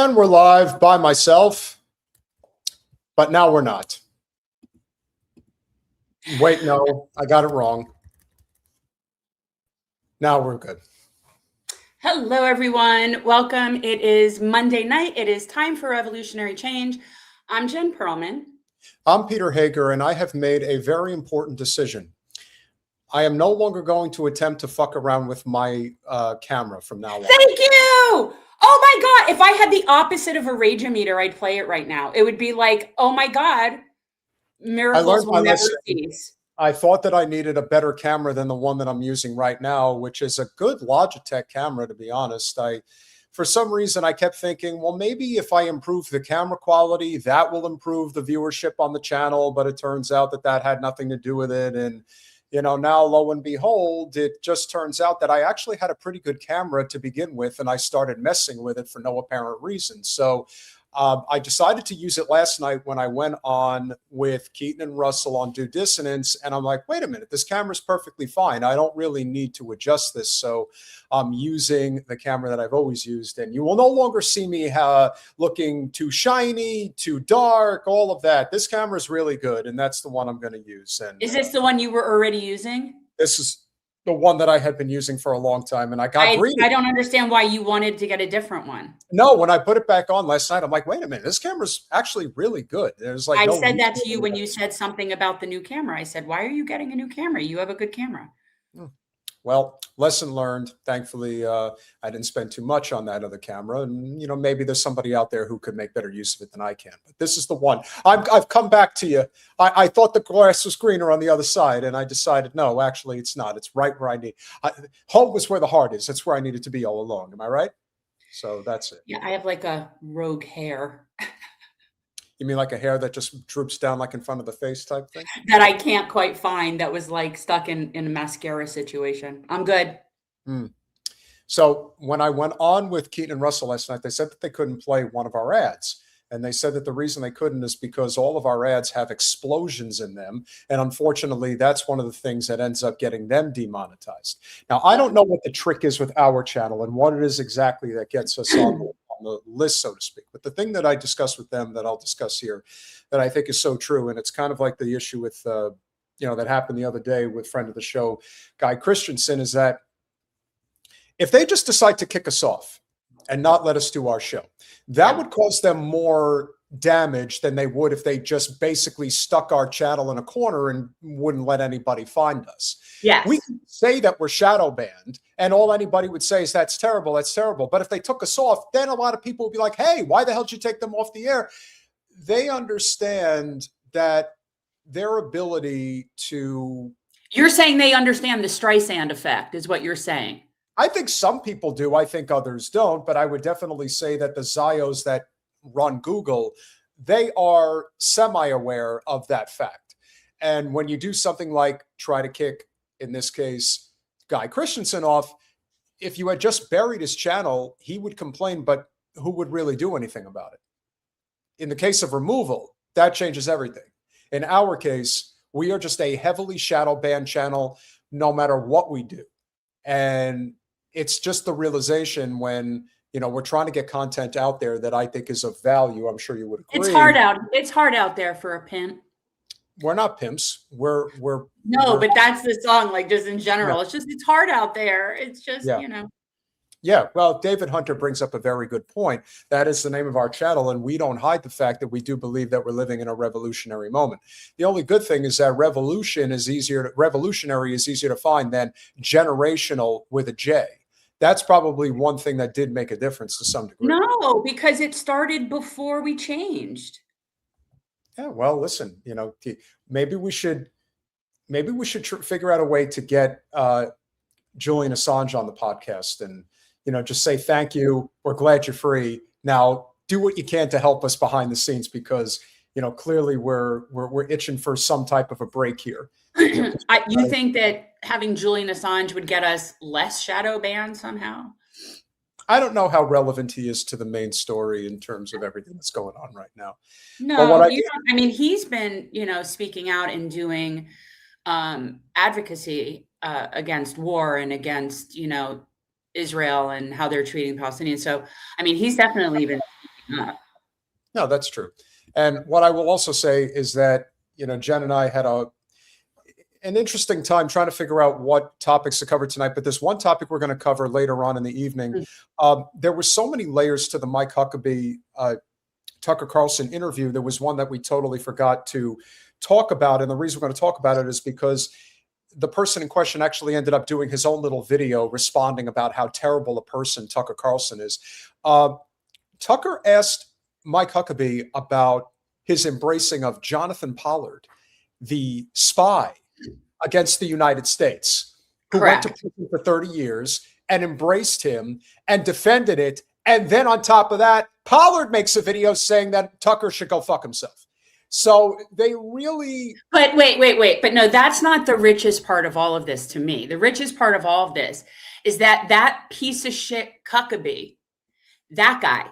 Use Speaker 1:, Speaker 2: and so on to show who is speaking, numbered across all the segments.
Speaker 1: And we're live by myself, but now we're not. Wait, no, I got it wrong. Now we're good.
Speaker 2: Hello, everyone. Welcome. It is Monday night. It is time for Revolutionary Change. I'm Jen Perelman.
Speaker 1: I'm Peter Hager, and I have made a very important decision. I am no longer going to attempt to fuck around with my camera from now on.
Speaker 2: Thank you. Oh my God. If I had the opposite of a rage-o-meter, I'd play it right now. It would be like, oh my God, miracles will never cease.
Speaker 1: I thought that I needed a better camera than the one that I'm using right now, which is a good Logitech camera, to be honest. For some reason, I kept thinking, well, maybe if I improve the camera quality, that will improve the viewership on the channel. But it turns out that that had nothing to do with it. And, you know, now, lo and behold, it just turns out that I actually had a pretty good camera to begin with, and I started messing with it for no apparent reason. So I decided to use it last night when I went on with Keaton and Russell on Due Dissonance, and I'm like, wait a minute, this camera's perfectly fine. I don't really need to adjust this. So I'm using the camera that I've always used, and you will no longer see me looking too shiny, too dark, all of that. This camera is really good, and that's the one I'm going to use. And
Speaker 2: is this the one you were already using?
Speaker 1: This is the one that I had been using for a long time, and I got greedy.
Speaker 2: I don't understand why you wanted to get a different one.
Speaker 1: No, when I put it back on last night, I'm like, wait a minute, this camera's actually really good. There's like
Speaker 2: I said that to you when you said something about the new camera. I said, why are you getting a new camera? You have a good camera.
Speaker 1: Well, lesson learned. Thankfully, I didn't spend too much on that other camera. And, you know, maybe there's somebody out there who could make better use of it than I can. But this is the one. I've come back to you. I thought the grass was greener on the other side, and I decided, no, actually, it's not. It's right where I need. Home was where the heart is. That's where I needed to be all along. Am I right? So that's it.
Speaker 2: Yeah, I have like a rogue hair.
Speaker 1: You mean like a hair that just droops down like in front of the face type thing?
Speaker 2: That I can't quite find, that was like stuck in a mascara situation. I'm good.
Speaker 1: So when I went on with Keaton and Russell last night, they said that they couldn't play one of our ads. And they said that the reason they couldn't is because all of our ads have explosions in them. And unfortunately, that's one of the things that ends up getting them demonetized. Now, I don't know what the trick is with our channel and what it is exactly that gets us on the list, so to speak. But the thing that I discussed with them that I'll discuss here that I think is so true, and it's kind of like the issue with, that happened the other day with friend of the show, Guy Christensen, is that if they just decide to kick us off and not let us do our show, that would cause them more damage than they would if they just basically stuck our channel in a corner and wouldn't let anybody find us.
Speaker 2: Yeah,
Speaker 1: we can say that we're shadow banned, and all anybody would say is that's terrible, that's terrible. But if they took us off, then a lot of people would be like, hey, why the hell did you take them off the air? They understand that their ability to...
Speaker 2: You're saying they understand the Streisand effect is what you're saying.
Speaker 1: I think some people do. I think others don't. But I would definitely say that the Zios that run Google, they are semi-aware of that fact. And when you do something like try to kick, in this case, Guy Christensen off, if you had just buried his channel, he would complain, but who would really do anything about it? In the case of removal, that changes everything. In our case, we are just a heavily shadow banned channel, no matter what we do. And it's just the realization when, we're trying to get content out there that I think is of value. I'm sure you would agree.
Speaker 2: It's hard out there for a pimp.
Speaker 1: We're not pimps. We're
Speaker 2: but that's the song, like just in general. Yeah. It's hard out there. It's just,
Speaker 1: Yeah, well, David Hunter brings up a very good point. That is the name of our channel, and we don't hide the fact that we do believe that we're living in a revolutionary moment. The only good thing is that revolutionary is easier to find than generational with a J. That's probably one thing that did make a difference to some degree.
Speaker 2: No, because it started before we changed.
Speaker 1: Yeah, well, listen, maybe we should figure out a way to get Julian Assange on the podcast and, just say, thank you. We're glad you're free. Now do what you can to help us behind the scenes, because, clearly we're itching for some type of a break here.
Speaker 2: You think that having Julian Assange would get us less shadow banned somehow?
Speaker 1: I don't know how relevant he is to the main story in terms of everything that's going on right now.
Speaker 2: No, he's been, speaking out and doing advocacy against war and against, Israel and how they're treating Palestinians. So, he's definitely been speaking
Speaker 1: No, that's true. And what I will also say is that, Jen and I had an interesting time trying to figure out what topics to cover tonight, but there's one topic we're going to cover later on in the evening. There were so many layers to the Mike Huckabee, Tucker Carlson interview. There was one that we totally forgot to talk about. And the reason we're going to talk about it is because the person in question actually ended up doing his own little video responding about how terrible a person Tucker Carlson is. Tucker asked Mike Huckabee about his embracing of Jonathan Pollard, the spy against the United States, who went to prison for 30 years and embraced him and defended it. And then on top of that, Pollard makes a video saying that Tucker should go fuck himself. So they really...
Speaker 2: But wait. But no, that's not the richest part of all of this to me. The richest part of all of this is that piece of shit Huckabee, that guy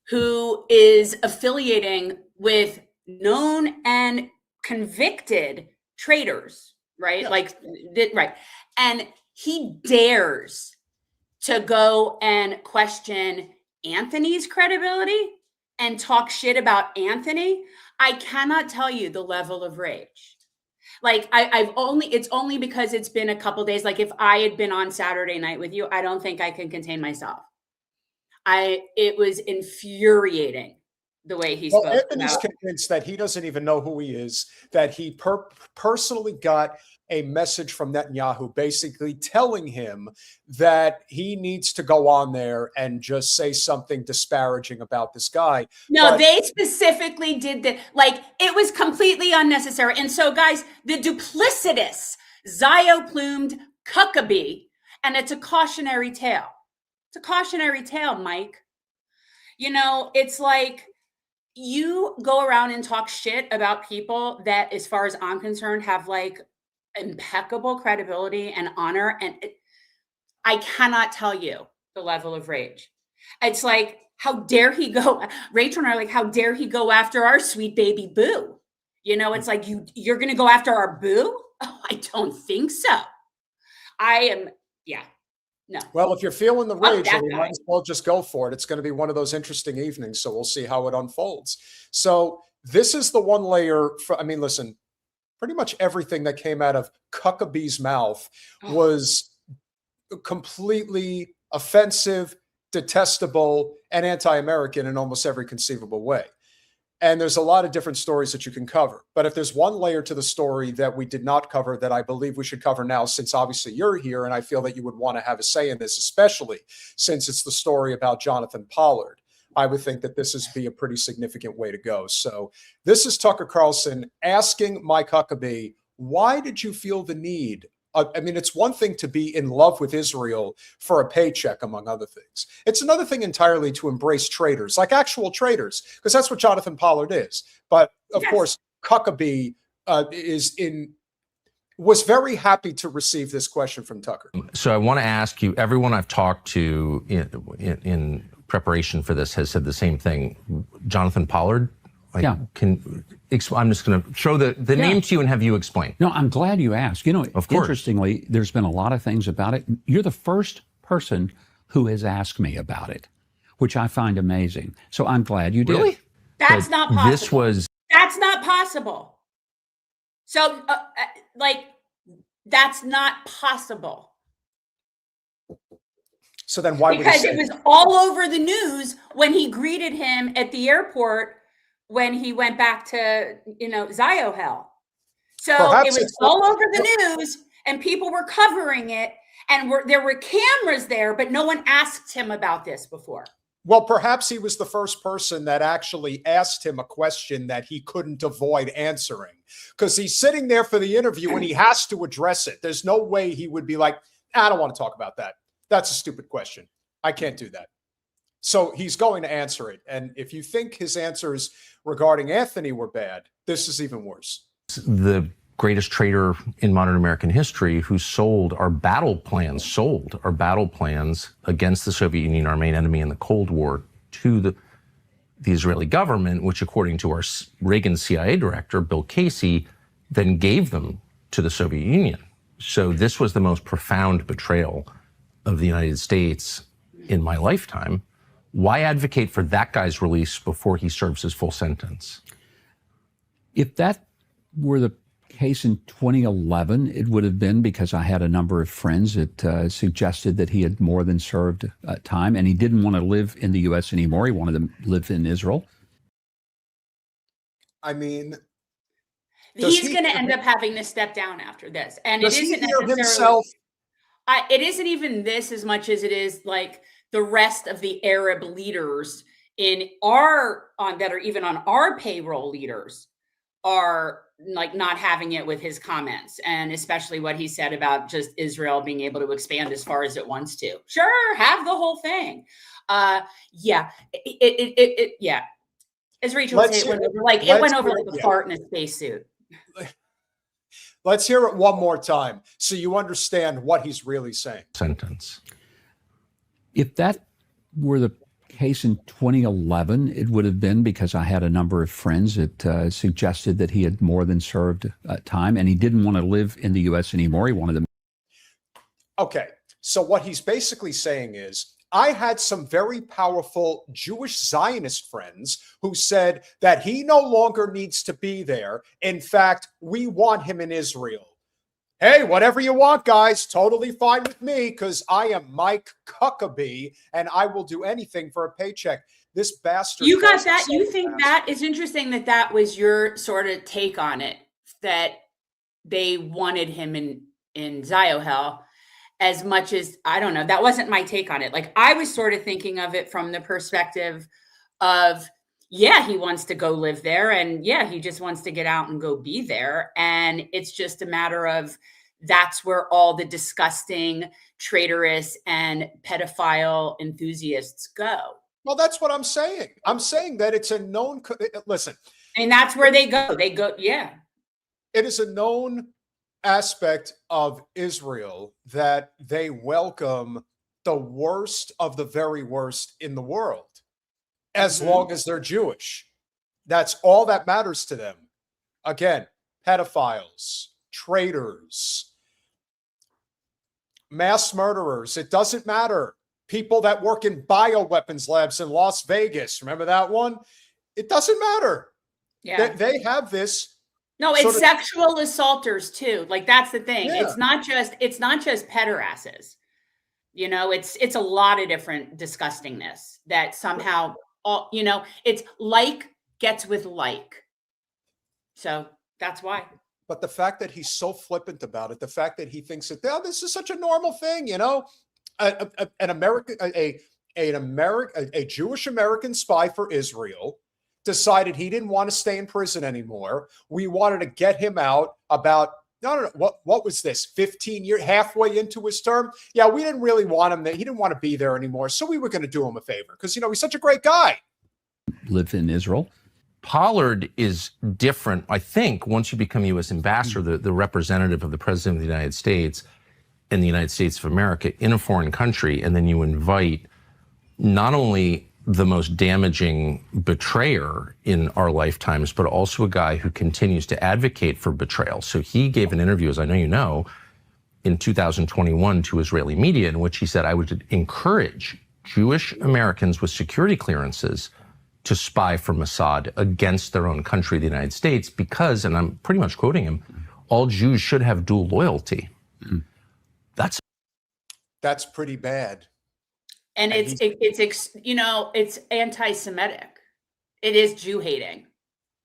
Speaker 2: who is affiliating with known and convicted traitors, right? Yeah. Right. And he dares to go and question Anthony's credibility and talk shit about Anthony. I cannot tell you the level of rage. It's only because it's been a couple days. Like if I had been on Saturday night with you, I don't think I can contain myself. It was infuriating the way he spoke.
Speaker 1: Anthony's convinced that he doesn't even know who he is, that he personally got a message from Netanyahu basically telling him that he needs to go on there and just say something disparaging about this guy.
Speaker 2: No, they specifically did that. It was completely unnecessary. And so, guys, the duplicitous, Zio-plumed Huckabee, and it's a cautionary tale. It's a cautionary tale, Mike. It's like you go around and talk shit about people that, as far as I'm concerned, have impeccable credibility and honor. And I cannot tell you the level of rage. It's like, how dare he go? Rachel and I are like, how dare he go after our sweet baby boo? It's like, you're going to go after our boo? Oh, I don't think so. No.
Speaker 1: Well, if you're feeling the rage, we might as well just go for it. It's going to be one of those interesting evenings, so we'll see how it unfolds. So this is the one layer. Listen, pretty much everything that came out of Huckabee's mouth was completely offensive, detestable, and anti-American in almost every conceivable way. And there's a lot of different stories that you can cover. But if there's one layer to the story that we did not cover that I believe we should cover now, since obviously you're here and I feel that you would want to have a say in this, especially since it's the story about Jonathan Pollard, I would think that this would be a pretty significant way to go. So this is Tucker Carlson asking Mike Huckabee, why did you feel the need? It's one thing to be in love with Israel for a paycheck, among other things. It's another thing entirely to embrace traitors, like actual traitors, because that's what Jonathan Pollard is. But of course, Huckabee was very happy to receive this question from Tucker.
Speaker 3: So I want to ask you, everyone I've talked to in preparation for this has said the same thing. Jonathan Pollard? I'm just going to throw the name to you and have you explain.
Speaker 4: No, I'm glad you asked.
Speaker 3: Of course.
Speaker 4: Interestingly, there's been a lot of things about it. You're the first person who has asked me about it, which I find amazing. So I'm glad you did.
Speaker 3: Really?
Speaker 2: That's not possible. That's not possible. So, that's not possible.
Speaker 1: So then why?
Speaker 2: Because it was all over the news when he greeted him at the airport when he went back to, Zio hell. So perhaps it was all over the news and people were covering it and there were cameras there, but no one asked him about this before.
Speaker 1: Well, perhaps he was the first person that actually asked him a question that he couldn't avoid answering, because he's sitting there for the interview and he has to address it. There's no way he would be like, I don't want to talk about that. That's a stupid question. I can't do that. So he's going to answer it. And if you think his answers regarding Anthony were bad, this is even worse.
Speaker 3: The greatest traitor in modern American history who sold our battle plans against the Soviet Union, our main enemy in the Cold War, to the Israeli government, which according to our Reagan CIA director, Bill Casey, then gave them to the Soviet Union. So this was the most profound betrayal of the United States in my lifetime. Why advocate for that guy's release before he serves his full sentence?
Speaker 4: If that were the case in 2011, it would have been because I had a number of friends that suggested that he had more than served time, and he didn't want to live in the U.S. anymore. He wanted to live in Israel.
Speaker 1: I mean,
Speaker 2: he's going to end up having to step down after this, and it isn't necessarily
Speaker 1: himself.
Speaker 2: It isn't even this as much as it is like the rest of the Arab leaders that are even on our payroll leaders are like not having it with his comments, and especially what he said about just Israel being able to expand as far as it wants to. Sure, have the whole thing. Yeah. As Rachel would say, it went over like a fart in a spacesuit.
Speaker 1: Let's hear it one more time so you understand what he's really saying.
Speaker 3: Sentence.
Speaker 4: If that were the case in 2011, it would have been because I had a number of friends that suggested that he had more than served time, and he didn't want to live in the U.S. anymore. He wanted to.
Speaker 1: Okay, so what he's basically saying is, I had some very powerful Jewish Zionist friends who said that he no longer needs to be there. In fact, we want him in Israel. Hey, whatever you want, guys, totally fine with me, because I am Mike Huckabee and I will do anything for a paycheck. This bastard.
Speaker 2: You got that? You think that is interesting that was your sort of take on it, that they wanted him in Ziohel as much as, I don't know, that wasn't my take on it. Like, I was sort of thinking of it from the perspective of, yeah, he wants to go live there, and yeah, he just wants to get out and go be there. And it's just a matter of, that's where all the disgusting, traitorous, and pedophile enthusiasts go.
Speaker 1: Well, that's what I'm saying. I'm saying that it's a known, listen.
Speaker 2: And that's where they go. They go, yeah.
Speaker 1: It is a known aspect of Israel that they welcome the worst of the very worst in the world, as long as they're Jewish. That's all that matters to them. Again, pedophiles, traitors, mass murderers. It doesn't matter. People that work in bioweapons labs in Las Vegas. Remember that one? It doesn't matter. Yeah. They have this.
Speaker 2: No, it's sexual assaulters too. Like, that's the thing. Yeah. It's not just pederasses. You know, it's a lot of different disgustingness that somehow, it's like gets with like. So that's why.
Speaker 1: But the fact that he's so flippant about it, the fact that he thinks that, oh, this is such a normal thing, a Jewish American spy for Israel decided he didn't want to stay in prison anymore. We wanted to get him out about, no. What was this? 15 years, halfway into his term? Yeah, we didn't really want him there. He didn't want to be there anymore. So we were going to do him a favor because, he's such a great guy.
Speaker 4: Live in Israel.
Speaker 3: Pollard is different. I think once you become U.S. ambassador, the representative of the president of the United States in the United States of America in a foreign country, and then you invite not only the most damaging betrayer in our lifetimes, but also a guy who continues to advocate for betrayal. So he gave an interview, as I know you know, in 2021 to Israeli media, in which he said, I would encourage Jewish Americans with security clearances to spy for Mossad against their own country, the United States, because, and I'm pretty much quoting him, all Jews should have dual loyalty.
Speaker 1: That's pretty bad.
Speaker 2: And it's anti-Semitic. It is Jew hating.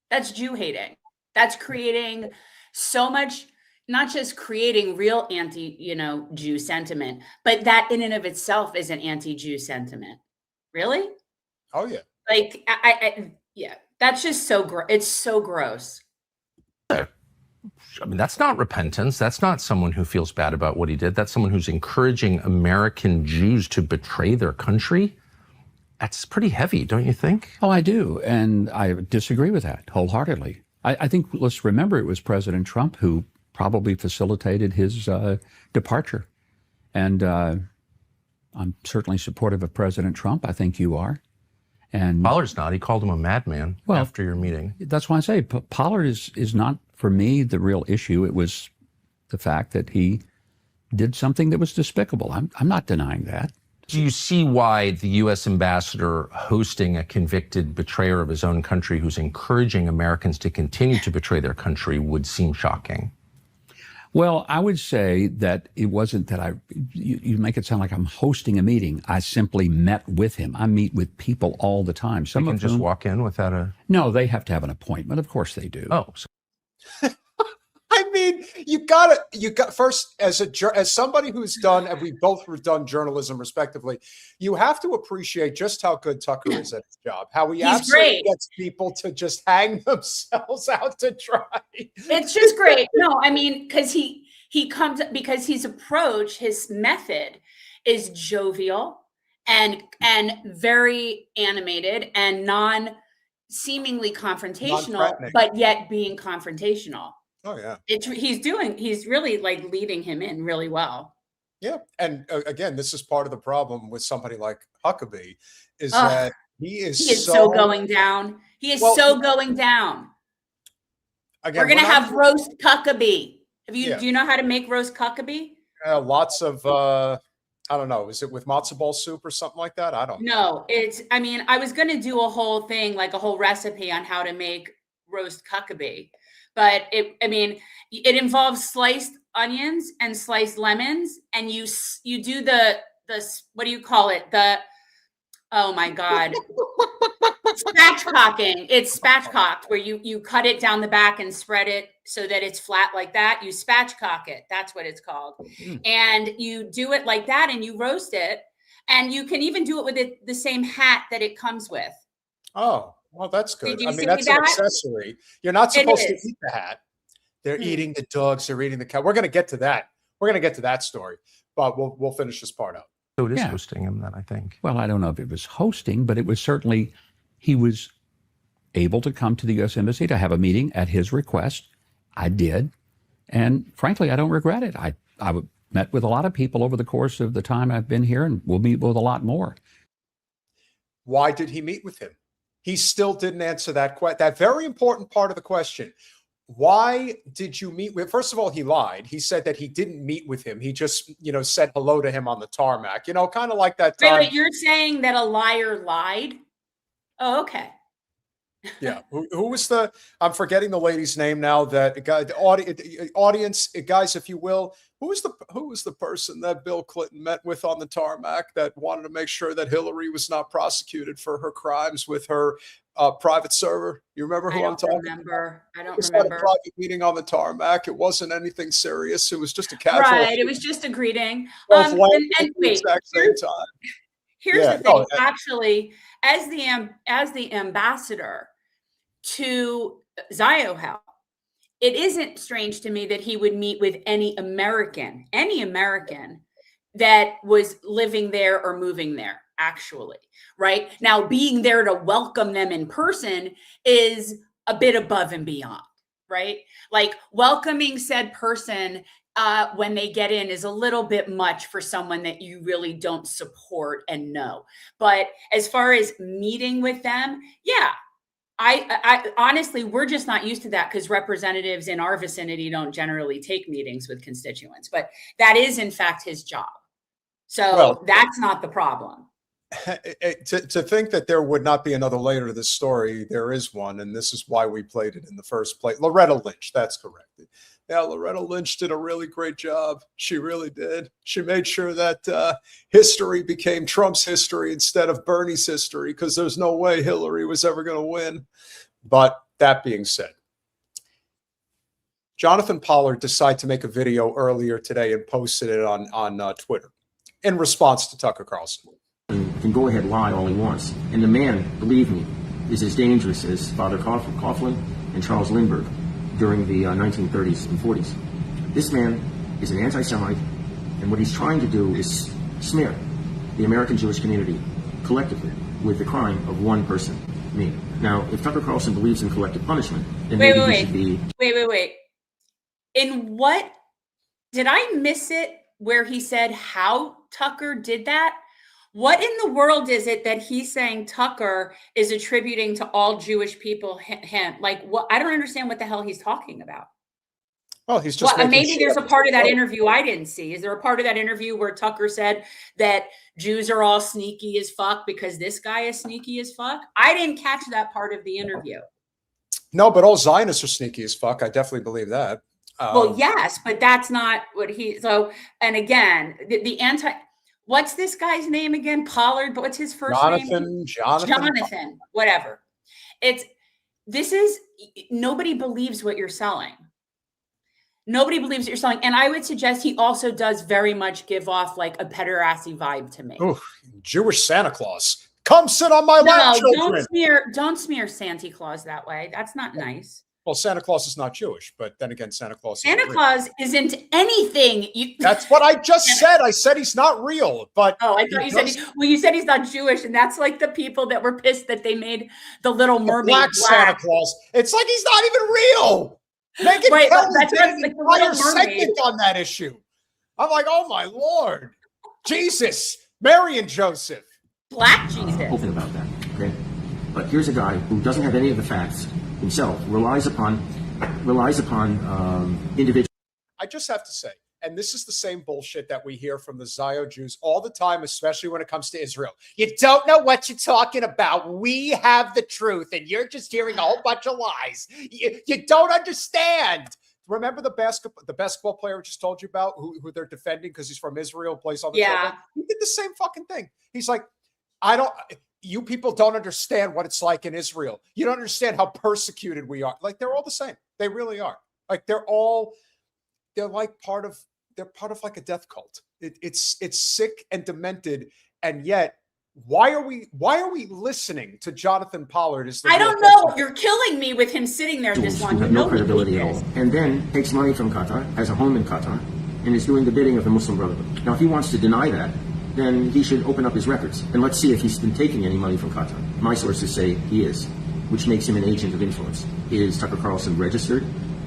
Speaker 2: That's Jew hating. That's creating so much, not just creating real Jew sentiment, but that in and of itself is an anti-Jew sentiment. Really?
Speaker 1: Oh yeah.
Speaker 2: Like, that's just it's so gross.
Speaker 3: I mean, that's not repentance. That's not someone who feels bad about what he did. That's someone who's encouraging American Jews to betray their country. That's pretty heavy, don't you think?
Speaker 4: Oh, I do. And I disagree with that wholeheartedly. I think, let's remember, it was President Trump who probably facilitated his departure. And I'm certainly supportive of President Trump. I think you are. And
Speaker 3: Pollard's not. He called him a madman after your meeting.
Speaker 4: That's why I say Pollard is not, for me, the real issue. It was the fact that he did something that was despicable. I'm not denying that.
Speaker 3: Do you see why the U.S. ambassador hosting a convicted betrayer of his own country who's encouraging Americans to continue to betray their country would seem shocking?
Speaker 4: Well, I would say that it wasn't that you make it sound like I'm hosting a meeting. I simply met with him. I meet with people all the time.
Speaker 3: Some can just walk in without a...
Speaker 4: No, they have to have an appointment. Of course they do.
Speaker 3: Oh,
Speaker 1: I mean, you got first as somebody who's done, and we both have done journalism respectively, you have to appreciate just how good Tucker is at his job. How he absolutely gets people to just hang themselves out to dry.
Speaker 2: It's just great. No, I mean, because because his approach, his method is jovial and very animated and seemingly confrontational, but yet being confrontational.
Speaker 1: Oh yeah,
Speaker 2: he's really like leading him in really well.
Speaker 1: Yeah, and again, this is part of the problem with somebody like Huckabee, is that he is so going
Speaker 2: down. He is so going down.
Speaker 1: Again,
Speaker 2: we're gonna have roast Huckabee. Do you know how to make roast Huckabee?
Speaker 1: Lots of I don't know. Is it with matzo ball soup or something like that? I don't know.
Speaker 2: No, I mean, I was gonna do a whole thing, like a whole recipe on how to make roast Huckabee. But it involves sliced onions and sliced lemons, and you do the what do you call it? Oh my God, spatchcocking. It's spatchcocked, where you cut it down the back and spread it so that it's flat like that. You spatchcock it. That's what it's called. And you do it like that, and you roast it, and you can even do it with the same hat that it comes with.
Speaker 1: Oh. Well, that's good. I mean, that's an accessory. You're not supposed to eat the hat. They're eating the dogs. They're eating the cat. We're going to get to that. We're going to get to that story, but we'll finish this part out.
Speaker 3: So it is hosting him then, I think.
Speaker 4: Well, I don't know if it was hosting, but it was certainly, he was able to come to the U.S. Embassy to have a meeting at his request. I did. And frankly, I don't regret it. I met with a lot of people over the course of the time I've been here, and we'll meet with a lot more.
Speaker 1: Why did he meet with him? He still didn't answer that very important part of the question. Why did you meet with? First of all, he lied. He said that he didn't meet with him. He just, said hello to him on the tarmac. Kind of like that time.
Speaker 2: Wait, you're saying that a liar lied? Oh, okay.
Speaker 1: Yeah. Who was I'm forgetting the lady's name now. That guy, the audience, guys, if you will. Who was the person that Bill Clinton met with on the tarmac that wanted to make sure that Hillary was not prosecuted for her crimes with her private server? You remember who I'm talking about?
Speaker 2: I don't remember.
Speaker 1: A private meeting on the tarmac. It wasn't anything serious. It was just a casual.
Speaker 2: Right. It was just a greeting.
Speaker 1: And wait,
Speaker 2: here's the thing. Actually, as the ambassador to Zionists, it isn't strange to me that he would meet with any American that was living there or moving there, actually, right? Now, being there to welcome them in person is a bit above and beyond, right? Like welcoming said person when they get in is a little bit much for someone that you really don't support and know. But as far as meeting with them, yeah. I honestly, we're just not used to that because representatives in our vicinity don't generally take meetings with constituents, but that is in fact his job. So that's not the problem.
Speaker 1: To think that there would not be another layer to this story, there is one, and this is why we played it in the first place. Loretta Lynch, that's correct. Yeah, Loretta Lynch did a really great job. She really did. She made sure that history became Trump's history instead of Bernie's history, because there's no way Hillary was ever going to win. But that being said, Jonathan Pollard decided to make a video earlier today and posted it on Twitter in response to Tucker Carlson.
Speaker 5: Can go ahead, lie all he wants. And the man, believe me, is as dangerous as Father Coughlin and Charles Lindbergh during the 1930s and 40s. This man is an anti-Semite, and what he's trying to do is smear the American Jewish community collectively with the crime of one person, me. Now, if Tucker Carlson believes in collective punishment, then maybe he should be...
Speaker 2: Wait. In what? Did I miss it where he said how Tucker did that? What in the world is it that he's saying Tucker is attributing to all Jewish people him? Like, what? I don't understand what the hell he's talking about.
Speaker 1: Well, he's just
Speaker 2: Well,
Speaker 1: making
Speaker 2: maybe
Speaker 1: shit
Speaker 2: there's a
Speaker 1: up.
Speaker 2: part of that interview I didn't see. Is there a part of that interview where Tucker said that Jews are all sneaky as fuck because this guy is sneaky as fuck? I didn't catch that part of the interview.
Speaker 1: No, but all Zionists are sneaky as fuck. I definitely believe that.
Speaker 2: Well, yes, but that's not what he. So, and again, the anti. What's this guy's name again? Pollard. But what's his first name? Jonathan. Whatever. This is nobody believes what you're selling. Nobody believes what you're selling. And I would suggest he also does very much give off like a pederasty vibe to me.
Speaker 1: Ooh, Jewish Santa Claus. Come sit on my lap, children.
Speaker 2: Don't smear Santa Claus that way. That's not nice.
Speaker 1: Well, Santa Claus is not Jewish, but then again, Santa Claus
Speaker 2: isn't anything.
Speaker 1: That's what I just said. I said he's not real, but
Speaker 2: I thought you said you said he's not Jewish, and that's like the people that were pissed that they made the Little Mermaid black.
Speaker 1: Santa Claus. It's like he's not even real. Megan
Speaker 2: right,
Speaker 1: that's an entire segment on that issue. I'm like, oh my Lord, Jesus, Mary and Joseph,
Speaker 2: Black Jesus.
Speaker 5: Open about that, okay? But here's a guy who doesn't have any of the facts himself, relies upon individuals.
Speaker 1: I just have to say, and this is the same bullshit that we hear from the Zio Jews all the time, especially when it comes to Israel. You don't know what you're talking about. We have the truth, and you're just hearing a whole bunch of lies. You don't understand. Remember the basketball player I just told you about, who they're defending because he's from Israel, plays on the team? He did the same fucking thing. He's like, you people don't understand what it's like in Israel. You don't understand how persecuted we are. Like, they're all the same. They really are. Like, they're like part of like a death cult. It's sick and demented. And yet, why are we listening to Jonathan Pollard?
Speaker 2: I don't know. You're killing me with him sitting there this long.
Speaker 5: Who have no credibility at all. And then takes money from Qatar, has a home in Qatar, and is doing the bidding of the Muslim Brotherhood. Now, if he wants to deny that, then he should open up his records. And let's see if he's been taking any money from Qatar. My sources say he is, which makes him an agent of influence. Is Tucker Carlson registered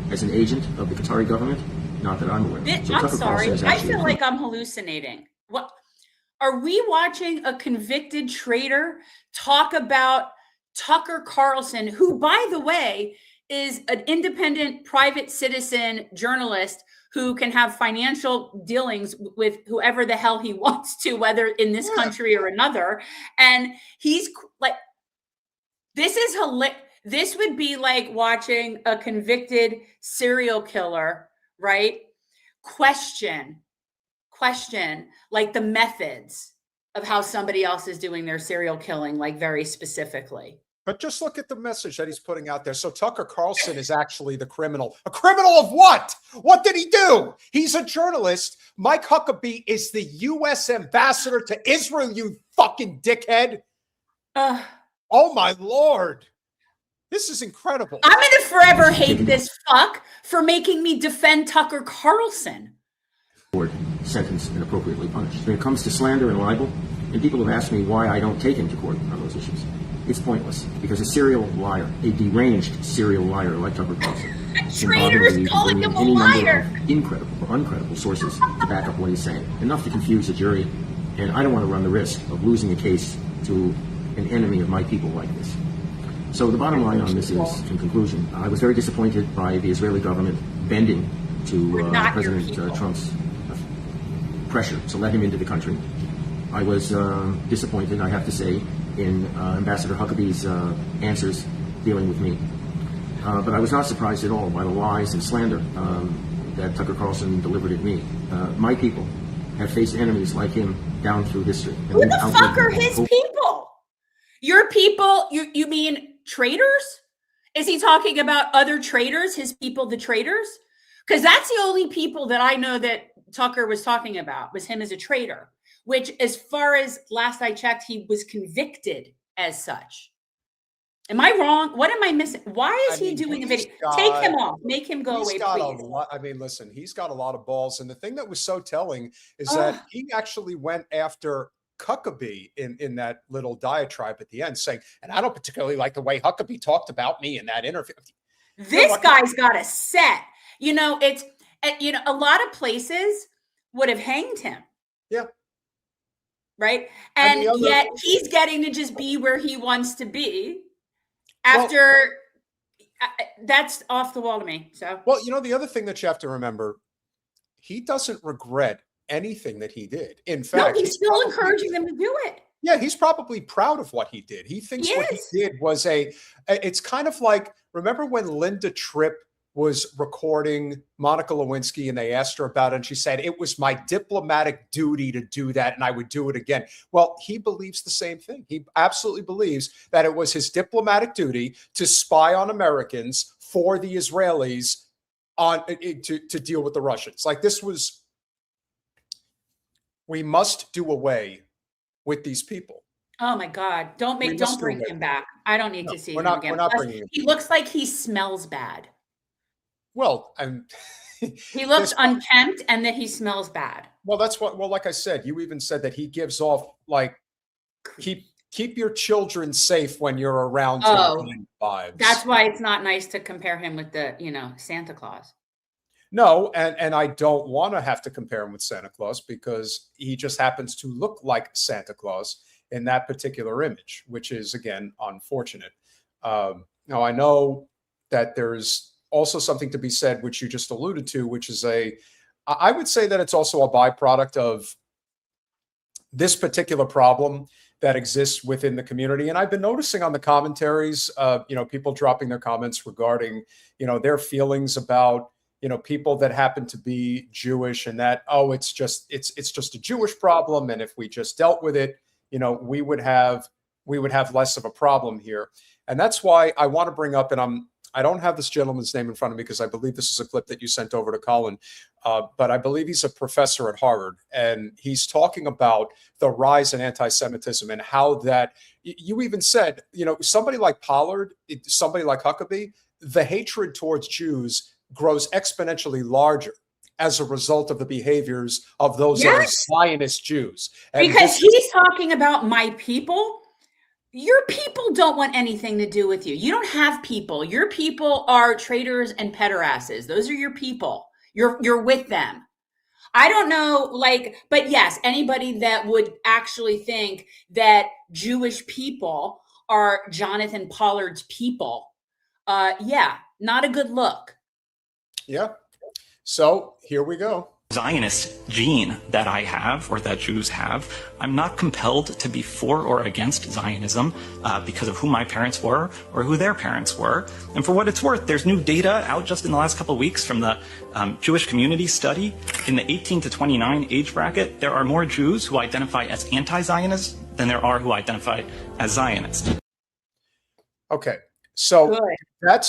Speaker 5: as an agent of the Qatari government? Not that I'm aware.
Speaker 2: I'm sorry. I feel like I'm hallucinating. What? Are we watching a convicted traitor talk about Tucker Carlson, who, by the way, is an independent private citizen journalist who can have financial dealings with whoever the hell he wants to, whether in this country or another. And he's like, this would be like watching a convicted serial killer, right? Question like the methods of how somebody else is doing their serial killing, like very specifically.
Speaker 1: But just look at the message that he's putting out there. So Tucker Carlson is actually the criminal. A criminal of what? What did he do? He's a journalist. Mike Huckabee is the U.S. ambassador to Israel, you fucking dickhead. Oh, my Lord. This is incredible.
Speaker 2: I'm going to forever hate this fuck for making me defend Tucker Carlson.
Speaker 5: Sentenced and appropriately punished. When it comes to slander and libel, and people have asked me why I don't take him to court on those issues. It's pointless, because a serial liar, a deranged serial liar like Tucker Carlson,
Speaker 2: traitors calling him a liar,
Speaker 5: incredible or uncredible sources to back up what he's saying. Enough to confuse a jury, and I don't want to run the risk of losing a case to an enemy of my people like this. So the bottom line on this is, in conclusion, I was very disappointed by the Israeli government bending to President Trump's pressure to let him into the country. I was disappointed, I have to say, in Ambassador Huckabee's answers dealing with me. But I was not surprised at all by the lies and slander that Tucker Carlson delivered at me. My people have faced enemies like him down through history.
Speaker 2: Who the fuck are his people? Your people? You mean traitors? Is he talking about other traitors, his people, the traitors? Because that's the only people that I know that Tucker was talking about, was him as a traitor, which, as far as last I checked, he was convicted as such. Am I wrong? What am I missing? Why is he doing a video? Take him off. Make him go away, please.
Speaker 1: Listen, he's got a lot of balls. And the thing that was so telling is that he actually went after Huckabee in that little diatribe at the end, saying, and I don't particularly like the way Huckabee talked about me in that interview.
Speaker 2: This guy's got a set. It's, a lot of places would have hanged him.
Speaker 1: Yeah.
Speaker 2: Right. And yet he's getting to just be where he wants to be after That's off the wall to me. So,
Speaker 1: Well, the other thing that you have to remember, he doesn't regret anything that he did. In
Speaker 2: no,
Speaker 1: fact,
Speaker 2: he's still encouraging them to do it.
Speaker 1: yeah, he's probably proud of what he did. He thinks
Speaker 2: He
Speaker 1: what
Speaker 2: is.
Speaker 1: he did was it's kind of like, remember when Linda Tripp was recording Monica Lewinsky and they asked her about it and she said, it was my diplomatic duty to do that and I would do it again. Well, he believes the same thing. He absolutely believes that it was his diplomatic duty to spy on Americans for the Israelis to deal with the Russians. Like, this was, we must do away with these people.
Speaker 2: Oh my God! Don't bring him back. I don't need to see him again.
Speaker 1: We're not bringing him.
Speaker 2: He looks like he smells bad.
Speaker 1: Well,
Speaker 2: he looks unkempt, and that he smells bad.
Speaker 1: Well, that's what. Well, like I said, you even said that he gives off like keep your children safe when you're around. Vibes.
Speaker 2: That's why it's not nice to compare him with the Santa Claus.
Speaker 1: No, and I don't want to have to compare him with Santa Claus because he just happens to look like Santa Claus in that particular image, which is, again, unfortunate. Now, I know that there's also something to be said, which you just alluded to, which is I would say that it's also a byproduct of this particular problem that exists within the community. And I've been noticing on the commentaries, people dropping their comments regarding, their feelings about, people that happen to be Jewish and that, it's just a Jewish problem. And if we just dealt with it, we would have less of a problem here. And that's why I want to bring up, and I don't have this gentleman's name in front of me because I believe this is a clip that you sent over to Colin, but I believe he's a professor at Harvard, and he's talking about the rise in anti-Semitism and how that, you even said, somebody like Pollard, somebody like Huckabee, the hatred towards Jews grows exponentially larger as a result of the behaviors of those that are Zionist Jews. And
Speaker 2: because he's talking about my people. Your people don't want anything to do with you. You don't have people. Your people are traitors and pederasses. Those are your people. You're with them. I don't know, but yes, anybody that would actually think that Jewish people are Jonathan Pollard's people, not a good look.
Speaker 1: Yeah. So here we go.
Speaker 6: Zionist gene that I have, or that Jews have, I'm not compelled to be for or against Zionism because of who my parents were or who their parents were. And for what it's worth, there's new data out just in the last couple of weeks from the Jewish Community Study. In the 18 to 29 age bracket, there are more Jews who identify as anti-Zionist than there are who identify as Zionist.
Speaker 1: Okay, so
Speaker 2: Good.
Speaker 1: that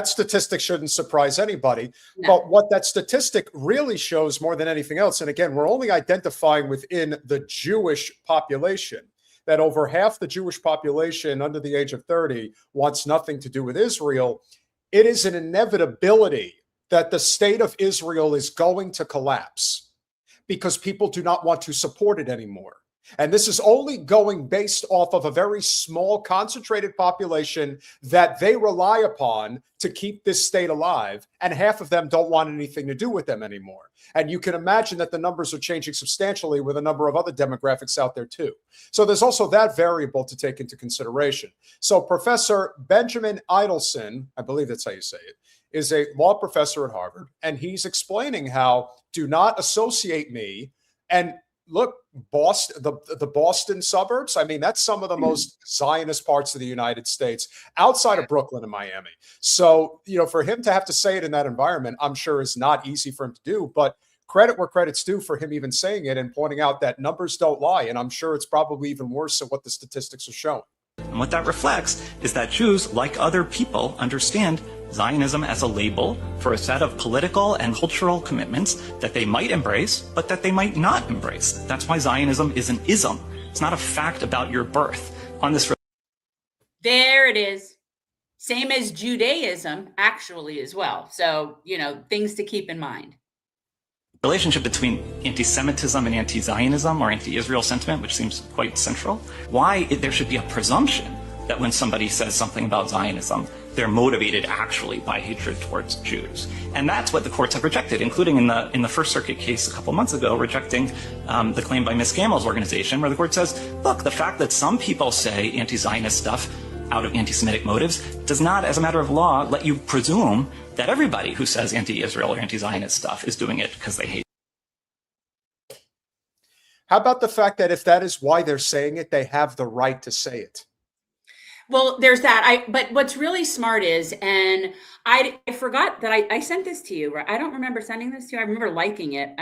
Speaker 1: statistic shouldn't surprise anybody. No. But what that statistic really shows more than anything else, and again, we're only identifying within the Jewish population, that over half the Jewish population under the age of 30 wants nothing to do with Israel. It is an inevitability that the state of Israel is going to collapse because people do not want to support it anymore. And this is only going based off of a very small, concentrated population that they rely upon to keep this state alive. And half of them don't want anything to do with them anymore. And you can imagine that the numbers are changing substantially with a number of other demographics out there too. So there's also that variable to take into consideration. So Professor Benjamin Idelson, I believe that's how you say it, is a law professor at Harvard. And he's explaining how do not associate me and look, Boston, the Boston suburbs, I mean, that's some of the most Zionist parts of the United States outside of Brooklyn and Miami. So, for him to have to say it in that environment, I'm sure is not easy for him to do, but credit where credit's due for him even saying it and pointing out that numbers don't lie. And I'm sure it's probably even worse than what the statistics are showing.
Speaker 6: And what that reflects is that Jews, like other people, understand Zionism as a label for a set of political and cultural commitments that they might embrace, but that they might not embrace. That's why Zionism is an ism. It's not a fact about your birth. On this,
Speaker 2: there it is. Same as Judaism, actually, as well. So, things to keep in mind.
Speaker 6: Relationship between anti-Semitism and anti-Zionism, or anti-Israel sentiment, which seems quite central. Why there should be a presumption that when somebody says something about Zionism, they're motivated actually by hatred towards Jews. And that's what the courts have rejected, including in the First Circuit case a couple months ago, rejecting the claim by Ms. Gamel's organization, where the court says, look, the fact that some people say anti-Zionist stuff out of anti-Semitic motives does not, as a matter of law, let you presume that everybody who says anti-Israel or anti-Zionist stuff is doing it because they hate.
Speaker 1: How about the fact that if that is why they're saying it, they have the right to say it?
Speaker 2: Well, there's that. But what's really smart is, and I forgot that I sent this to you. Right? I don't remember sending this to you. I remember liking it.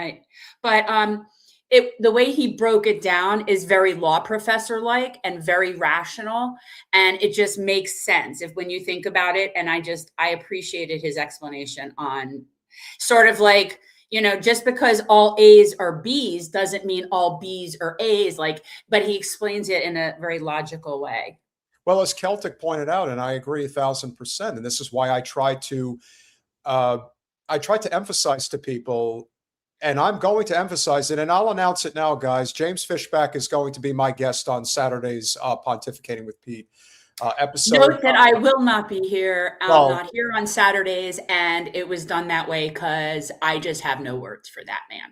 Speaker 2: The way he broke it down is very law professor like and very rational, and it just makes sense when you think about it. And I appreciated his explanation on sort of like, just because all A's are B's doesn't mean all B's are A's. But he explains it in a very logical way.
Speaker 1: Well, as Celtic pointed out, and I agree 1,000%, and this is why I try to emphasize to people, and I'm going to emphasize it, and I'll announce it now, guys. James Fishback is going to be my guest on Saturday's Pontificating with Pete episode.
Speaker 2: Note that I will not be here. I'm not here on Saturdays, and it was done that way because I just have no words for that man.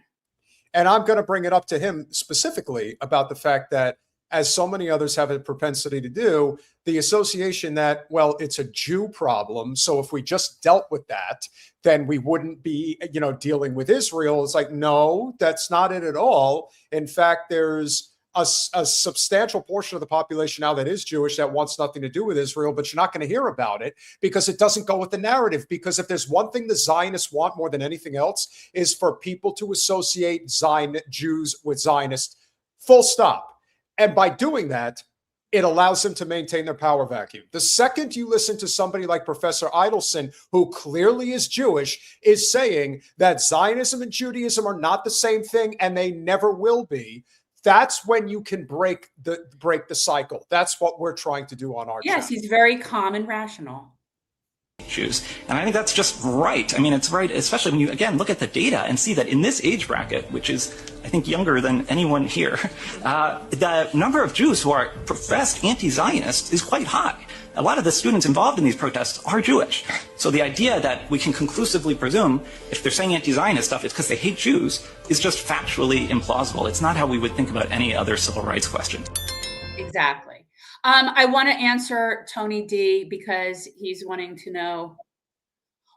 Speaker 1: And I'm going to bring it up to him specifically about the fact that, as so many others have a propensity to do, the association that, well, it's a Jew problem. So if we just dealt with that, then we wouldn't be, dealing with Israel. It's like, no, that's not it at all. In fact, there's a substantial portion of the population now that is Jewish that wants nothing to do with Israel, but you're not going to hear about it because it doesn't go with the narrative. Because if there's one thing the Zionists want more than anything else is for people to associate Jews with Zionists, full stop. And by doing that, it allows them to maintain their power vacuum. The second you listen to somebody like Professor Idelson, who clearly is Jewish, is saying that Zionism and Judaism are not the same thing and they never will be, that's when you can break the cycle. That's what we're trying to do on our channel.
Speaker 2: Yes, he's very calm and rational.
Speaker 6: Jews. And I think that's just right. I mean, it's right, especially when you, again, look at the data and see that in this age bracket, which is, I think, younger than anyone here, the number of Jews who are professed anti-Zionist is quite high. A lot of the students involved in these protests are Jewish. So the idea that we can conclusively presume if they're saying anti-Zionist stuff, it's because they hate Jews is just factually implausible. It's not how we would think about any other civil rights question.
Speaker 2: Exactly. I want to answer Tony D because he's wanting to know,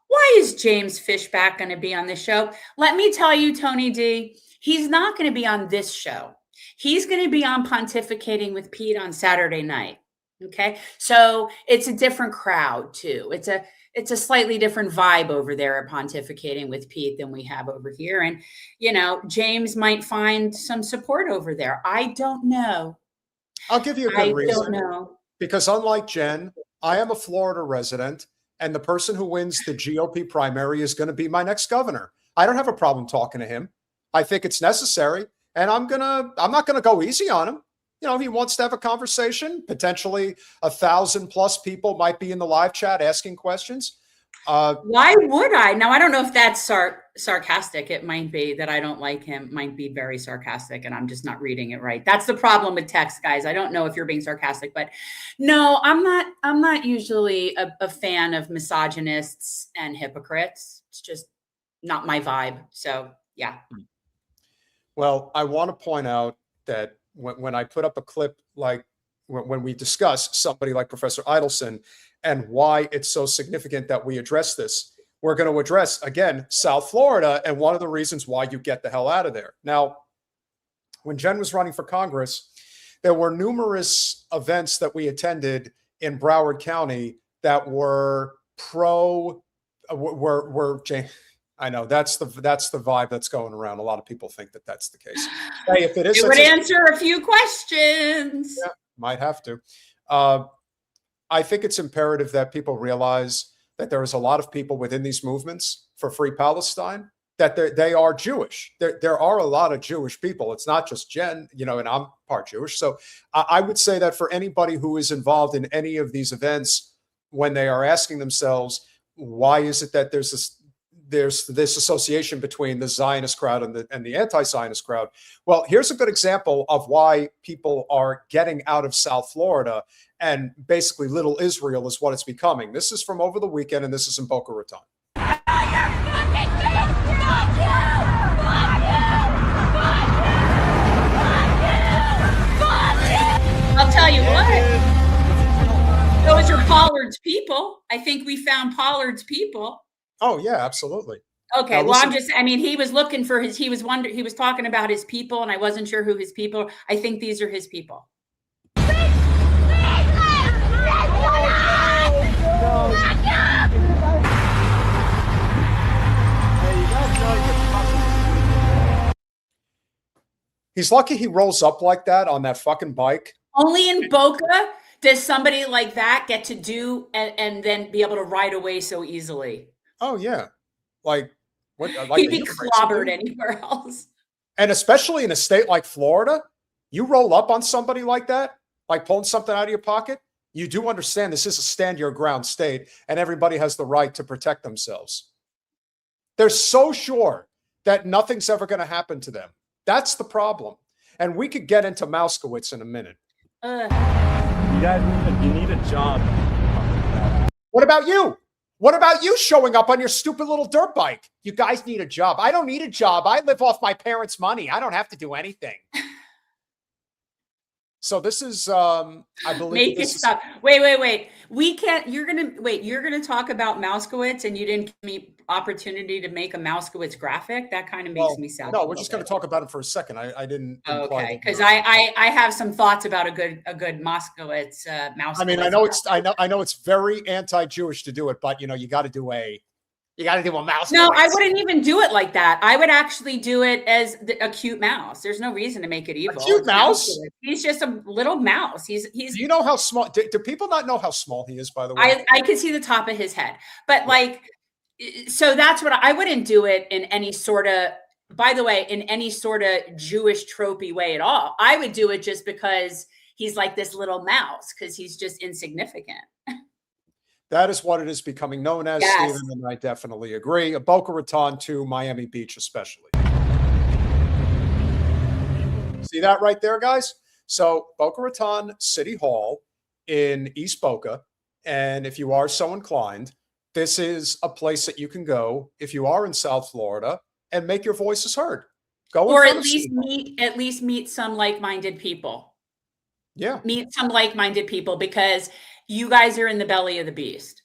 Speaker 2: why is James Fishback going to be on this show? Let me tell you, Tony D, he's not going to be on this show. He's going to be on Pontificating with Pete on Saturday night. Okay. So it's a different crowd too. It's a slightly different vibe over there at Pontificating with Pete than we have over here. And, James might find some support over there. I don't know.
Speaker 1: I'll give you a good reason.
Speaker 2: I don't know.
Speaker 1: Because unlike Jen, I am a Florida resident, and the person who wins the GOP primary is going to be my next governor. I don't have a problem talking to him. I think it's necessary, and I'm not going to go easy on him. If he wants to have a conversation, potentially 1,000+ people might be in the live chat asking questions.
Speaker 2: Why would I? Now, I don't know if that's sarcastic. It might be that I don't like him, might be very sarcastic, and I'm just not reading it right. That's the problem with text, guys. I don't know if you're being sarcastic, but no, I'm not usually a fan of misogynists and hypocrites. It's just not my vibe. So, yeah.
Speaker 1: Well, I want to point out that when I put up a clip like when we discuss somebody like Professor Idelson and why it's so significant that we address this, we're going to address, again, South Florida and one of the reasons why you get the hell out of there. Now, when Jen was running for Congress, there were numerous events that we attended in Broward County that were I know that's the vibe that's going around. A lot of people think that that's the case. Hey, if it is,
Speaker 2: it would answer a few questions.
Speaker 1: Yeah, might have to. I think it's imperative that people realize that there is a lot of people within these movements for Free Palestine that they are Jewish. There are a lot of Jewish people. It's not just Jen, and I'm part Jewish. So I would say that for anybody who is involved in any of these events, when they are asking themselves, why is it that there's this association between the Zionist crowd and the anti-Zionist crowd? Well, here's a good example of why people are getting out of South Florida, and basically Little Israel is what it's becoming. This is from over the weekend, and this is in Boca Raton.
Speaker 2: I'll tell you what. Those are Pollard's people. I think we found Pollard's people.
Speaker 1: Oh yeah, absolutely.
Speaker 2: Okay,
Speaker 1: Now,
Speaker 2: well,
Speaker 1: listen-
Speaker 2: I mean, he was looking for he was talking about his people, and I wasn't sure who his people. I think these are his people.
Speaker 1: He's lucky he rolls up like that on that fucking bike.
Speaker 2: Only in Boca does somebody like that get to do and then be able to ride away so easily.
Speaker 1: Oh yeah, like what? Like
Speaker 2: He'd be clobbered anywhere else.
Speaker 1: And especially in a state like Florida, you roll up on somebody like that, like pulling something out of your pocket. You do understand this is a stand your ground state, and everybody has the right to protect themselves. They're so sure that nothing's ever going to happen to them. That's the problem. And we could get into Mouskowitz in a minute.
Speaker 7: You guys, you need a job.
Speaker 1: What about you? What about you showing up on your stupid little dirt bike? You guys need a job. I don't need a job. I live off my parents' money. I don't have to do anything. So this is, I believe.
Speaker 2: Make it stop. Wait. We can't. You're gonna talk about Mouskowitz, and you didn't give me opportunity to make a Mouskowitz graphic. That kind of makes me sad.
Speaker 1: No, we're just going to talk about it for a second. I didn't.
Speaker 2: Okay, because I have some thoughts about a good Mouskowitz. Mouskowitz.
Speaker 1: I mean, I know it's very anti-Jewish to do it, but you know, you got to do a mouse.
Speaker 2: No, I wouldn't even do it like that. I would actually do it as a cute mouse. There's no reason to make it evil.
Speaker 1: A cute mouse?
Speaker 2: He's just a little mouse. He's.
Speaker 1: Do you know how small? Do people not know how small he is? By the way,
Speaker 2: I can see the top of his head, but like, so that's what I wouldn't do it in any sort of. By the way, in any sort of Jewish tropey way at all. I would do it just because he's like this little mouse because he's just insignificant.
Speaker 1: That is what it is becoming known as,
Speaker 2: Yes.
Speaker 1: Stephen, and I definitely agree. Boca Raton to Miami Beach especially. See that right there, guys? So Boca Raton City Hall in East Boca, and if you are so inclined, this is a place that you can go if you are in South Florida and make your voices heard. Go in
Speaker 2: Or
Speaker 1: front
Speaker 2: at
Speaker 1: of City Hall.
Speaker 2: least meet some like-minded people.
Speaker 1: Yeah.
Speaker 2: Meet some like-minded people because you guys are in the belly of the beast.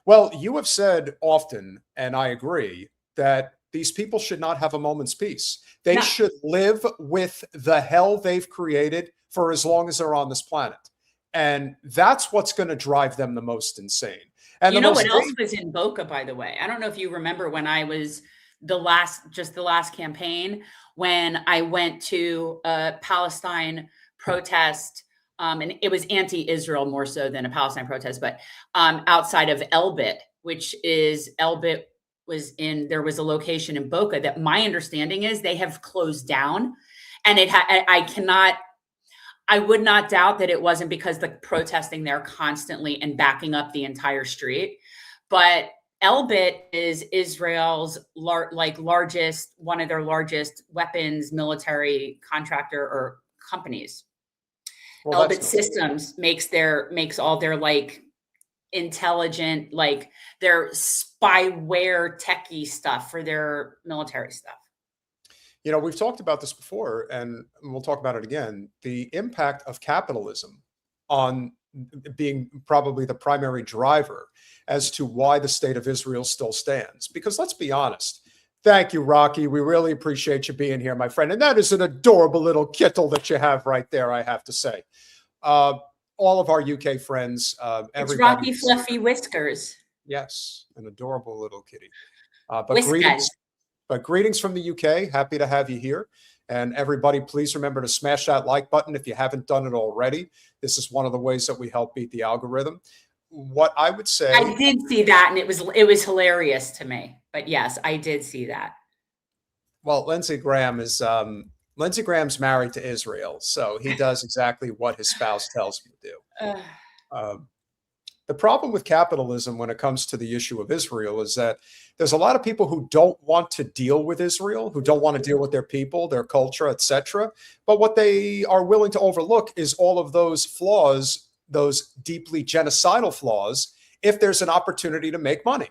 Speaker 1: Well, you have said often, and I agree, that these people should not have a moment's peace. They
Speaker 2: No.
Speaker 1: should live with the hell they've created for as long as they're on this planet. And that's what's going to drive them the most insane. And
Speaker 2: You
Speaker 1: the
Speaker 2: know
Speaker 1: most
Speaker 2: what else was in Boca, by the way? I don't know if you remember when I was the last campaign, when I went to a Palestine protest, and it was anti-Israel more so than a Palestine protest, but outside of Elbit, there was a location in Boca that my understanding is they have closed down, and I would not doubt that it wasn't because the protesting there constantly and backing up the entire street, but Elbit is Israel's largest, one of their largest weapons military contractor or companies.
Speaker 1: Well,
Speaker 2: Elbit Systems makes all their like intelligent, like their spyware techie stuff for their military stuff.
Speaker 1: You know, we've talked about this before, and we'll talk about it again. The impact of capitalism on being probably the primary driver as to why the state of Israel still stands. Because let's be honest. Thank you, Rocky. We really appreciate you being here, my friend. And that is an adorable little kittle that you have right there, I have to say. All of our UK friends,
Speaker 2: It's Rocky Fluffy Whiskers.
Speaker 1: Yes, an adorable little kitty.
Speaker 2: Whiskers.
Speaker 1: Greetings from the UK. Happy to have you here. And everybody, please remember to smash that like button if you haven't done it already. This is one of the ways that we help beat the algorithm. What I would say,
Speaker 2: I did see that, and it was hilarious to me. But yes, I did see that.
Speaker 1: well, Lindsey Graham's married to Israel, so he does exactly what his spouse tells him to do. The problem with capitalism when it comes to the issue of Israel is that there's a lot of people who don't want to deal with Israel, who don't want to deal with their people, their culture, etc. But what they are willing to overlook is all of those flaws, those deeply genocidal flaws, if there's an opportunity to make money.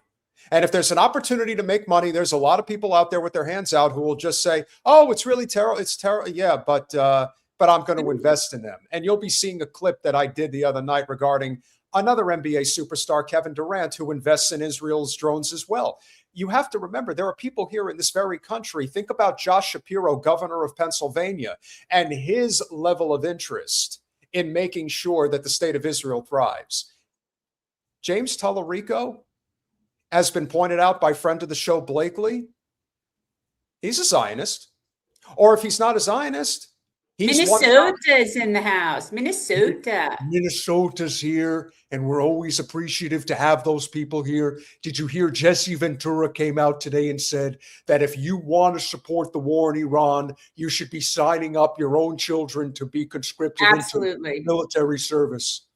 Speaker 1: And if there's an opportunity to make money, there's a lot of people out there with their hands out who will just say, oh, it's really terrible. It's terrible. Yeah, but I'm going to invest in them. And you'll be seeing a clip that I did the other night regarding another NBA superstar, Kevin Durant, who invests in Israel's drones as well. You have to remember, there are people here in this very country. Think about Josh Shapiro, governor of Pennsylvania, and his level of interest in making sure that the state of Israel thrives. James Tallarico has been pointed out by friend of the show, Blakely. He's a Zionist. Or if he's not a Zionist, he's
Speaker 2: Minnesota's in the house. Minnesota.
Speaker 1: Minnesota's here, and we're always appreciative to have those people here. Did you hear Jesse Ventura came out today and said that if you want to support the war in Iran, you should be signing up your own children to be conscripted into military service?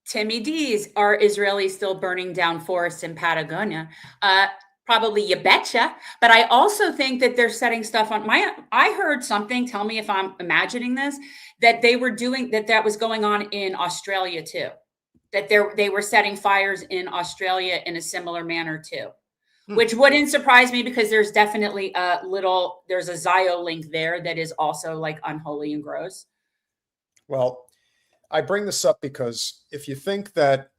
Speaker 2: Timmy D's, are Israelis still burning down forests in Patagonia? Probably, you betcha. But I also think that they're setting stuff on I heard something, tell me if I'm imagining this, that they were doing that was going on in Australia too. That they were setting fires in Australia in a similar manner too. Which wouldn't surprise me, because there's definitely there's a Zio link there that is also like unholy and gross.
Speaker 1: Well, I bring this up because if you think that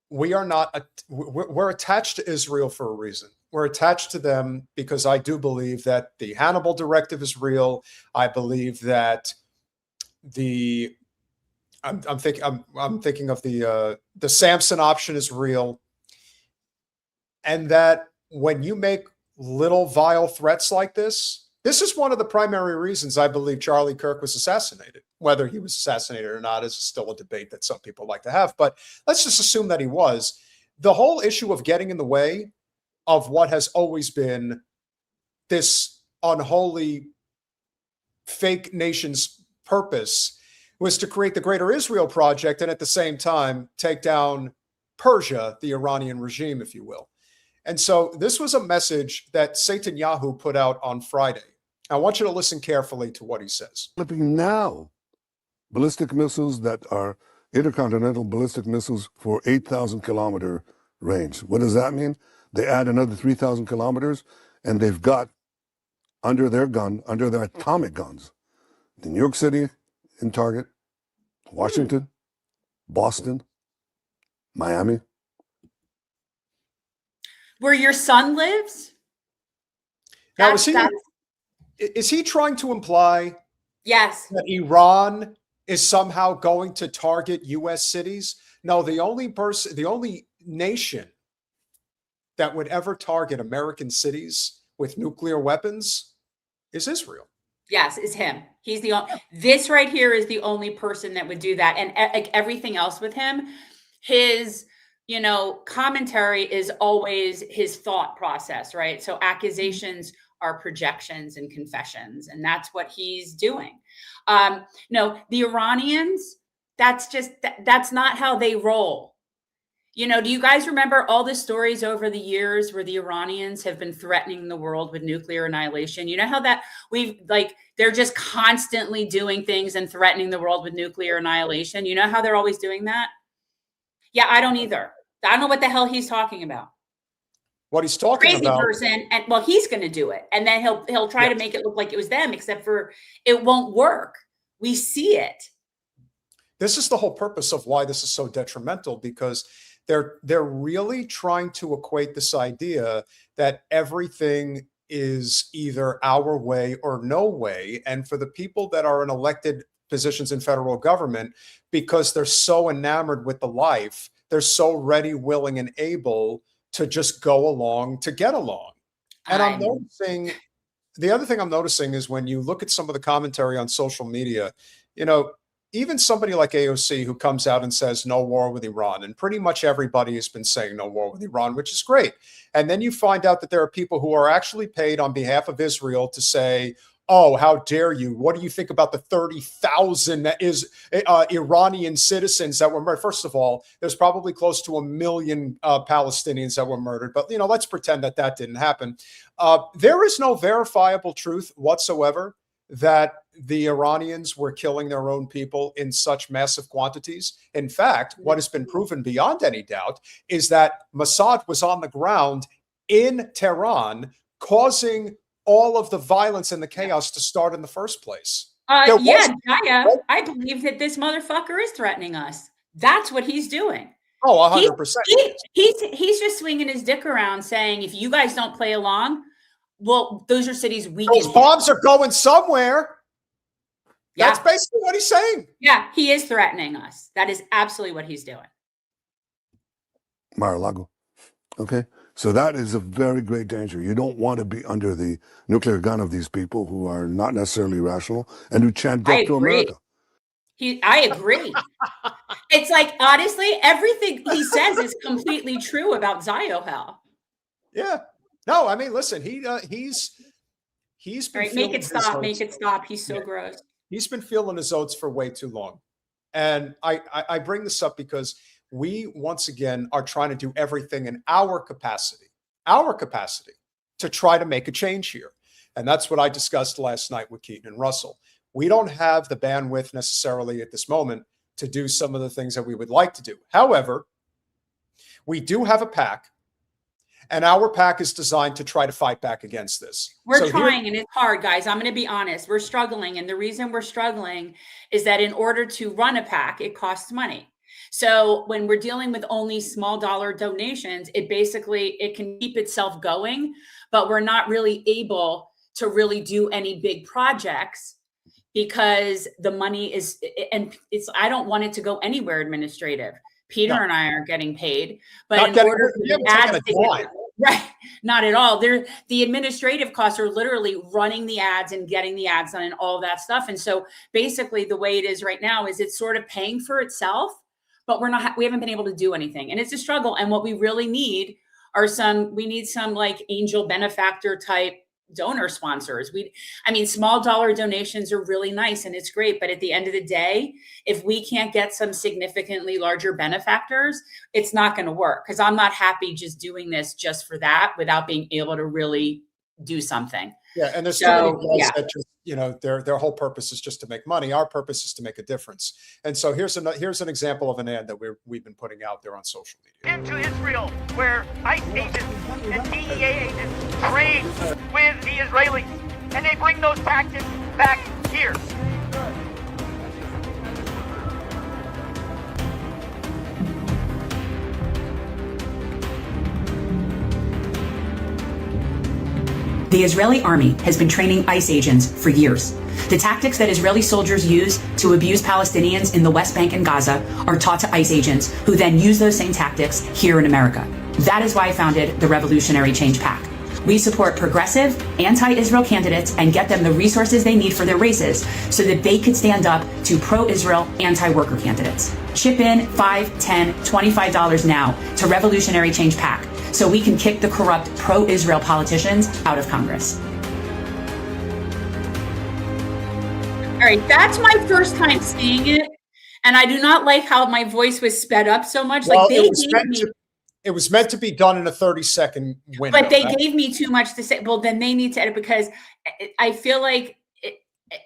Speaker 1: we're attached to Israel for a reason. We're attached to them because I do believe that the Hannibal Directive is real. I believe that I'm thinking of the Samson option is real, and that when you make little vile threats like this is one of the primary reasons I believe Charlie Kirk was assassinated. Whether he was assassinated or not is still a debate that some people like to have, but let's just assume that he was. The whole issue of getting in the way of what has always been this unholy fake nation's purpose was to create the Greater Israel Project and at the same time take down Persia, the Iranian regime, if you will. And so this was a message that Netanyahu put out on Friday. I want you to listen carefully to what he says.
Speaker 8: Flipping now ballistic missiles that are intercontinental ballistic missiles for 8,000 kilometer range. What does that mean? They add another 3,000 kilometers, and they've got under their atomic guns, the New York City in target, Washington, Boston, Miami.
Speaker 2: Where your son lives?
Speaker 1: Now, is he trying to imply that Iran is somehow going to target U.S. cities? No, the only nation that would ever target American cities with nuclear weapons is Israel.
Speaker 2: Yes, is him. He's this right here is the only person that would do that. And like everything else with him, his, commentary is always his thought process, right? So accusations are projections and confessions, and that's what he's doing. No, the Iranians, that's not how they roll. Do you guys remember all the stories over the years where the Iranians have been threatening the world with nuclear annihilation? You know how that they're just constantly doing things and threatening the world with nuclear annihilation. You know how they're always doing that? Yeah, I don't either. I don't know what the hell he's talking about.
Speaker 1: What he's talking about,
Speaker 2: crazy person, and he's going to do it, and then he'll try to make it look like it was them, except for it won't work. We see it.
Speaker 1: This is the whole purpose of why this is so detrimental, because they're really trying to equate this idea that everything is either our way or no way. And for the people that are in elected positions in federal government, because they're so enamored with the life, they're so ready, willing, and able to just go along to get along. And I'm noticing, the other thing I'm noticing is when you look at some of the commentary on social media, even somebody like AOC who comes out and says no war with Iran, and pretty much everybody has been saying no war with Iran, which is great. And then you find out that there are people who are actually paid on behalf of Israel to say, oh, how dare you? What do you think about the 30,000 Iranian citizens that were murdered? First of all, there's probably close to 1 million Palestinians that were murdered. But, let's pretend that didn't happen. There is no verifiable truth whatsoever that the Iranians were killing their own people in such massive quantities. In fact, what has been proven beyond any doubt is that Mossad was on the ground in Tehran, causing all of the violence and the chaos to start in the first place.
Speaker 2: Jaya, I believe that this motherfucker is threatening us. That's what he's doing.
Speaker 1: Oh, 100%.
Speaker 2: He's just swinging his dick around saying, if you guys don't play along, well, those are cities we can
Speaker 1: Those bombs are going somewhere.
Speaker 2: Yeah.
Speaker 1: That's basically what he's saying.
Speaker 2: Yeah, he is threatening us. That is absolutely what he's doing.
Speaker 8: Mar-a-Lago. Okay? So that is a very great danger. You don't want to be under the nuclear gun of these people who are not necessarily rational and who chant death to America.
Speaker 2: I agree. It's like, honestly, everything he says is completely true about Ziohel.
Speaker 1: Yeah. No, I mean, listen, he's been
Speaker 2: right, make it stop, make it stop. He's so gross.
Speaker 1: He's been feeling his oats for way too long. And I bring this up because we, once again, are trying to do everything in our capacity to try to make a change here. And that's what I discussed last night with Keaton and Russell. We don't have the bandwidth necessarily at this moment to do some of the things that we would like to do. However, we do have a PAC, and our PAC is designed to try to fight back against this.
Speaker 2: We're trying, and it's hard, guys. I'm going to be honest. We're struggling. And the reason we're struggling is that in order to run a PAC, it costs money. So when we're dealing with only small dollar donations, it can keep itself going, but we're not really able to really do any big projects because the money is, and I don't want it to go anywhere administrative. Peter and I aren't getting paid, but in order for the ads to get, right, not at all. The administrative costs are literally running the ads and getting the ads done and all that stuff. And so basically the way it is right now is it's sort of paying for itself, but we haven't been able to do anything. And it's a struggle. And what we really need are we need some like angel benefactor type donor sponsors. Small dollar donations are really nice and it's great. But at the end of the day, if we can't get some significantly larger benefactors, it's not going to work, because I'm not happy just doing this just for that without being able to really do something.
Speaker 1: Yeah. And there's so many guys that just, their whole purpose is just to make money. Our purpose is to make a difference. And so here's an example of an ad that we've been putting out there on social media.
Speaker 9: Into Israel, where ICE agents and DEA agents trade with the Israelis, and they bring those tactics back here.
Speaker 10: The Israeli army has been training ICE agents for years. The tactics that Israeli soldiers use to abuse Palestinians in the West Bank and Gaza are taught to ICE agents, who then use those same tactics here in America. That is why I founded the Revolutionary Change PAC. We support progressive, anti-Israel candidates and get them the resources they need for their races so that they could stand up to pro-Israel, anti-worker candidates. Chip in $5, $10, $25 now to Revolutionary Change PAC so we can kick the corrupt pro-Israel politicians out of Congress.
Speaker 2: All right, that's my first time seeing it, and I do not like how my voice was sped up so much.
Speaker 1: Well, it was meant to be done in a 30-second window.
Speaker 2: But they gave me too much to say. Well, then they need to edit, because I feel like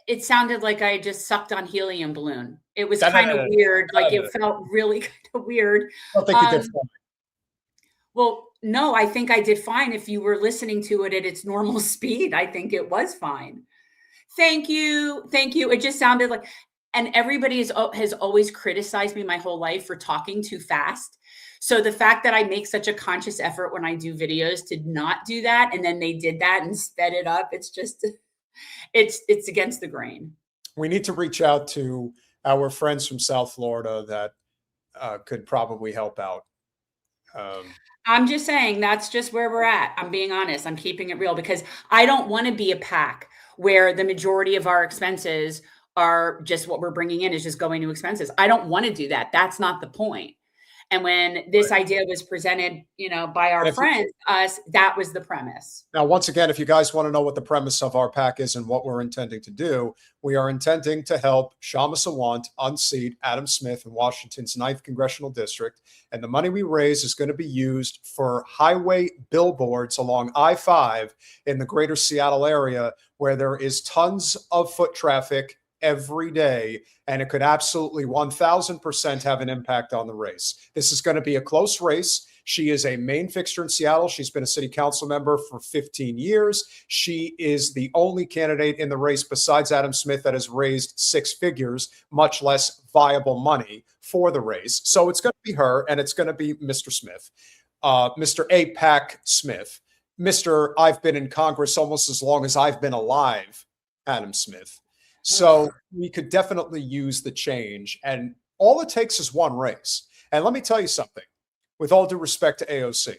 Speaker 2: it sounded like I just sucked on helium balloon. It was kind of weird. Like it felt really kind of weird.
Speaker 1: I don't think you did fine.
Speaker 2: Well, no, I think I did fine. If you were listening to it at its normal speed, I think it was fine. Thank you. Thank you. It just sounded like, and everybody has always criticized me my whole life for talking too fast. So the fact that I make such a conscious effort when I do videos to not do that, and then they did that and sped it up, it's just, it's against the grain.
Speaker 1: We need to reach out to our friends from South Florida that could probably help out.
Speaker 2: I'm just saying that's just where we're at. I'm being honest. I'm keeping it real, because I don't want to be a PAC where the majority of our expenses are just what we're bringing in is just going to expenses. I don't want to do that. That's not the point. And when this idea was presented, by our friends, us, that was the premise.
Speaker 1: Now, once again, if you guys want to know what the premise of our PAC is and what we're intending to do, we are intending to help Shama Sawant unseat Adam Smith in Washington's 9th Congressional District. And the money we raise is going to be used for highway billboards along I-5 in the greater Seattle area, where there is tons of foot traffic every day, and it could absolutely 1000% have an impact on the race. This is going to be a close race. She is a main fixture in Seattle. She's been a city council member for 15 years. She is the only candidate in the race besides Adam Smith that has raised six figures, much less viable money for the race. So it's going to be her, and it's going to be Mr. Smith, Mr. AIPAC Smith, Mr. I've been in Congress almost as long as I've been alive, Adam Smith. So we could definitely use the change. And all it takes is one race. And let me tell you something, with all due respect to AOC.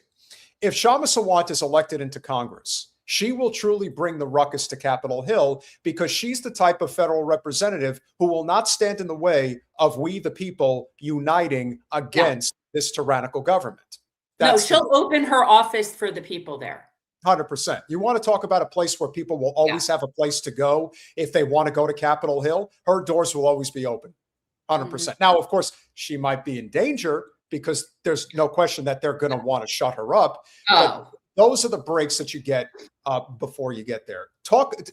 Speaker 1: If Shama Sawant is elected into Congress, she will truly bring the ruckus to Capitol Hill, because she's the type of federal representative who will not stand in the way of we the people uniting against this tyrannical government.
Speaker 2: No, she'll open her office for the people there.
Speaker 1: 100%. You want to talk about a place where people will always have a place to go if they want to go to Capitol Hill? Her doors will always be open. 100%. Now, of course, she might be in danger, because there's no question that they're going to want to shut her up. But those are the breaks that you get before you get there.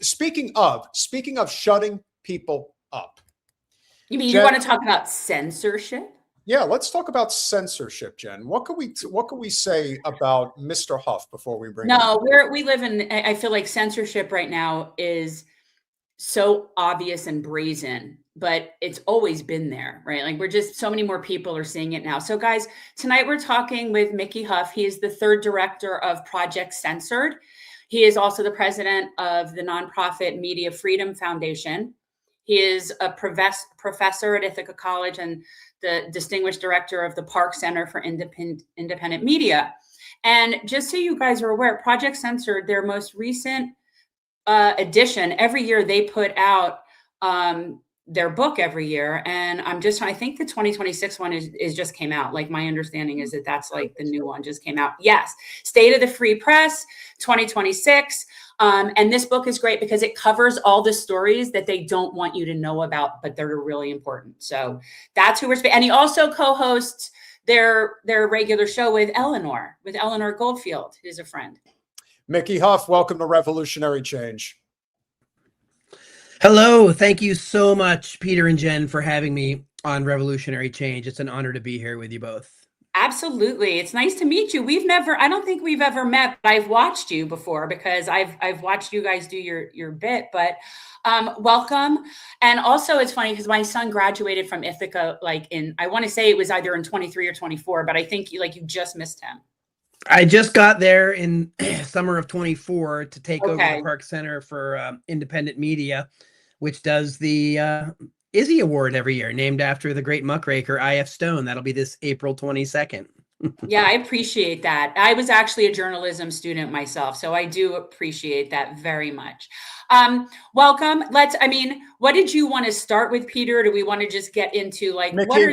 Speaker 1: Speaking of shutting people up.
Speaker 2: You mean
Speaker 1: Jen,
Speaker 2: you want to talk about censorship?
Speaker 1: Yeah, let's talk about censorship, Jen. What can we say about Mr. Huff before we bring?
Speaker 2: No, we live in. I feel like censorship right now is so obvious and brazen, but it's always been there, right? Like, we're just, so many more people are seeing it now. So guys, tonight we're talking with Mickey Huff. He is the third director of Project Censored. He is also the president of the nonprofit Media Freedom Foundation. He is a professor at Ithaca College and the distinguished director of the Park Center for Independent Media. And just so you guys are aware, Project Censored, their most recent edition, every year they put out their book every year. And I think the 2026 one is just came out. Like, my understanding is that that's like the new one just came out. Yes. State of the Free Press 2026. And this book is great because it covers all the stories that they don't want you to know about, but they're really important. So that's who and he also co-hosts their regular show with Eleanor Goldfield, who's a friend.
Speaker 1: Mickey Huff, welcome to Revolutionary Change.
Speaker 11: Hello. Thank you so much, Peter and Jen, for having me on Revolutionary Change. It's an honor to be here with you both.
Speaker 2: Absolutely. It's nice to meet you. I don't think we've ever met, but I've watched you before because I've watched you guys do your bit, but welcome. And also it's funny because my son graduated from Ithaca, I want to say it was either in 23 or 24, but I think you just missed him.
Speaker 11: I just got there in summer of 24 to take over the Park Center for Independent Media, which does the Izzy Award every year, named after the great muckraker I.F. Stone. That'll be this April 22nd.
Speaker 2: Yeah, I appreciate that. I was actually a journalism student myself, so I do appreciate that very much. Welcome. What did you want to start with, Peter? Do we want to just get into
Speaker 1: Mickey,
Speaker 2: what are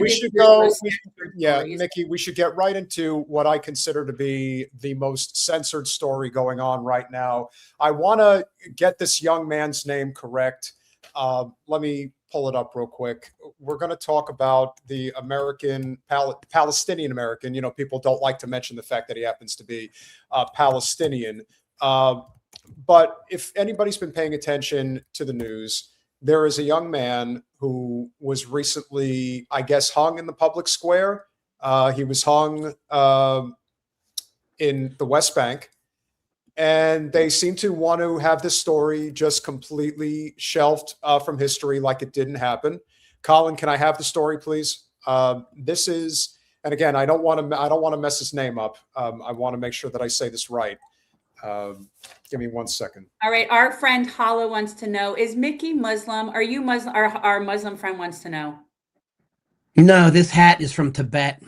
Speaker 1: Mickey, we should get right into what I consider to be the most censored story going on right now. I want to get this young man's name correct. Let me pull it up real quick. We're going to talk about the Palestinian American. People don't like to mention the fact that he happens to be Palestinian. But if anybody's been paying attention to the news, there is a young man who was recently, I guess, hung in the public square. He was hung in the West Bank. And they seem to want to have this story just completely shelved from history, like it didn't happen. Colin, can I have the story, please? This is, and again, I don't want to mess his name up. I want to make sure that I say this right. Give me 1 second.
Speaker 2: All right, our friend Hala wants to know: is Mickey Muslim? Are you Muslim? Our Muslim friend wants to know.
Speaker 11: No, this hat is from Tibet.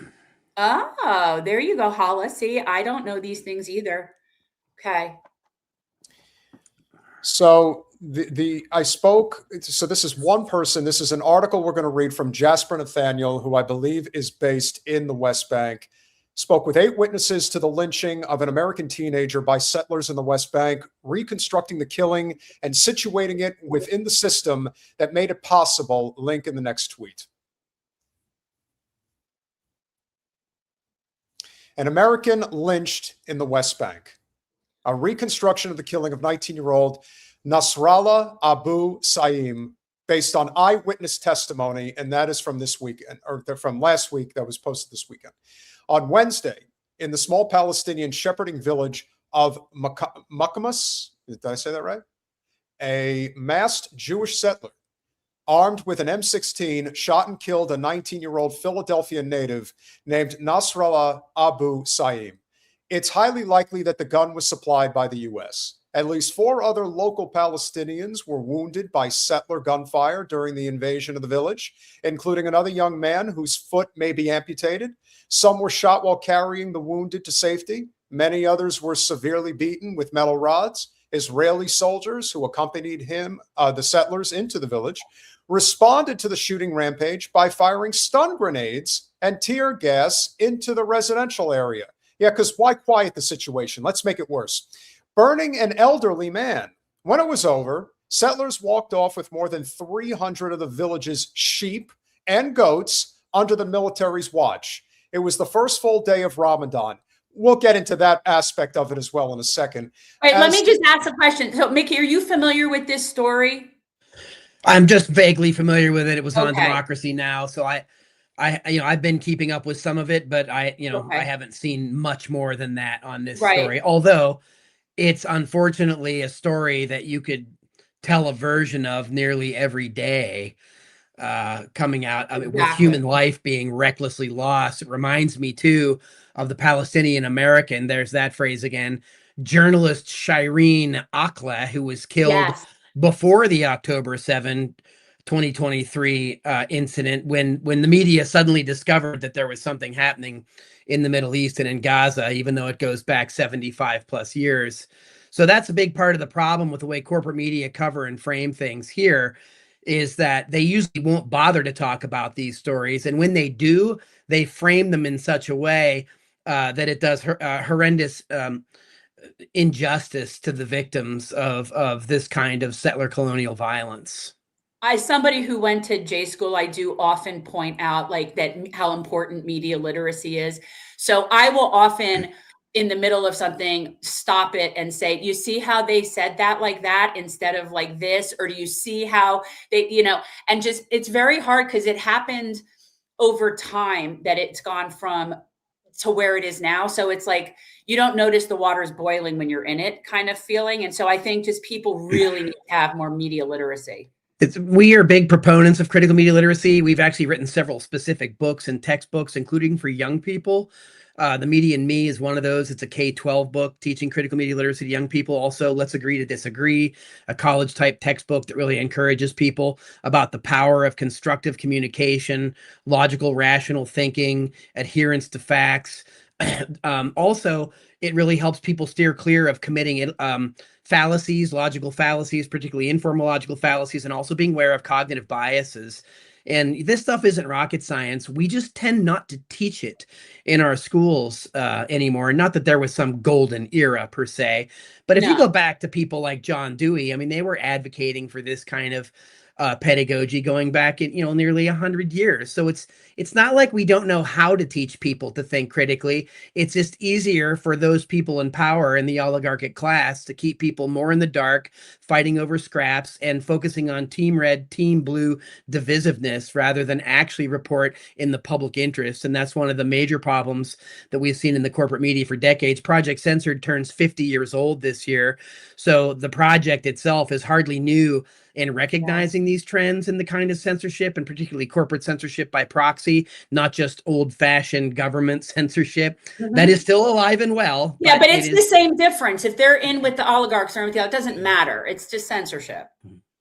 Speaker 2: Oh, there you go, Hala. See, I don't know these things either. Okay.
Speaker 1: So I spoke. So this is one person. This is an article we're going to read from Jasper Nathaniel, who I believe is based in the West Bank. Spoke with 8 witnesses to the lynching of an American teenager by settlers in the West Bank, reconstructing the killing and situating it within the system that made it possible. Link in the next tweet. An American lynched in the West Bank. A reconstruction of the killing of 19-year-old Nasrallah Abu Saim based on eyewitness testimony, and that is from this weekend, or from last week, that was posted this weekend. On Wednesday, in the small Palestinian shepherding village of Mukamas, did I say that right? A masked Jewish settler armed with an M16, shot and killed a 19-year-old Philadelphia native named Nasrallah Abu Saim. It's highly likely that the gun was supplied by the U.S. At least 4 other local Palestinians were wounded by settler gunfire during the invasion of the village, including another young man whose foot may be amputated. Some were shot while carrying the wounded to safety. Many others were severely beaten with metal rods. Israeli soldiers who accompanied the settlers into the village, responded to the shooting rampage by firing stun grenades and tear gas into the residential area. Yeah, because why quiet the situation? Let's make it worse. Burning an elderly man. When it was over, settlers walked off with more than 300 of the village's sheep and goats under the military's watch. It was the first full day of Ramadan. We'll get into that aspect of it as well in a second.
Speaker 2: All right, let me just ask a question. So, Mickey, are you familiar with this story?
Speaker 11: I'm just vaguely familiar with it. It was on Democracy Now, so I've been keeping up with some of it, but I haven't seen much more than that on this story. Although it's unfortunately a story that you could tell a version of nearly every day coming out. I mean, with human life being recklessly lost. It reminds me too of the Palestinian American. There's that phrase again. Journalist Shireen Akleh, who was killed before the October 7, 2023 incident, when the media suddenly discovered that there was something happening in the Middle East and in Gaza, even though it goes back 75 plus years. So that's a big part of the problem with the way corporate media cover and frame things here, is that they usually won't bother to talk about these stories. And when they do, they frame them in such a way that it does horrendous injustice to the victims of this kind of settler colonial violence.
Speaker 2: As somebody who went to J school, I do often point out how important media literacy is. So I will often, in the middle of something, stop it and say, you see how they said that like that instead of like this? Or do you see how they, and just, it's very hard because it happened over time that it's gone from to where it is now. So it's like, you don't notice the water's boiling when you're in it kind of feeling. And so I think just people really need to have more media literacy.
Speaker 11: We are big proponents of critical media literacy. We've actually written several specific books and textbooks, including for young people. The Media and Me is one of those. It's a K-12 book teaching critical media literacy to young people. Also, Let's Agree to Disagree, a college-type textbook that really encourages people about the power of constructive communication, logical, rational thinking, adherence to facts. Also, it really helps people steer clear of committing fallacies, logical fallacies, particularly informal logical fallacies, and also being aware of cognitive biases. And this stuff isn't rocket science. We just tend not to teach it in our schools anymore. Not that there was some golden era per se, but if you go back to people like John Dewey, I mean, they were advocating for this kind of pedagogy going back in nearly 100 years. So it's not like we don't know how to teach people to think critically. It's just easier for those people in power in the oligarchic class to keep people more in the dark, fighting over scraps and focusing on team red, team blue divisiveness rather than actually report in the public interest. And that's one of the major problems that we've seen in the corporate media for decades. Project Censored turns 50 years old this year. So the project itself is hardly new in recognizing these trends in the kind of censorship, and particularly corporate censorship by proxy, not just old-fashioned government censorship. That is still alive and well.
Speaker 2: Yeah, but it's the same difference. If they're in with the oligarchs or anything else, it doesn't matter. It's just censorship.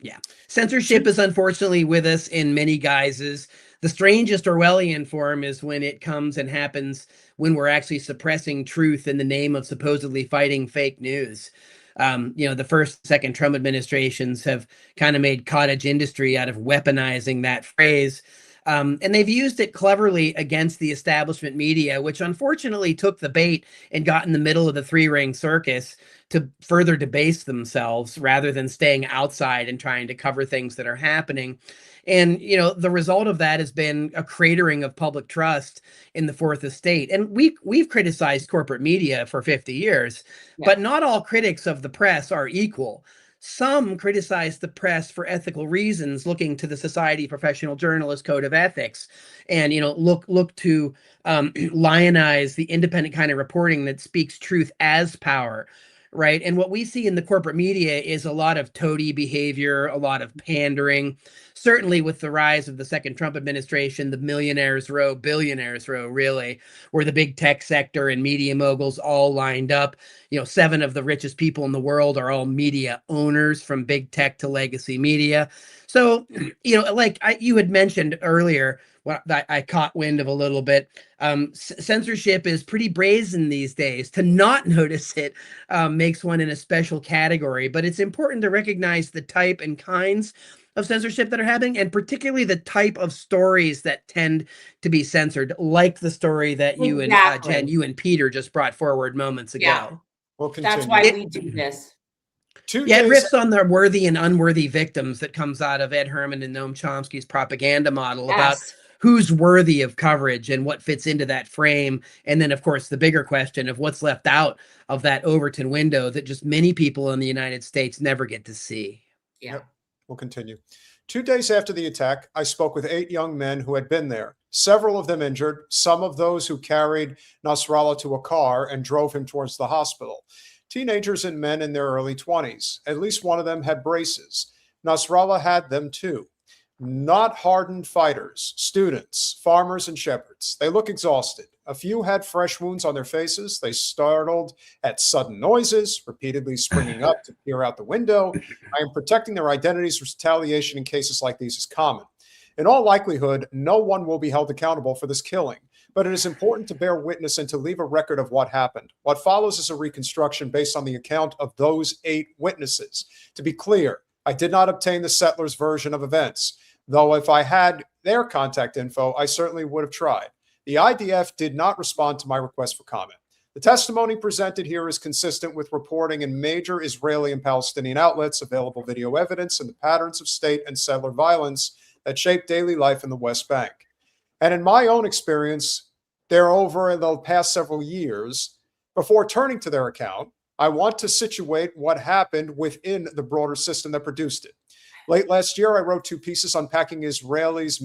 Speaker 11: Yeah. Censorship is unfortunately with us in many guises. The strangest Orwellian form is when it comes and happens when we're actually suppressing truth in the name of supposedly fighting fake news. The first, second Trump administrations have kind of made cottage industry out of weaponizing that phrase. And they've used it cleverly against the establishment media, which unfortunately took the bait and got in the middle of the three-ring circus to further debase themselves rather than staying outside and trying to cover things that are happening. And, the result of that has been a cratering of public trust in the Fourth Estate. And we've criticized corporate media for 50 years, but not all critics of the press are equal. Some criticize the press for ethical reasons, looking to the Society of Professional Journalists Code of Ethics, and look to lionize the independent kind of reporting that speaks truth as power, right? And what we see in the corporate media is a lot of toady behavior, a lot of pandering. Certainly with the rise of the second Trump administration, the millionaires row, billionaires row, really, where the big tech sector and media moguls all lined up. 7 of the richest people in the world are all media owners, from big tech to legacy media. So, like you had mentioned earlier, what I caught wind of a little bit. Censorship is pretty brazen these days. To not notice it makes one in a special category. But it's important to recognize the type and kinds of censorship that are happening, and particularly the type of stories that tend to be censored, like the story that you and Jen, you and Peter just brought forward moments ago.
Speaker 2: Yeah.
Speaker 1: We'll continue.
Speaker 2: That's why we do this.
Speaker 11: It riffs on the worthy and unworthy victims that comes out of Ed Herman and Noam Chomsky's propaganda model about who's worthy of coverage and what fits into that frame. And then, of course, the bigger question of what's left out of that Overton window that just many people in the United States never get to see.
Speaker 2: Yeah.
Speaker 1: Yep. We'll continue. 2 days after the attack, I spoke with 8 young men who had been there, several of them injured, some of those who carried Nasrallah to a car and drove him towards the hospital. Teenagers and men in their early 20s. At least one of them had braces. Nasrallah had them too. Not hardened fighters, students, farmers, and shepherds. They look exhausted. A few had fresh wounds on their faces. They startled at sudden noises, repeatedly springing up to peer out the window. I am protecting their identities. Retaliation in cases like these is common. In all likelihood, no one will be held accountable for this killing, but it is important to bear witness and to leave a record of what happened. What follows is a reconstruction based on the account of those 8 witnesses. To be clear, I did not obtain the settlers' version of events, though if I had their contact info, I certainly would have tried. The IDF did not respond to my request for comment. The testimony presented here is consistent with reporting in major Israeli and Palestinian outlets, available video evidence, and the patterns of state and settler violence that shape daily life in the West Bank. And in my own experience, there over the past several years, before turning to their account, I want to situate what happened within the broader system that produced it. Late last year, I wrote 2 pieces unpacking Israelis'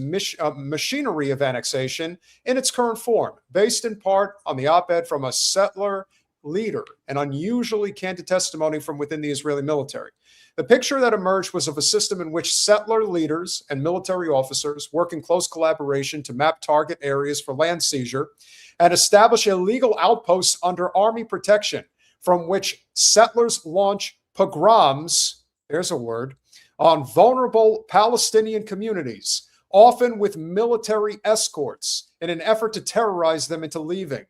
Speaker 1: machinery of annexation in its current form, based in part on the op-ed from a settler leader, an unusually candid testimony from within the Israeli military. The picture that emerged was of a system in which settler leaders and military officers work in close collaboration to map target areas for land seizure and establish illegal outposts under army protection, from which settlers launch pogroms, there's a word, on vulnerable Palestinian communities, often with military escorts, in an effort to terrorize them into leaving.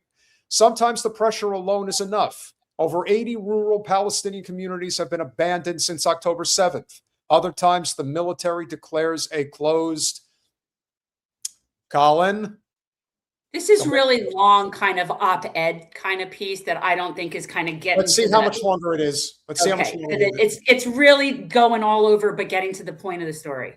Speaker 1: Sometimes the pressure alone is enough. Over 80 rural Palestinian communities have been abandoned since October 7th. Other times, the military declares a closed. Colin?
Speaker 2: This is really long kind of op-ed kind of piece that I don't think is kind of getting.
Speaker 1: Let's see how much longer it is. Let's see how much longer it is.
Speaker 2: It's really going all over, but getting to the point of the story.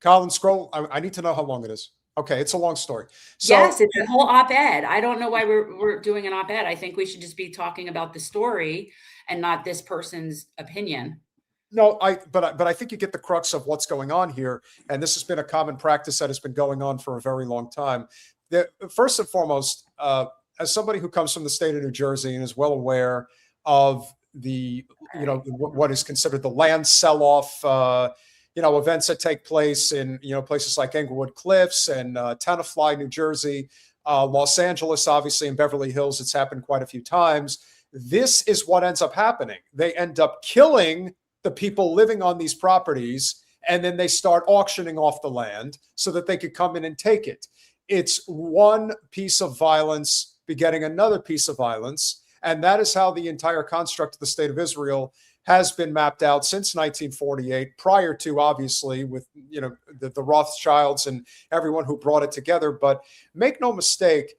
Speaker 1: Colin, scroll. I need to know how long it is. Okay, it's a long story. So,
Speaker 2: yes, it's a whole op-ed. I don't know why we're doing an op-ed. I think we should just be talking about the story and not this person's opinion.
Speaker 1: No, but I think you get the crux of what's going on here, and this has been a common practice that has been going on for a very long time. First and foremost, as somebody who comes from the state of New Jersey and is well aware of the, what is considered the land sell-off, events that take place in, places like Englewood Cliffs and Tenafly, New Jersey, Los Angeles, obviously, and Beverly Hills. It's happened quite a few times. This is what ends up happening. They end up killing the people living on these properties, and then they start auctioning off the land so that they could come in and take it. It's one piece of violence begetting another piece of violence, and that is how the entire construct of the state of Israel has been mapped out since 1948, prior to, obviously, with the Rothschilds and everyone who brought it together. But make no mistake,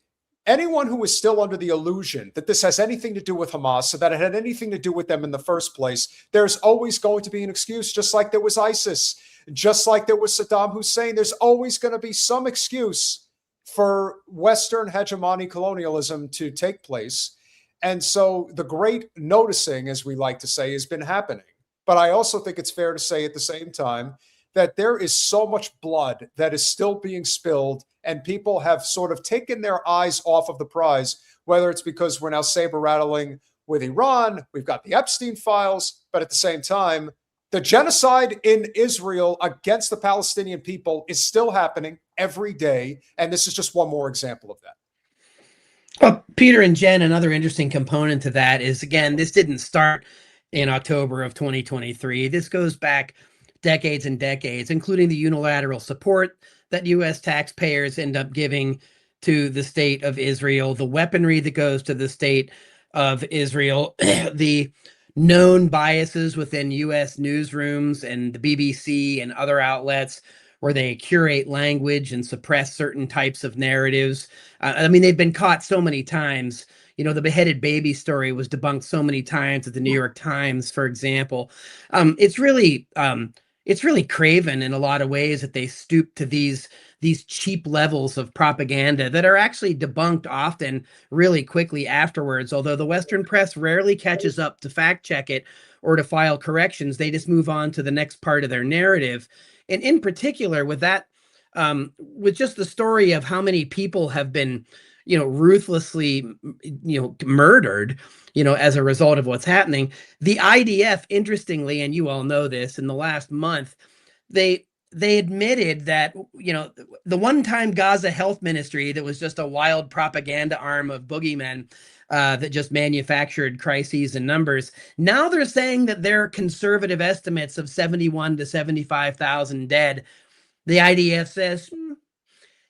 Speaker 1: anyone who is still under the illusion that this has anything to do with Hamas, so that it had anything to do with them in the first place, there's always going to be an excuse, just like there was ISIS, just like there was Saddam Hussein. There's always going to be some excuse for Western hegemony colonialism to take place. And so the great noticing, as we like to say, has been happening. But I also think it's fair to say at the same time that there is so much blood that is still being spilled, and people have sort of taken their eyes off of the prize, whether it's because we're now saber rattling with Iran. We've got the Epstein files. But at the same time, the genocide in Israel against the Palestinian people is still happening every day. And this is just one more example of that.
Speaker 11: Well, Peter and Jen, another interesting component to that is, again, this didn't start in October of 2023. This goes back decades and decades, including the unilateral support that U.S. taxpayers end up giving to the state of Israel, the weaponry that goes to the state of Israel, the known biases within U.S. newsrooms and the BBC and other outlets where they curate language and suppress certain types of narratives. I mean, they've been caught so many times. You know, the beheaded baby story was debunked so many times at the New York Times, for example. It's really craven in a lot of ways that they stoop to these cheap levels of propaganda that are actually debunked often really quickly afterwards. Although the Western press rarely catches up to fact check it or to file corrections, they just move on to the next part of their narrative. And in particular, with that, with just the story of how many people have been, ruthlessly, murdered, as a result of what's happening. The IDF, interestingly, and you all know this, in the last month, they admitted that, the one-time Gaza Health Ministry that was just a wild propaganda arm of boogeymen that just manufactured crises and numbers. Now they're saying that their conservative estimates of 71 to 75,000 dead. The IDF says,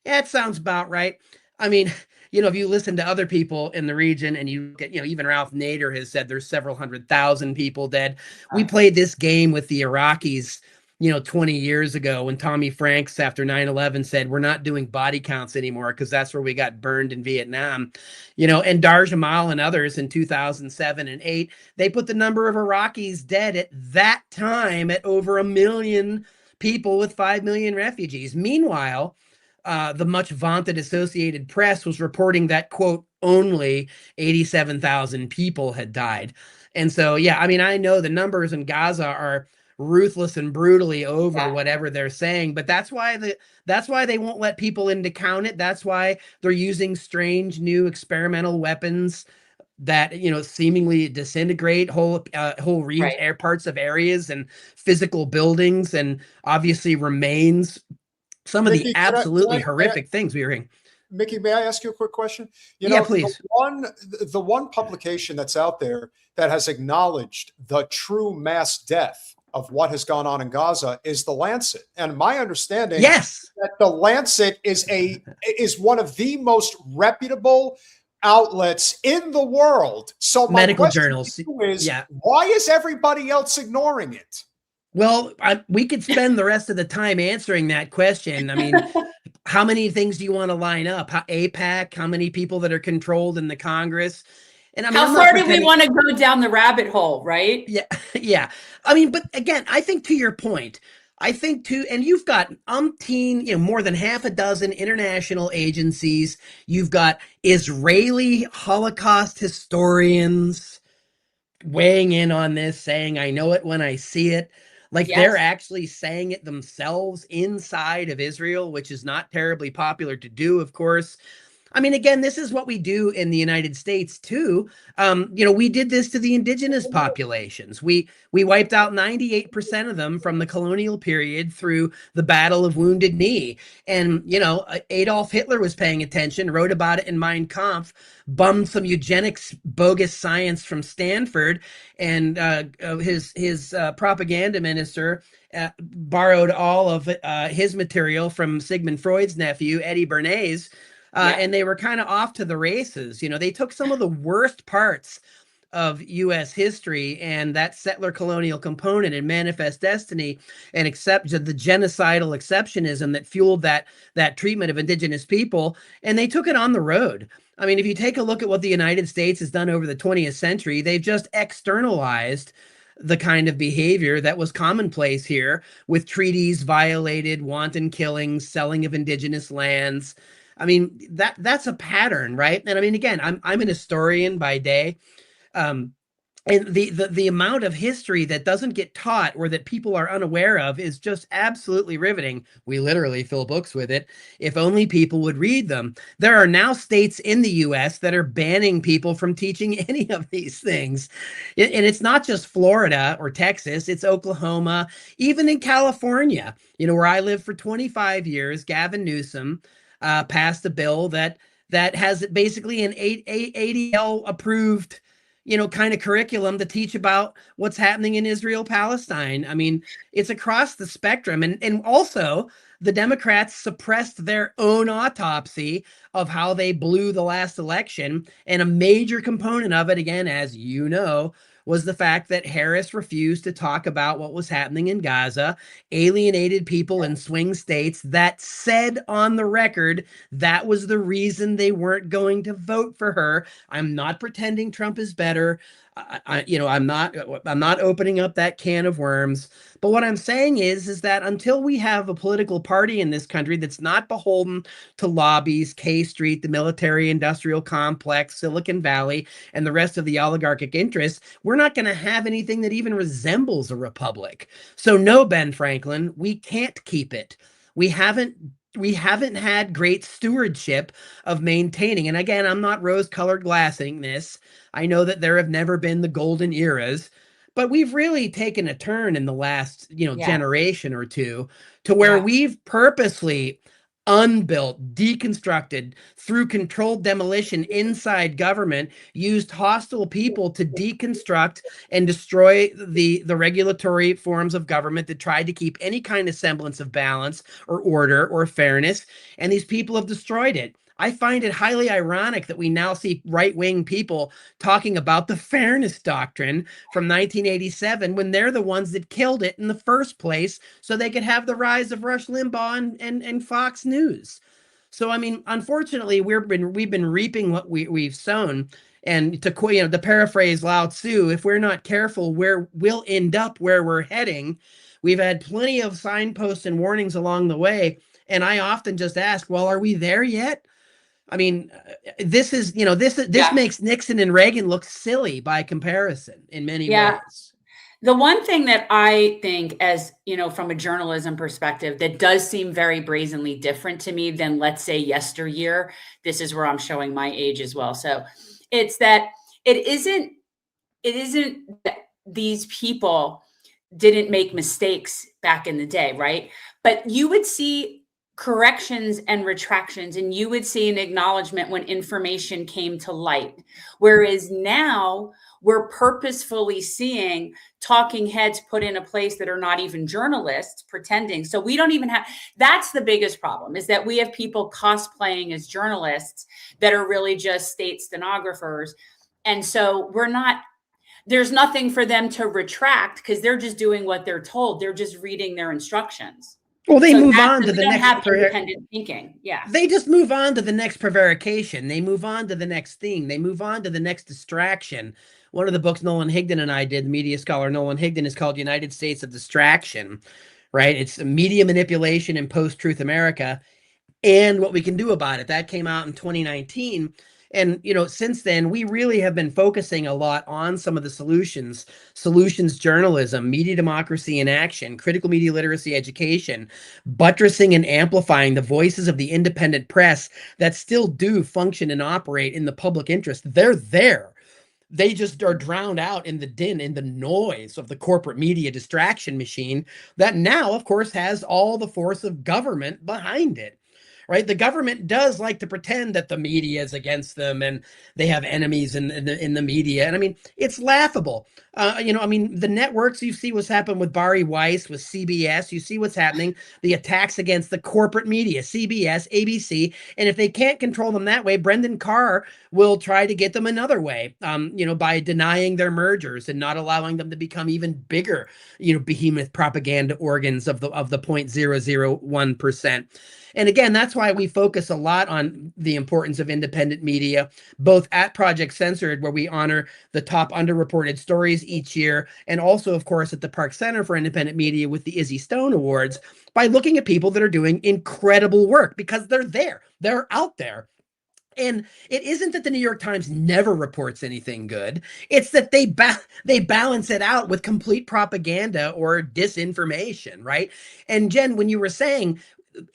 Speaker 11: yeah, it sounds about right. I mean, if you listen to other people in the region and you get, even Ralph Nader has said there's several 100,000 people dead. We played this game with the Iraqis 20 years ago when Tommy Franks after 9/11 said, we're not doing body counts anymore because that's where we got burned in Vietnam, and Dar Jamal and others in 2007 and 8, they put the number of Iraqis dead at that time at over 1 million people with 5 million refugees. Meanwhile, the much vaunted Associated Press was reporting that, quote, only 87,000 people had died. And so, yeah, I mean, I know the numbers in Gaza are ruthless and brutally over whatever they're saying, but that's why they won't let people in to count it. That's why they're using strange new experimental weapons that seemingly disintegrate whole air parts of areas and physical buildings, and obviously remains some of
Speaker 1: Mickey,
Speaker 11: the absolutely horrific things we were hearing.
Speaker 1: Mickey, may I ask you a quick question?
Speaker 11: Please.
Speaker 1: The one publication that's out there that has acknowledged the true mass death of what has gone on in Gaza is the Lancet. And my understanding is that the Lancet is one of the most reputable outlets in the world. So my
Speaker 11: medical
Speaker 1: question
Speaker 11: journals
Speaker 1: to you is, why is everybody else ignoring it?
Speaker 11: Well, we could spend the rest of the time answering that question. I mean, how many things do you want to line up? AIPAC, how many people that are controlled in the Congress? And I mean,
Speaker 2: how far do we want to go down the rabbit hole, right?
Speaker 11: Yeah. I mean, but again, I think to your point, and you've got umpteen, more than half a dozen international agencies. You've got Israeli Holocaust historians weighing in on this, saying, I know it when I see it. Like they're actually saying it themselves inside of Israel, which is not terribly popular to do, of course. I mean, again, this is what we do in the United States too. We did this to the indigenous populations. We wiped out 98% of them from the colonial period through the Battle of Wounded Knee. And, Adolf Hitler was paying attention, wrote about it in Mein Kampf, bummed some eugenics bogus science from Stanford, and his propaganda minister borrowed all of his material from Sigmund Freud's nephew, Eddie Bernays. And they were kind of off to the races. They took some of the worst parts of U.S. history and that settler colonial component and Manifest Destiny and accepted the genocidal exceptionism that fueled that treatment of indigenous people, and they took it on the road. I mean, if you take a look at what the United States has done over the 20th century, they've just externalized the kind of behavior that was commonplace here with treaties violated, wanton killings, selling of indigenous lands. I mean, that's a pattern, right? And I mean, again, I'm an historian by day. and the amount of history that doesn't get taught or that people are unaware of is just absolutely riveting. We literally fill books with it. If only people would read them. There are now states in the US that are banning people from teaching any of these things. And it's not just Florida or Texas, it's Oklahoma, even in California, where I lived for 25 years. Gavin Newsom passed a bill that has basically an ADL approved kind of curriculum to teach about what's happening in Israel, Palestine. I mean, it's across the spectrum. And also the Democrats suppressed their own autopsy of how they blew the last election. And a major component of it, again, as you know, was the fact that Harris refused to talk about what was happening in Gaza, alienated people in swing states that said on the record that was the reason they weren't going to vote for her. I'm not pretending Trump is better. I'm not opening up that can of worms. But what I'm saying is that until we have a political party in this country that's not beholden to lobbies, K Street, the military industrial complex, Silicon Valley, and the rest of the oligarchic interests, we're not going to have anything that even resembles a republic. So no, Ben Franklin, we can't keep it. We haven't had great stewardship of maintaining. And again, I'm not rose-colored glassing this. I know that there have never been the golden eras, but we've really taken a turn in the last, generation or two to where we've purposely unbuilt, deconstructed through controlled demolition inside government, used hostile people to deconstruct and destroy the regulatory forms of government that tried to keep any kind of semblance of balance or order or fairness. And these people have destroyed it. I find it highly ironic that we now see right-wing people talking about the fairness doctrine from 1987 when they're the ones that killed it in the first place so they could have the rise of Rush Limbaugh and Fox News. So, I mean, unfortunately, we've been reaping what we've sown. And to paraphrase Lao Tzu, if we're not careful, we'll end up where we're heading. We've had plenty of signposts and warnings along the way. And I often just ask, well, are we there yet? I mean, this makes Nixon and Reagan look silly by comparison in many ways.
Speaker 2: The one thing that I think, as from a journalism perspective, that does seem very brazenly different to me than, let's say, yesteryear. This is where I'm showing my age as well. So it's that it isn't that these people didn't make mistakes back in the day, right? But you would see corrections and retractions, and you would see an acknowledgement when information came to light. Whereas now we're purposefully seeing talking heads put in a place that are not even journalists pretending. So we don't even have, that's the biggest problem, is that we have people cosplaying as journalists that are really just state stenographers. And so there's nothing for them to retract because they're just doing what they're told. They're just reading their instructions.
Speaker 11: Well, they move on to the next
Speaker 2: independent thinking. Yeah.
Speaker 11: They just move on to the next prevarication. They move on to the next thing. They move on to the next distraction. One of the books Nolan Higdon and I did, the media scholar Nolan Higdon, is called United States of Distraction, right? It's media manipulation in post-truth America and what we can do about it. That came out in 2019. And, since then, we really have been focusing a lot on some of the solutions journalism, media democracy in action, critical media literacy education, buttressing and amplifying the voices of the independent press that still do function and operate in the public interest. They're there. They just are drowned out in the din, in the noise of the corporate media distraction machine that now, of course, has all the force of government behind it. Right, the government does like to pretend that the media is against them and they have enemies in the media, and I mean it's laughable. The networks, you see what's happened with Bari Weiss, with CBS. You see what's happening, the attacks against the corporate media, CBS, ABC, and if they can't control them that way, Brendan Carr will try to get them another way. By denying their mergers and not allowing them to become even bigger, behemoth propaganda organs of the 0.001%. And again, that's why we focus a lot on the importance of independent media, both at Project Censored, where we honor the top underreported stories each year, and also, of course, at the Park Center for Independent Media with the Izzy Stone Awards, by looking at people that are doing incredible work because they're there. They're out there. And it isn't that the New York Times never reports anything good. It's that they balance it out with complete propaganda or disinformation, right? And Jen, when you were saying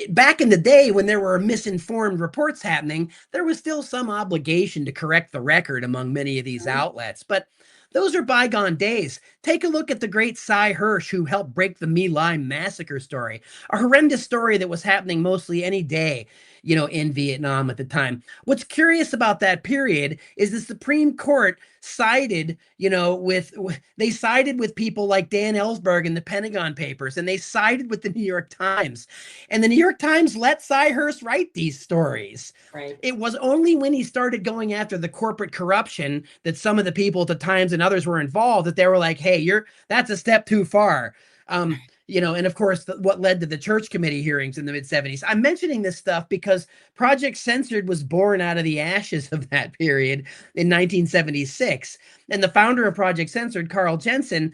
Speaker 11: back in the day when there were misinformed reports happening, there was still some obligation to correct the record among many of these outlets. But those are bygone days. Take a look at the great Cy Hirsch, who helped break the My Lai massacre story, a horrendous story that was happening mostly any day, in Vietnam at the time. What's curious about that period is the Supreme Court sided, they sided with people like Dan Ellsberg in the Pentagon Papers, and they sided with the New York Times. And the New York Times let Cy Hirsch write these stories.
Speaker 2: Right.
Speaker 11: It was only when he started going after the corporate corruption that some of the people at the Times and others were involved, that they were like, hey, that's a step too far. And of course, what led to the Church Committee hearings in the mid-70s. I'm mentioning this stuff because Project Censored was born out of the ashes of that period in 1976. And the founder of Project Censored, Carl Jensen,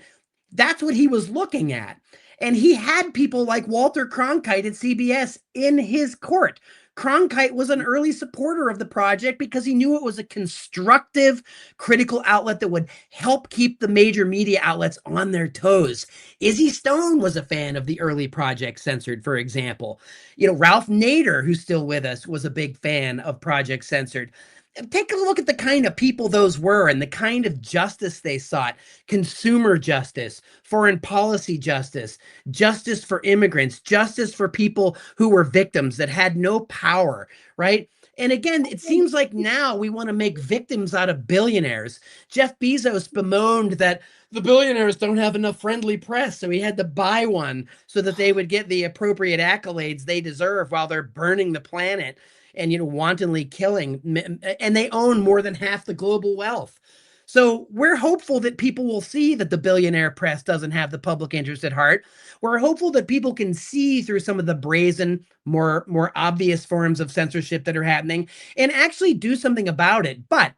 Speaker 11: that's what he was looking at. And he had people like Walter Cronkite at CBS in his court. Cronkite was an early supporter of the project because he knew it was a constructive, critical outlet that would help keep the major media outlets on their toes. Izzy Stone was a fan of the early Project Censored, for example. Ralph Nader, who's still with us, was a big fan of Project Censored. Take a look at the kind of people those were and the kind of justice they sought: consumer justice, foreign policy justice, justice for immigrants, justice for people who were victims that had no power, right? And again, it seems like now we want to make victims out of billionaires. Jeff Bezos bemoaned that the billionaires don't have enough friendly press, so he had to buy one so that they would get the appropriate accolades they deserve while they're burning the planet and wantonly killing, and they own more than half the global wealth. So we're hopeful that people will see that the billionaire press doesn't have the public interest at heart. We're hopeful that people can see through some of the brazen, more obvious forms of censorship that are happening and actually do something about it. But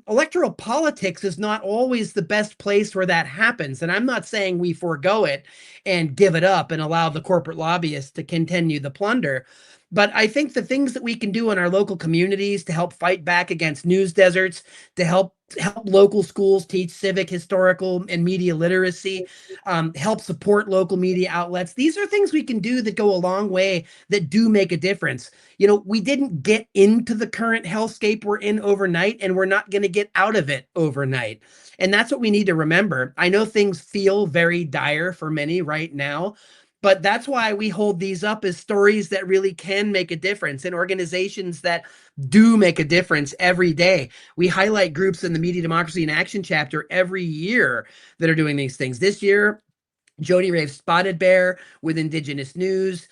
Speaker 11: electoral politics is not always the best place where that happens. And I'm not saying we forego it and give it up and allow the corporate lobbyists to continue the plunder. But I think the things that we can do in our local communities to help fight back against news deserts, to help local schools teach civic, historical, and media literacy, help support local media outlets. These are things we can do that go a long way, that do make a difference. We didn't get into the current hellscape we're in overnight, and we're not going to get out of it overnight. And that's what we need to remember. I know things feel very dire for many right now, but that's why we hold these up as stories that really can make a difference, and organizations that do make a difference every day. We highlight groups in the Media Democracy in Action chapter every year that are doing these things. This year, Jody Rave's Spotted Bear with Indigenous News,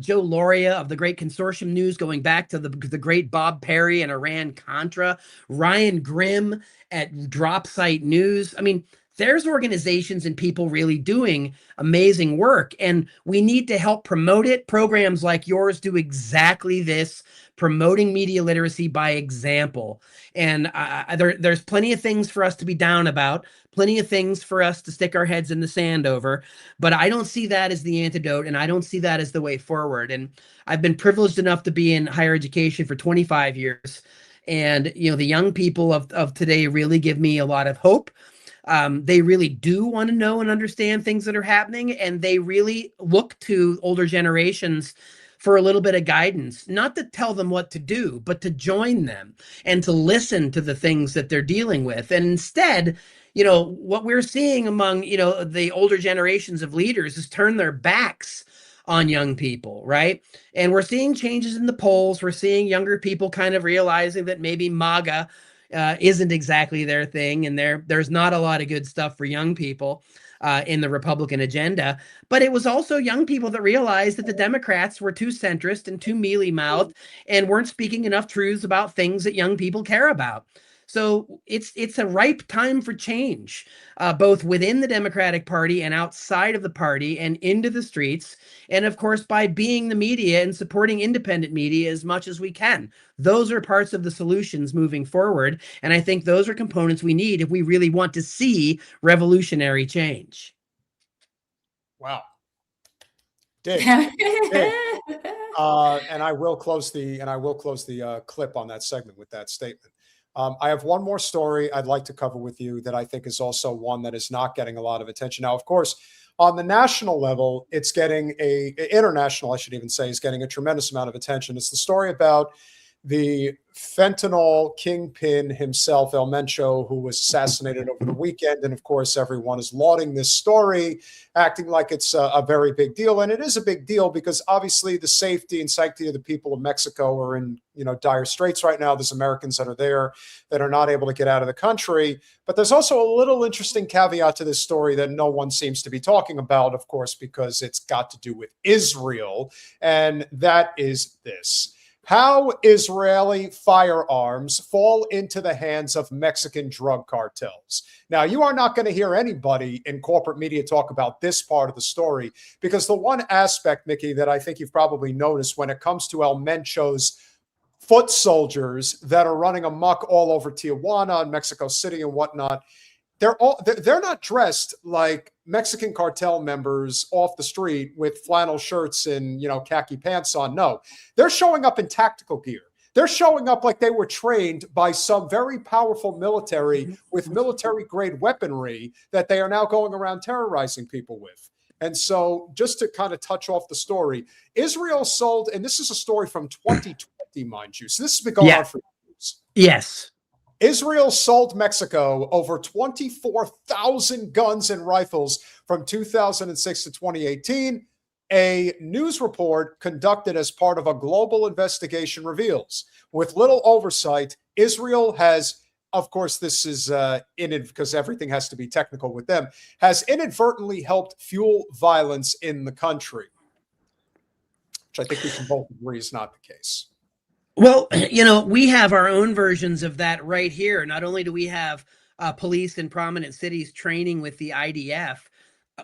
Speaker 11: Joe Loria of the Great Consortium News, going back to the great Bob Perry and Iran-Contra, Ryan Grimm at Drop Site News. I mean, there's organizations and people really doing amazing work, and we need to help promote it. Programs like yours do exactly this, promoting media literacy by example. And there's plenty of things for us to be down about, plenty of things for us to stick our heads in the sand over, but I don't see that as the antidote, and I don't see that as the way forward. And I've been privileged enough to be in higher education for 25 years, and the young people of today really give me a lot of hope. They really do want to know and understand things that are happening, and they really look to older generations for a little bit of guidance, not to tell them what to do, but to join them and to listen to the things that they're dealing with. And instead, what we're seeing among, the older generations of leaders is turn their backs on young people, right? And we're seeing changes in the polls. We're seeing younger people kind of realizing that maybe MAGA isn't exactly their thing, and there's not a lot of good stuff for young people in the Republican agenda. But it was also young people that realized that the Democrats were too centrist and too mealy-mouthed and weren't speaking enough truths about things that young people care about. So it's a ripe time for change, both within the Democratic Party and outside of the party and into the streets. And of course, by being the media and supporting independent media as much as we can. Those are parts of the solutions moving forward. And I think those are components we need if we really want to see revolutionary change.
Speaker 1: Wow. Dig. And I will close the clip on that segment with that statement. I have one more story I'd like to cover with you that I think is also one that is not getting a lot of attention. Now, of course, on the national level, it's getting international, I should even say, is getting a tremendous amount of attention. It's the story about the fentanyl kingpin himself, El Mencho, who was assassinated over the weekend. And of course, everyone is lauding this story, acting like it's a very big deal. And it is a big deal because obviously the safety and sanctity of the people of Mexico are in, dire straits right now. There's Americans that are there that are not able to get out of the country. But there's also a little interesting caveat to this story that no one seems to be talking about, of course, because it's got to do with Israel. And that is this: how Israeli firearms fall into the hands of Mexican drug cartels. Now, you are not going to hear anybody in corporate media talk about this part of the story, because the one aspect, Mickey, that I think you've probably noticed when it comes to El Mencho's foot soldiers that are running amok all over Tijuana and Mexico City and whatnot, they're not dressed like Mexican cartel members off the street with flannel shirts and, khaki pants on. No, they're showing up in tactical gear. They're showing up like they were trained by some very powerful military with military grade weaponry that they are now going around terrorizing people with. And so just to kind of touch off the story, Israel sold, and this is a story from 2020, mind you. So this has been going on for years.
Speaker 11: Yes.
Speaker 1: Israel sold Mexico over 24,000 guns and rifles from 2006 to 2018. A news report conducted as part of a global investigation reveals, with little oversight, Israel has, of course, this is in it because everything has to be technical with them, has inadvertently helped fuel violence in the country, which I think we can both agree is not the case.
Speaker 11: Well, we have our own versions of that right here. Not only do we have police in prominent cities training with the IDF,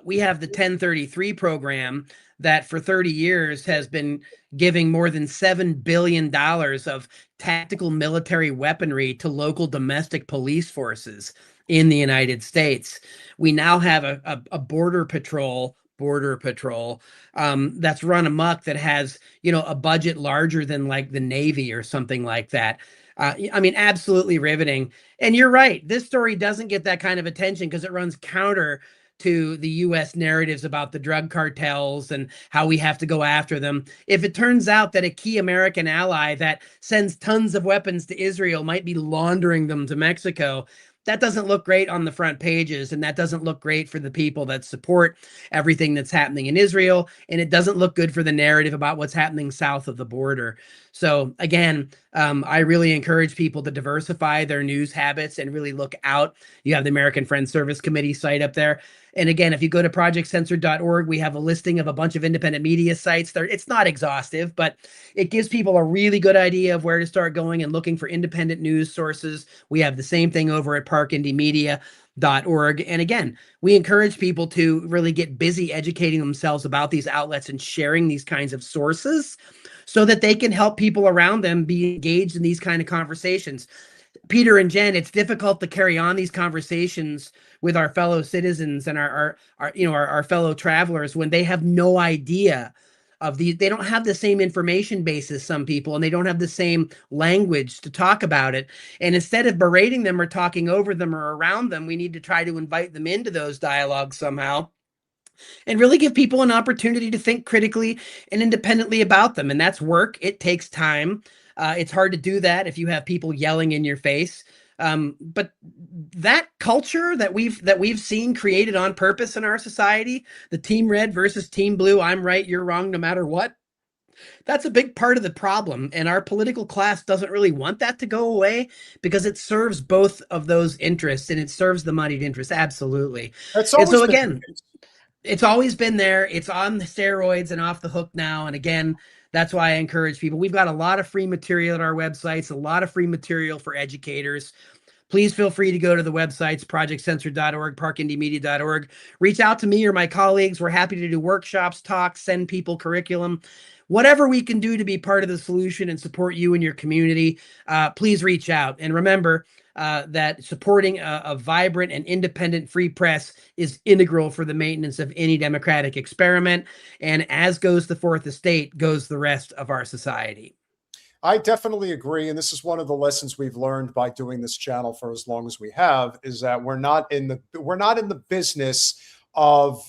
Speaker 11: we have the 1033 program that for 30 years has been giving more than $7 billion of tactical military weaponry to local domestic police forces in the United States. We now have a border patrol that's run amok, that has, a budget larger than like the Navy or something like that. Absolutely riveting. And you're right. This story doesn't get that kind of attention because it runs counter to the U.S. narratives about the drug cartels and how we have to go after them. If it turns out that a key American ally that sends tons of weapons to Israel might be laundering them to Mexico, that doesn't look great on the front pages, and that doesn't look great for the people that support everything that's happening in Israel, and it doesn't look good for the narrative about what's happening south of the border. So again, I really encourage people to diversify their news habits and really look out. You have the American Friends Service Committee site up there. And again, if you go to projectcensored.org, we have a listing of a bunch of independent media sites there. It's not exhaustive, but it gives people a really good idea of where to start going and looking for independent news sources. We have the same thing over at parkindymedia.org. And again, we encourage people to really get busy educating themselves about these outlets and sharing these kinds of sources so that they can help people around them be engaged in these kind of conversations. Peter and Jen, it's difficult to carry on these conversations with our fellow citizens and our fellow travelers when they have no idea of these. They don't have the same information base as some people, and they don't have the same language to talk about it. And instead of berating them or talking over them or around them, we need to try to invite them into those dialogues somehow and really give people an opportunity to think critically and independently about them. And that's work. It takes time. It's hard to do that if you have people yelling in your face. But that culture that we've seen created on purpose in our society, the Team Red versus Team Blue, I'm right, you're wrong, no matter what, that's a big part of the problem. And our political class doesn't really want that to go away because it serves both of those interests, and it serves the moneyed interests. Absolutely. And so again, it's always been there. It's on the steroids and off the hook now. And again, that's why I encourage people. We've got a lot of free material at our websites, a lot of free material for educators. Please feel free to go to the websites, projectcensored.org, parkindymedia.org. Reach out to me or my colleagues. We're happy to do workshops, talks, send people curriculum. Whatever we can do to be part of the solution and support you and your community, please reach out. And remember, that supporting a vibrant and independent free press is integral for the maintenance of any democratic experiment. And as goes the fourth estate, goes the rest of our society.
Speaker 1: I definitely agree. And this is one of the lessons we've learned by doing this channel for as long as we have, is that we're not in the business of,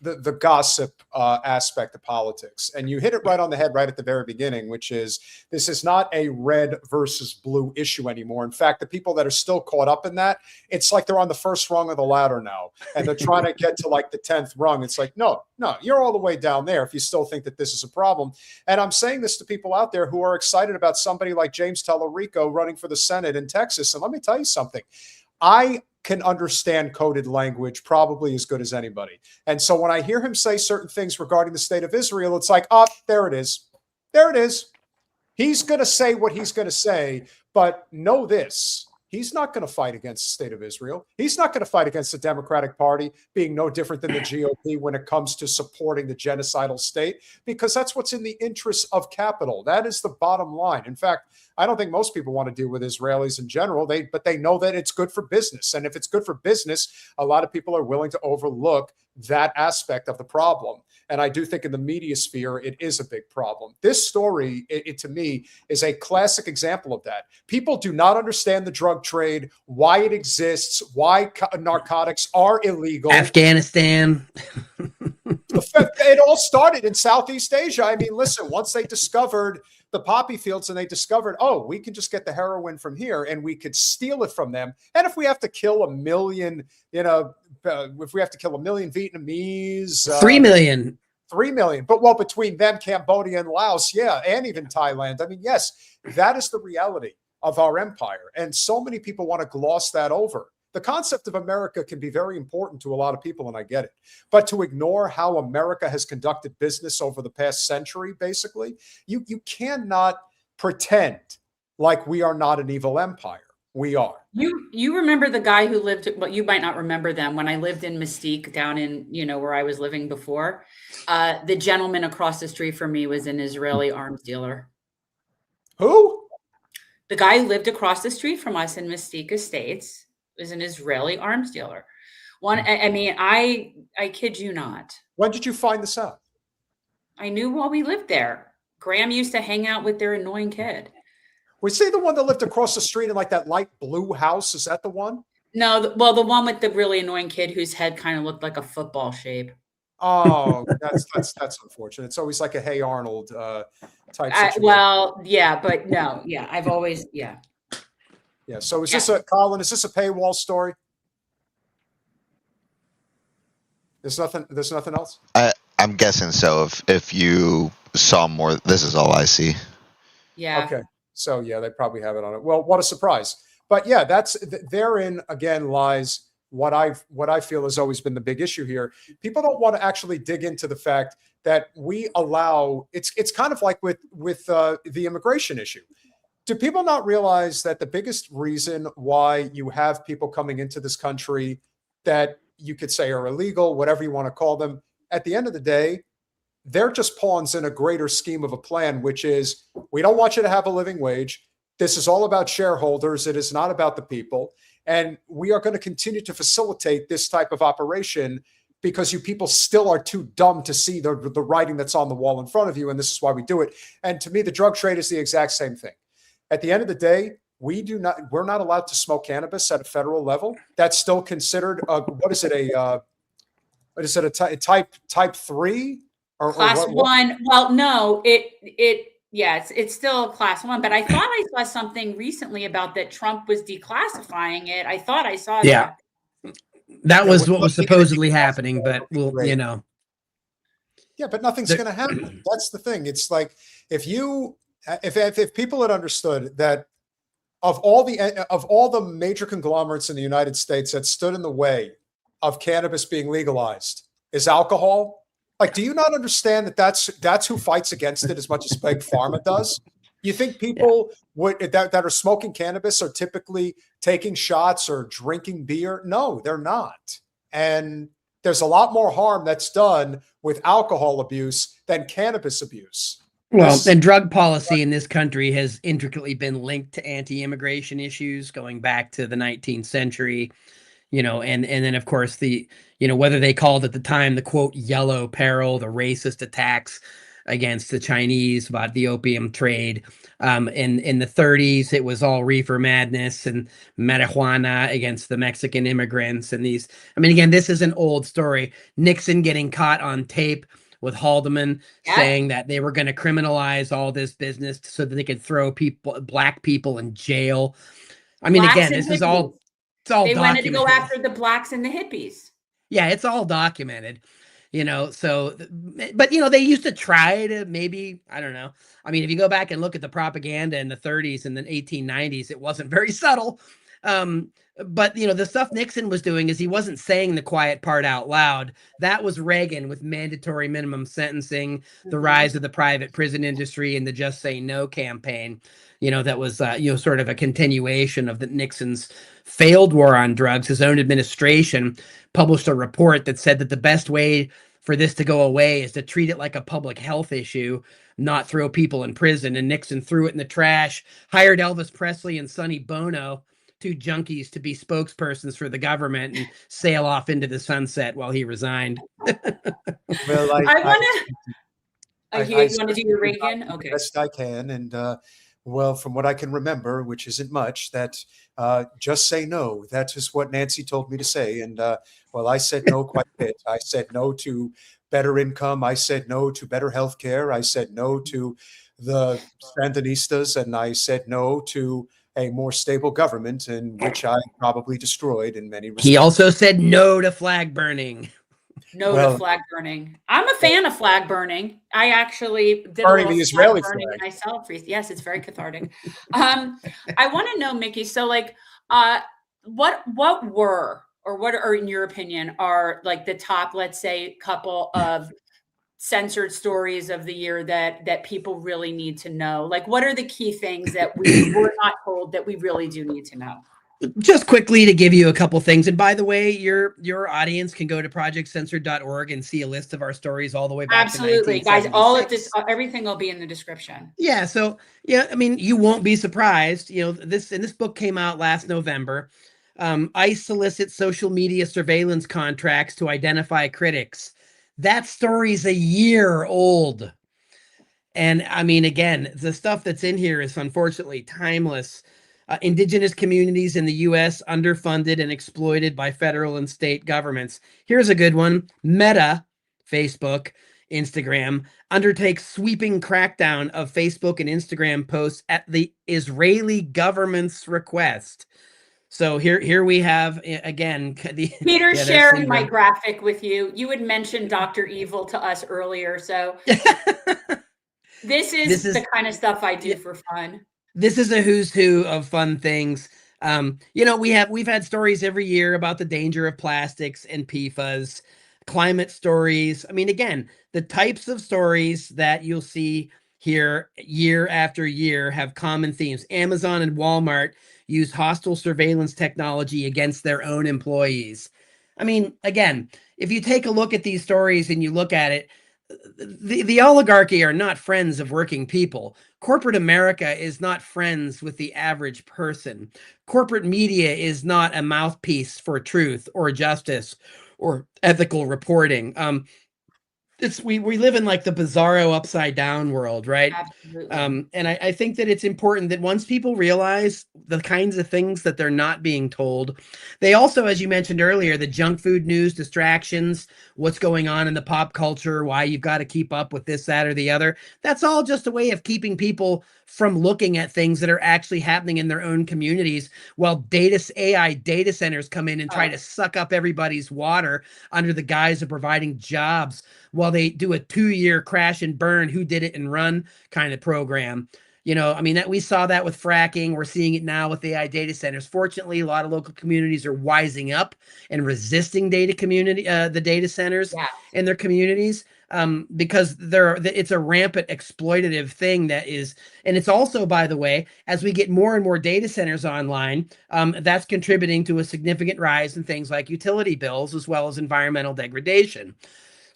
Speaker 1: the gossip aspect of politics. And you hit it right on the head right at the very beginning, which is this is not a red versus blue issue anymore. In fact, the people that are still caught up in that, it's like they're on the first rung of the ladder now, and they're trying to get to like the 10th rung. It's like, no, you're all the way down there if you still think that this is a problem. And I'm saying this to people out there who are excited about somebody like James Tellerico running for the Senate in Texas. And let me tell you something. I can understand coded language probably as good as anybody. And so when I hear him say certain things regarding the state of Israel, it's like, oh, there it is. There it is. He's going to say what he's going to say, but know this. He's not going to fight against the state of Israel. He's not going to fight against the Democratic Party being no different than the GOP when it comes to supporting the genocidal state, because that's what's in the interests of capital. That is the bottom line. In fact, I don't think most people want to deal with Israelis in general, but they know that it's good for business. And if it's good for business, a lot of people are willing to overlook that aspect of the problem. And I do think in the media sphere, it is a big problem. This story, it to me, is a classic example of that. People do not understand the drug trade, why it exists, why narcotics are illegal.
Speaker 11: Afghanistan.
Speaker 1: It all started in Southeast Asia. I mean, listen, once they discovered the poppy fields and they discovered, oh, we can just get the heroin from here and we could steal it from them. And if we have to kill a million, if we have to kill a million Vietnamese,
Speaker 11: 3 million.
Speaker 1: 3 million. But well, between them, Cambodia and Laos, yeah, and even Thailand. I mean, yes, that is the reality of our empire. And so many people want to gloss that over. The concept of America can be very important to a lot of people, and I get it. But to ignore how America has conducted business over the past century, basically, you cannot pretend like we are not an evil empire. We are.
Speaker 2: You remember the guy who lived, well, you might not remember them. When I lived in Mesquite down in, where I was living before, the gentleman across the street from me was an Israeli arms dealer.
Speaker 1: Who?
Speaker 2: The guy who lived across the street from us in Mesquite Estates is an Israeli arms dealer. I kid you not.
Speaker 1: When did you find this out?
Speaker 2: I knew while we lived there. Graham used to hang out with their annoying kid.
Speaker 1: Was he the one that lived across the street in like that light blue house? Is that the one?
Speaker 2: No, the one with the really annoying kid whose head kind of looked like a football shape.
Speaker 1: Oh, that's unfortunate. It's always like a Hey Arnold type situation.
Speaker 2: Well, yeah, but no, yeah, I've always, yeah.
Speaker 1: Yeah. So is this Colin, is this a paywall story? There's nothing else?
Speaker 12: I'm guessing so. If you saw more, this is all I see.
Speaker 2: Yeah.
Speaker 1: Okay. So yeah, they probably have it on it. Well, what a surprise. But yeah, therein again lies what I feel has always been the big issue here. People don't want to actually dig into the fact that we allow, it's kind of like with the immigration issue. Do people not realize that the biggest reason why you have people coming into this country that you could say are illegal, whatever you want to call them, at the end of the day, they're just pawns in a greater scheme of a plan, which is we don't want you to have a living wage. This is all about shareholders. It is not about the people. And we are going to continue to facilitate this type of operation because you people still are too dumb to see the writing that's on the wall in front of you. And this is why we do it. And to me, the drug trade is the exact same thing. At the end of the day, we're not allowed to smoke cannabis at a federal level. That's still considered, type 3? Or
Speaker 2: class
Speaker 1: what?
Speaker 2: 1. Well, no, it's still a class 1, but I thought I saw something recently about that Trump was declassifying it. I thought I saw that.
Speaker 11: That was what was supposedly happening, but
Speaker 1: Yeah, but nothing's going to happen. That's the thing. It's like if people had understood that of all the major conglomerates in the United States that stood in the way of cannabis being legalized is alcohol. Like, do you not understand that that's who fights against it as much as Big Pharma does? You think people that are smoking cannabis are typically taking shots or drinking beer? No, they're not. And there's a lot more harm that's done with alcohol abuse than cannabis abuse.
Speaker 11: Well, and drug policy in this country has intricately been linked to anti-immigration issues going back to the 19th century, and then of course whether they called at the time the quote yellow peril, the racist attacks against the Chinese about the opium trade. In the 30s, it was all reefer madness and marijuana against the Mexican immigrants. And again, this is an old story. Nixon getting caught on tape with Haldeman saying that they were going to criminalize all this business so that they could throw black people in jail. Again, this is all, it's all
Speaker 2: they
Speaker 11: documented.
Speaker 2: Wanted to go after the blacks and the hippies.
Speaker 11: Yeah, it's all documented, but they used to try to maybe, I don't know. If you go back and look at the propaganda in the 30s and the 1890s, it wasn't very subtle. But the stuff Nixon was doing is he wasn't saying the quiet part out loud. That was Reagan with mandatory minimum sentencing, the rise of the private prison industry, and the Just Say No campaign. That was sort of a continuation of Nixon's failed war on drugs. His own administration published a report that said that the best way for this to go away is to treat it like a public health issue, not throw people in prison. And Nixon threw it in the trash, hired Elvis Presley and Sonny Bono, two junkies, to be spokespersons for the government and sail off into the sunset while he resigned.
Speaker 1: Well,
Speaker 2: I want to do your Reagan? Okay.
Speaker 1: Best I can. And well, from what I can remember, which isn't much, that just say no. That is what Nancy told me to say. And well, I said no quite a bit. I said no to better income. I said no to better health care. I said no to the Sandinistas. And I said no to a more stable government, in which I probably destroyed in many respects.
Speaker 11: He also said no to flag burning.
Speaker 2: No to flag burning. I'm a fan of flag burning. I actually did
Speaker 1: burning
Speaker 2: a
Speaker 1: the Israeli
Speaker 2: flag burning
Speaker 1: flag
Speaker 2: myself. Yes, it's very cathartic. I want to know, Mickey. So, what are, in your opinion, are like the top, let's say, couple of censored stories of the year that people really need to know? Like, what are the key things that we were not told that we really do need to know?
Speaker 11: Just quickly to give you a couple things. And by the way, your audience can go to projectcensored.org and see a list of our stories all the way back to 1976.
Speaker 2: Guys, all of this, everything will be in the description.
Speaker 11: Yeah. So, you won't be surprised. This book came out last November. ICE solicits social media surveillance contracts to identify critics. That story's a year old. And again, the stuff that's in here is unfortunately timeless. Indigenous communities in the U.S. underfunded and exploited by federal and state governments. Here's a good one. Meta, Facebook, Instagram, undertakes sweeping crackdown of Facebook and Instagram posts at the Israeli government's request. So here we have, again,
Speaker 2: Peter sharing my graphic with you. You had mentioned Dr. Evil to us earlier. So this is the kind of stuff I do for fun.
Speaker 11: This is a who's who of fun things. We've had stories every year about the danger of plastics and PFAS, climate stories. Again, the types of stories that you'll see here year after year have common themes. Amazon and Walmart use hostile surveillance technology against their own employees. Again, if you take a look at these stories and you look at it, the oligarchy are not friends of working people. Corporate America is not friends with the average person. Corporate media is not a mouthpiece for truth or justice or ethical reporting. We live in like the bizarro upside down world, right?
Speaker 2: Absolutely.
Speaker 11: And I think that it's important that once people realize the kinds of things that they're not being told, they also, as you mentioned earlier, the junk food news, distractions, what's going on in the pop culture, why you've got to keep up with this, that, or the other. That's all just a way of keeping people from looking at things that are actually happening in their own communities, while AI data centers come in and try to suck up everybody's water under the guise of providing jobs, while they do a 2-year crash and burn, who did it and run kind of program. That we saw that with fracking. We're seeing it now with AI data centers. Fortunately, a lot of local communities are wising up and resisting the data centers in their communities. Because it's a rampant exploitative thing that is, and it's also, by the way, as we get more and more data centers online, that's contributing to a significant rise in things like utility bills as well as environmental degradation.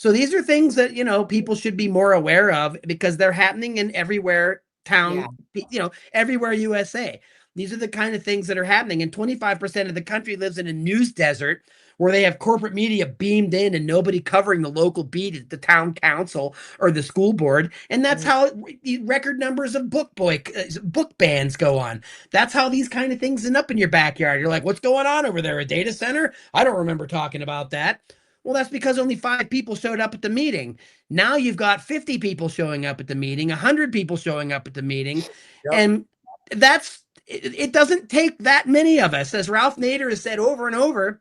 Speaker 11: So these are things that, people should be more aware of because they're happening in everywhere town, everywhere USA. These are the kind of things that are happening. And 25% of the country lives in a news desert where they have corporate media beamed in and nobody covering the local beat at the town council or the school board. And that's how record numbers of book bans go on. That's how these kind of things end up in your backyard. You're like, what's going on over there? A data center? I don't remember talking about that. Well, that's because only 5 people showed up at the meeting. Now you've got 50 people showing up at the meeting, 100 people showing up at the meeting. Yep. And it doesn't take that many of us. As Ralph Nader has said over and over,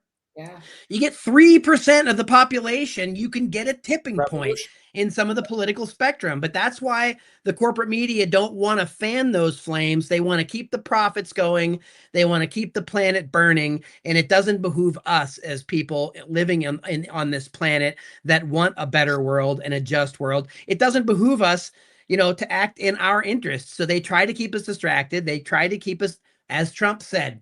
Speaker 11: you get 3% of the population, you can get a tipping point in some of the political spectrum. But that's why the corporate media don't want to fan those flames. They want to keep the profits going. They want to keep the planet burning. And it doesn't behoove us as people living on this planet that want a better world and a just world. It doesn't behoove us, to act in our interests. So they try to keep us distracted. They try to keep us, as Trump said,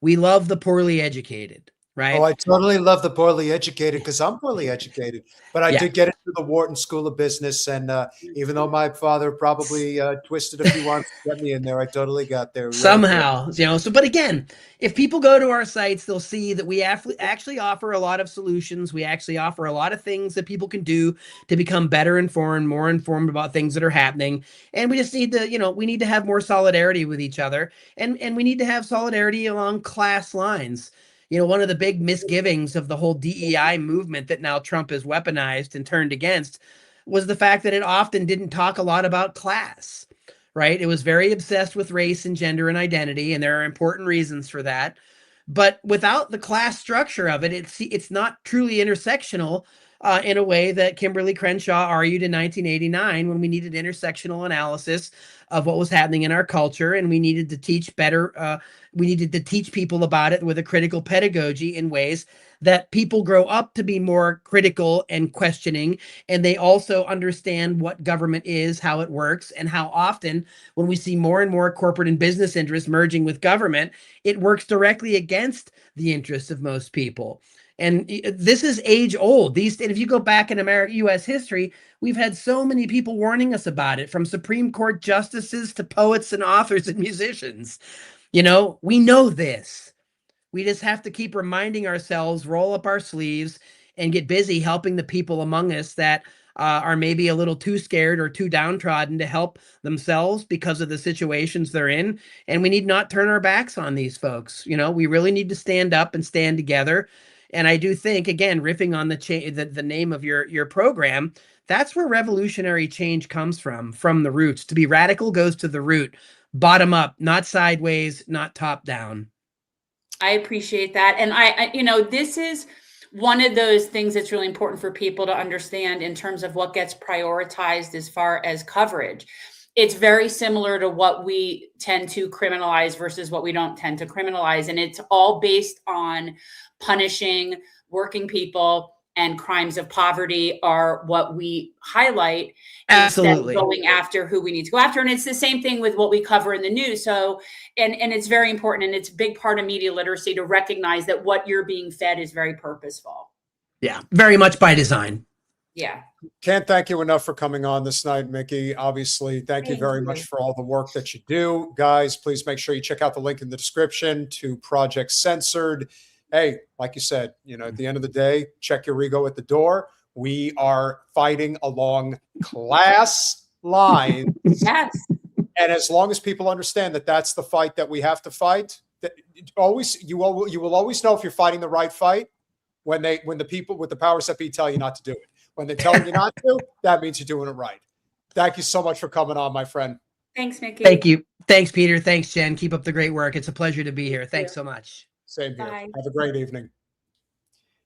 Speaker 11: we love the poorly educated. Right.
Speaker 1: Oh, I totally love the poorly educated because I'm poorly educated, but I did get into the Wharton School of Business. And even though my father probably twisted a few arms to get me in there, I totally got there.
Speaker 11: Somehow, but again, if people go to our sites, they'll see that we actually offer a lot of solutions. We actually offer a lot of things that people can do to become better informed, more informed about things that are happening. And we just need to, we need to have more solidarity with each other. And we need to have solidarity along class lines. One of the big misgivings of the whole DEI movement that now Trump has weaponized and turned against was the fact that it often didn't talk a lot about class, right? It was very obsessed with race and gender and identity, and there are important reasons for that. But without the class structure of it, it's not truly intersectional in a way that Kimberly Crenshaw argued in 1989 when we needed intersectional analysis of what was happening in our culture, and we needed to teach better. We needed to teach people about it with a critical pedagogy in ways that people grow up to be more critical and questioning, and they also understand what government is, how it works, and how often when we see more and more corporate and business interests merging with government, it works directly against the interests of most people. And this is age old. And if you go back in U.S. history, we've had so many people warning us about it, from Supreme Court justices to poets and authors and musicians. We know this. We just have to keep reminding ourselves, roll up our sleeves, and get busy helping the people among us that are maybe a little too scared or too downtrodden to help themselves because of the situations they're in. And we need not turn our backs on these folks. We really need to stand up and stand together. And I do think, again, riffing on the name of your program, that's where revolutionary change comes from the roots. To be radical goes to the root, bottom up, not sideways, not top down.
Speaker 2: I appreciate that. And I this is one of those things that's really important for people to understand in terms of what gets prioritized as far as coverage. It's very similar to what we tend to criminalize versus what we don't tend to criminalize. And it's all based on punishing working people, and crimes of poverty are what we highlight.
Speaker 11: Absolutely.
Speaker 2: Instead of going after who we need to go after. And it's the same thing with what we cover in the news. So, and it's very important, and it's a big part of media literacy to recognize that what you're being fed is very purposeful.
Speaker 11: Yeah, very much by design.
Speaker 2: Yeah.
Speaker 1: Can't thank you enough for coming on this night, Mickey. Obviously, thank you very much for all the work that you do. Guys, please make sure you check out the link in the description to Project Censored. Hey, like you said, at the end of the day, check your ego at the door. We are fighting along class lines.
Speaker 2: Yes.
Speaker 1: And as long as people understand that that's the fight that we have to fight, that you will always know if you're fighting the right fight when the people with the powers that be tell you not to do it. When they're telling you not to, that means you're doing it right. Thank you so much for coming on, my friend.
Speaker 2: Thanks, Mickey.
Speaker 11: Thank you. Thanks, Peter. Thanks, Jen. Keep up the great work. It's a pleasure to be here. Thanks so much.
Speaker 1: Same here.
Speaker 2: Bye.
Speaker 1: Have a great evening.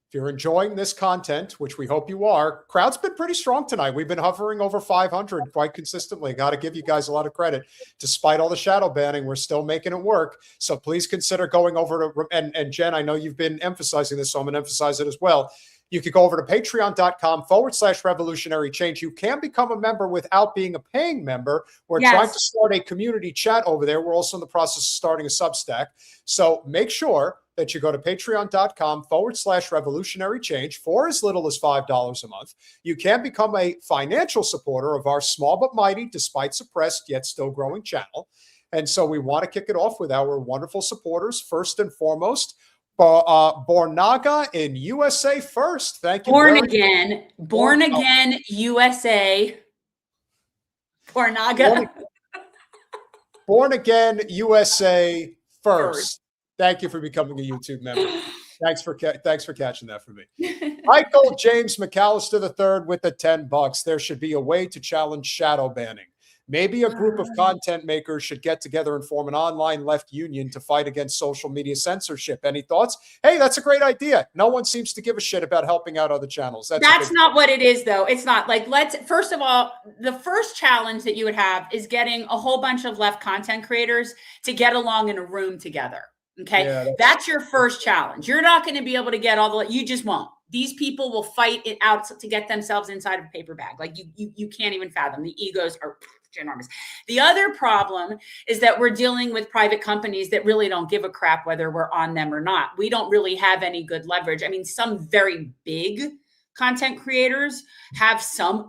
Speaker 1: If you're enjoying this content, which we hope you are, crowd's been pretty strong tonight. We've been hovering over 500 quite consistently. Got to give you guys a lot of credit. Despite all the shadow banning, we're still making it work. So please consider going over to, and Jen, I know you've been emphasizing this, so I'm going to emphasize it as well. You could go over to patreon.com/revolutionary change. You can become a member without being a paying member. We're trying to start a community chat over there. We're also in the process of starting a Substack. So make sure that you go to patreon.com/revolutionary change for as little as $5 a month. You can become a financial supporter of our small but mighty, despite suppressed yet still growing channel. And so we want to kick it off with our wonderful supporters. First and foremost, Bornaga in USA first. Thank you.
Speaker 2: Born again USA. Bornaga.
Speaker 1: Born again USA first. Thank you for becoming a YouTube member. Thanks for catching that for me. Michael James McAllister III with the $10. There should be a way to challenge shadow banning. Maybe a group of content makers should get together and form an online left union to fight against social media censorship. Any thoughts? Hey, that's a great idea. No one seems to give a shit about helping out other channels.
Speaker 2: That's not what it is, though. It's not. Like, first of all, the first challenge that you would have is getting a whole bunch of left content creators to get along in a room together. Okay. Yeah, that's your first challenge. You're not going to be able to get you just won't. These people will fight it out to get themselves inside of a paper bag. Like you can't even fathom. The egos are enormous. The other problem is that we're dealing with private companies that really don't give a crap whether we're on them or not. We don't really have any good leverage. I mean, some very big content creators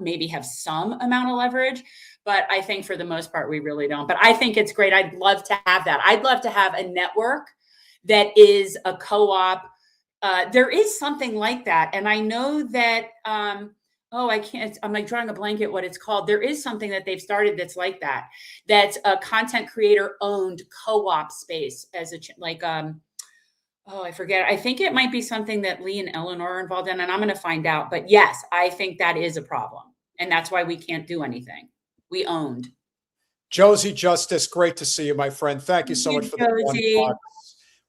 Speaker 2: maybe have some amount of leverage, but I think for the most part, we really don't. But I think it's great. I'd love to have that. I'd love to have a network that is a co-op. There is something like that. And I know that, I can't, I'm like drawing a blanket what it's called. There is something that they've started that's like that. That's a content creator owned co-op space as I forget. I think it might be something that Lee and Eleanor are involved in, and I'm going to find out. But yes, I think that is a problem. And that's why we can't do anything. We owned.
Speaker 1: Josie Justice, great to see you, my friend. Thank you so much for the $1.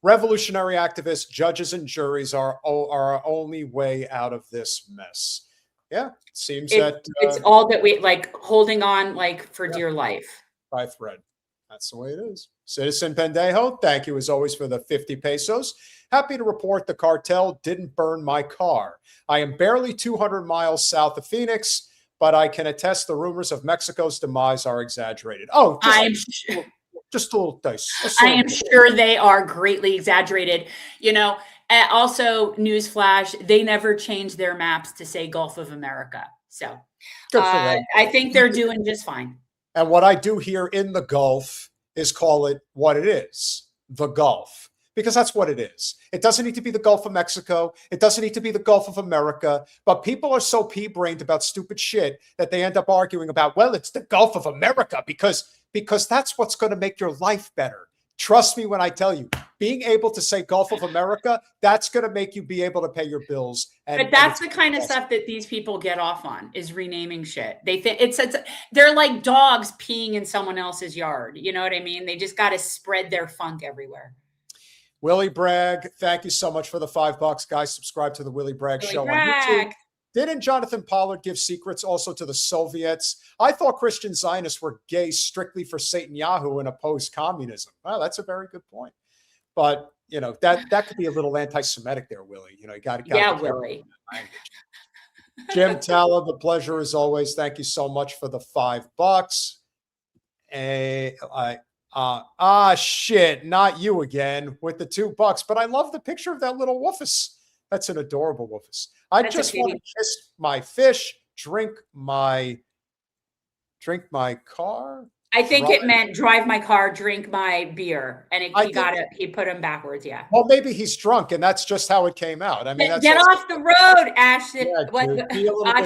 Speaker 1: Revolutionary activists, judges, and juries are our only way out of this mess. Yeah, it seems that
Speaker 2: it's all that we like holding on for dear life.
Speaker 1: By thread. That's the way it is. Citizen Pendejo, thank you as always for the 50 pesos. Happy to report the cartel didn't burn my car. I am barely 200 miles south of Phoenix, but I can attest the rumors of Mexico's demise are exaggerated. Oh, just a little dice.
Speaker 2: I am sure they are greatly exaggerated. Also, newsflash, they never changed their maps to say Gulf of America. So I think they're doing just fine.
Speaker 1: And what I do here in the Gulf is call it what it is, the Gulf, because that's what it is. It doesn't need to be the Gulf of Mexico. It doesn't need to be the Gulf of America. But people are so pea-brained about stupid shit that they end up arguing about, well, it's the Gulf of America because that's what's going to make your life better. Trust me when I tell you, being able to say Gulf of America, that's going to make you be able to pay your bills.
Speaker 2: But that's the kind of stuff that these people get off on, is renaming shit. They think they're like dogs peeing in someone else's yard. You know what I mean? They just got to spread their funk everywhere.
Speaker 1: Willie Bragg, thank you so much for the $5, guys. Subscribe to the Willie Bragg Show on YouTube. Didn't Jonathan Pollard give secrets also to the Soviets? I thought Christian Zionists were gay strictly for Netanyahu and opposed communism. Well, that's a very good point. But, that could be a little anti-Semitic there, Willie. You got to
Speaker 2: Willie.
Speaker 1: Jim Talla, the pleasure as always. Thank you so much for the $5. Shit, not you again with the $2. But I love the picture of that little woofus. That's an adorable woofus. I just want to kiss my fish, drink my car.
Speaker 2: I think it meant drive my car, drink my beer, and he put him backwards. Yeah.
Speaker 1: Well, maybe he's drunk, and that's just how it came out. I mean,
Speaker 2: get off the road, Ashton.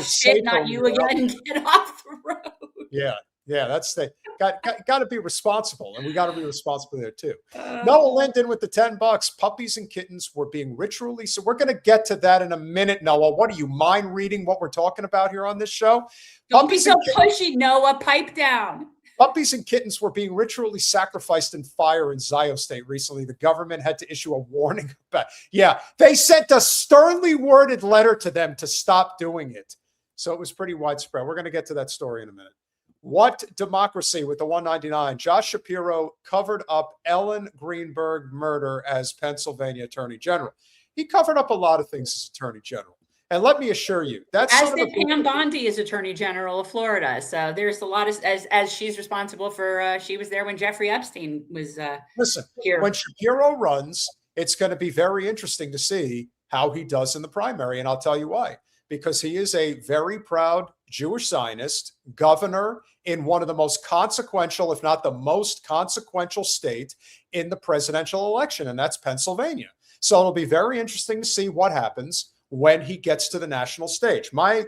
Speaker 2: Shit, not you again. Get off the road.
Speaker 1: Yeah. That's got to be responsible, and we got to be responsible there too. Noah Linden with the $10. Puppies and kittens were being ritually. So we're going to get to that in a minute, Noah. What do you mind reading what we're talking about here on this show?
Speaker 2: Don't be so pushy, Noah. Pipe down.
Speaker 1: Puppies and kittens were being ritually sacrificed in fire in Zio State recently. The government had to issue a warning about. Yeah, they sent a sternly worded letter to them to stop doing it. So it was pretty widespread. We're going to get to that story in a minute. What democracy with the 199? Josh Shapiro covered up Ellen Greenberg murder as Pennsylvania Attorney General. He covered up a lot of things as Attorney General. And let me assure you, that's
Speaker 2: as did Pam Bondi as Attorney General of Florida. So there's a lot of as she's responsible for. She was there when Jeffrey Epstein was.
Speaker 1: Listen,
Speaker 2: here.
Speaker 1: When Shapiro runs, it's going to be very interesting to see how he does in the primary. And I'll tell you why. Because he is a very proud Jewish Zionist, governor in one of the most consequential, if not the most consequential state in the presidential election, and that's Pennsylvania. So it'll be very interesting to see what happens when he gets to the national stage. My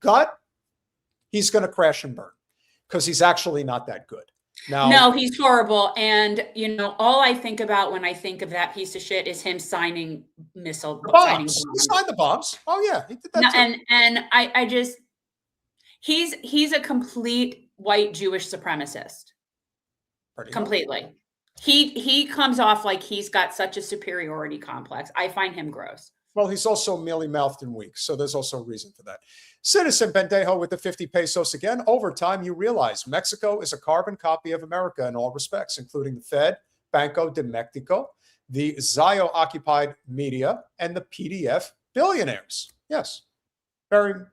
Speaker 1: gut, he's going to crash and burn because he's actually not that good. Now,
Speaker 2: no, he's horrible. And, you know, all I think about when I think of that piece of shit is him signing
Speaker 1: bombs. He signed the bombs. Oh, yeah. He did that too.
Speaker 2: And I just, he's a complete white Jewish supremacist. Completely. He comes off like he's got such a superiority complex. I find him gross.
Speaker 1: Well, he's also mealy-mouthed and weak, so there's also a reason for that. Citizen Pendejo with the 50 pesos again. Over time, you realize Mexico is a carbon copy of America in all respects, including the Fed, Banco de Mexico, the Zio-occupied media, and the PDF billionaires. Yes.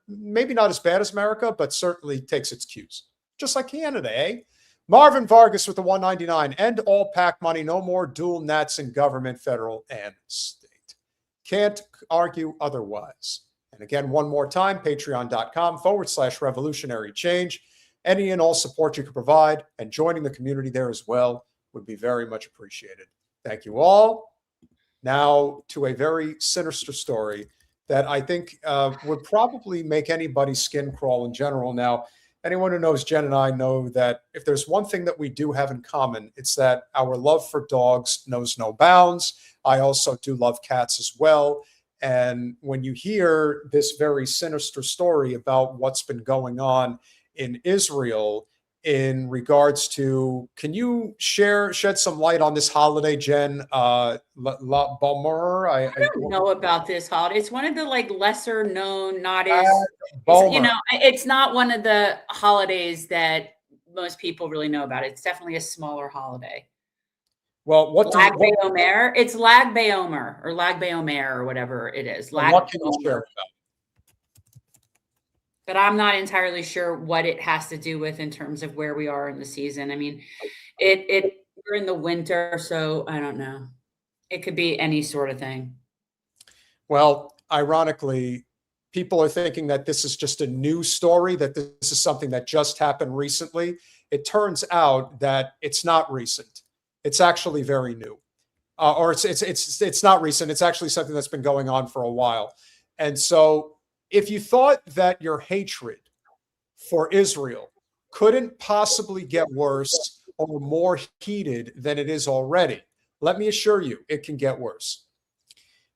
Speaker 1: Maybe not as bad as America, but certainly takes its cues. Just like Canada, eh? Marvin Vargas with the 199. End all PAC money. No more dual nats in government, federal, and state. Can't argue otherwise. And again, one more time, patreon.com/revolutionary change. Any and all support you can provide and joining the community there as well would be very much appreciated. Thank you all. Now to a very sinister story that I think would probably make anybody's skin crawl in general. Now, anyone who knows Jen and I know that if there's one thing that we do have in common, it's that our love for dogs knows no bounds. I also do love cats as well. And when you hear this very sinister story about what's been going on in Israel in regards to, can you shed some light on this holiday, Jen? La Balmer?
Speaker 2: I don't know about this holiday. It's one of the like lesser known, not as, you know, it's not one of the holidays that most people really know about. It's definitely a smaller holiday.
Speaker 1: Well,
Speaker 2: Lag BaOmer? It's Lag BaOmer or Lag BaOmer or whatever it is.
Speaker 1: What can you share about?
Speaker 2: But I'm not entirely sure what it has to do with in terms of where we are in the season. I mean, we're in the winter, so I don't know. It could be any sort of thing.
Speaker 1: Well, ironically, people are thinking that this is just a new story, that this is something that just happened recently. It turns out that it's not recent. It's actually very new, or it's not recent. It's actually something that's been going on for a while. And so if you thought that your hatred for Israel couldn't possibly get worse or more heated than it is already, let me assure you, it can get worse.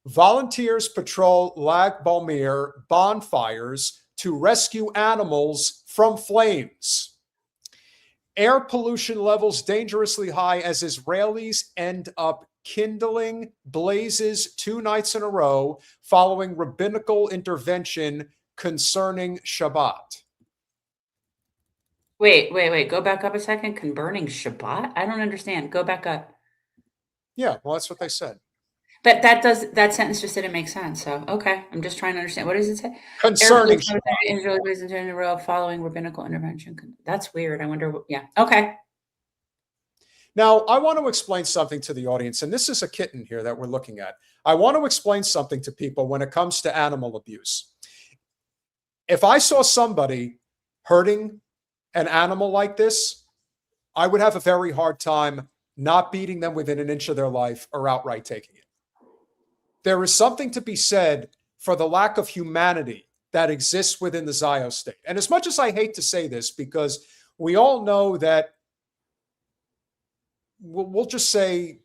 Speaker 1: Volunteers patrol Lag BaOmer bonfires to rescue animals from flames. Air pollution levels dangerously high as Israelis end up kindling blazes 2 nights in a row following rabbinical intervention concerning Shabbat.
Speaker 2: Wait. Go back up a second. Concerning Shabbat? I don't understand. Go back up.
Speaker 1: Yeah, well, that's what they said.
Speaker 2: But that sentence just didn't make sense. So, okay. I'm just trying to understand. What does it say?
Speaker 1: Concerning
Speaker 2: Israel in a row following rabbinical intervention. That's weird. I wonder. Yeah. Okay.
Speaker 1: Now, I want to explain something to the audience, and this is a kitten here that we're looking at. I want to explain something to people when it comes to animal abuse. If I saw somebody hurting an animal like this, I would have a very hard time not beating them within an inch of their life or outright taking it. There is something to be said for the lack of humanity that exists within the Zio state. And as much as I hate to say this, because we all know that, we'll just say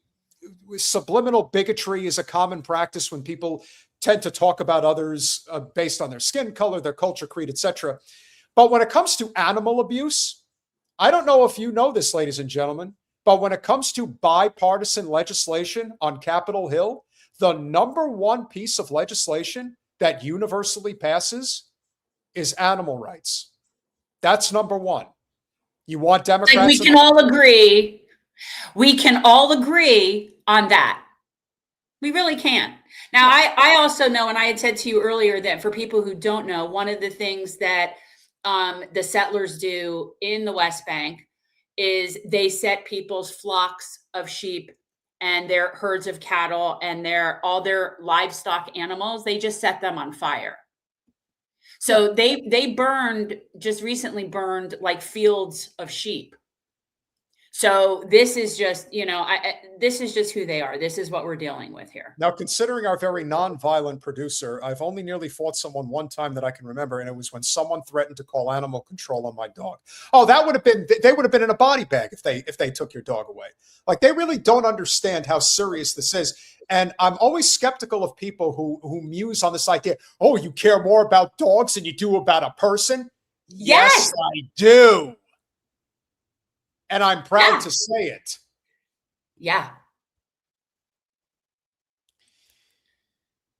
Speaker 1: subliminal bigotry is a common practice when people tend to talk about others based on their skin color, their culture, creed, etc. But when it comes to animal abuse, I don't know if you know this, ladies and gentlemen, but when it comes to bipartisan legislation on Capitol Hill, the number one piece of legislation that universally passes is animal rights. That's number one. You want Democrats?
Speaker 2: We can all agree. We can all agree on that. We really can. Now, I also know, and I had said to you earlier that for people who don't know, one of the things that the settlers do in the West Bank is they set people's flocks of sheep and their herds of cattle and all their livestock animals, they just set them on fire. So they just recently burned like fields of sheep. So this is just, this is just who they are. This is what we're dealing with here.
Speaker 1: Now, considering our very non-violent producer, I've only nearly fought someone one time that I can remember, and it was when someone threatened to call animal control on my dog. Oh, they would have been in a body bag if they took your dog away. Like, they really don't understand how serious this is. And I'm always skeptical of people who muse on this idea. Oh, you care more about dogs than you do about a person? Yes, I do. And I'm proud to say it.
Speaker 2: Yeah.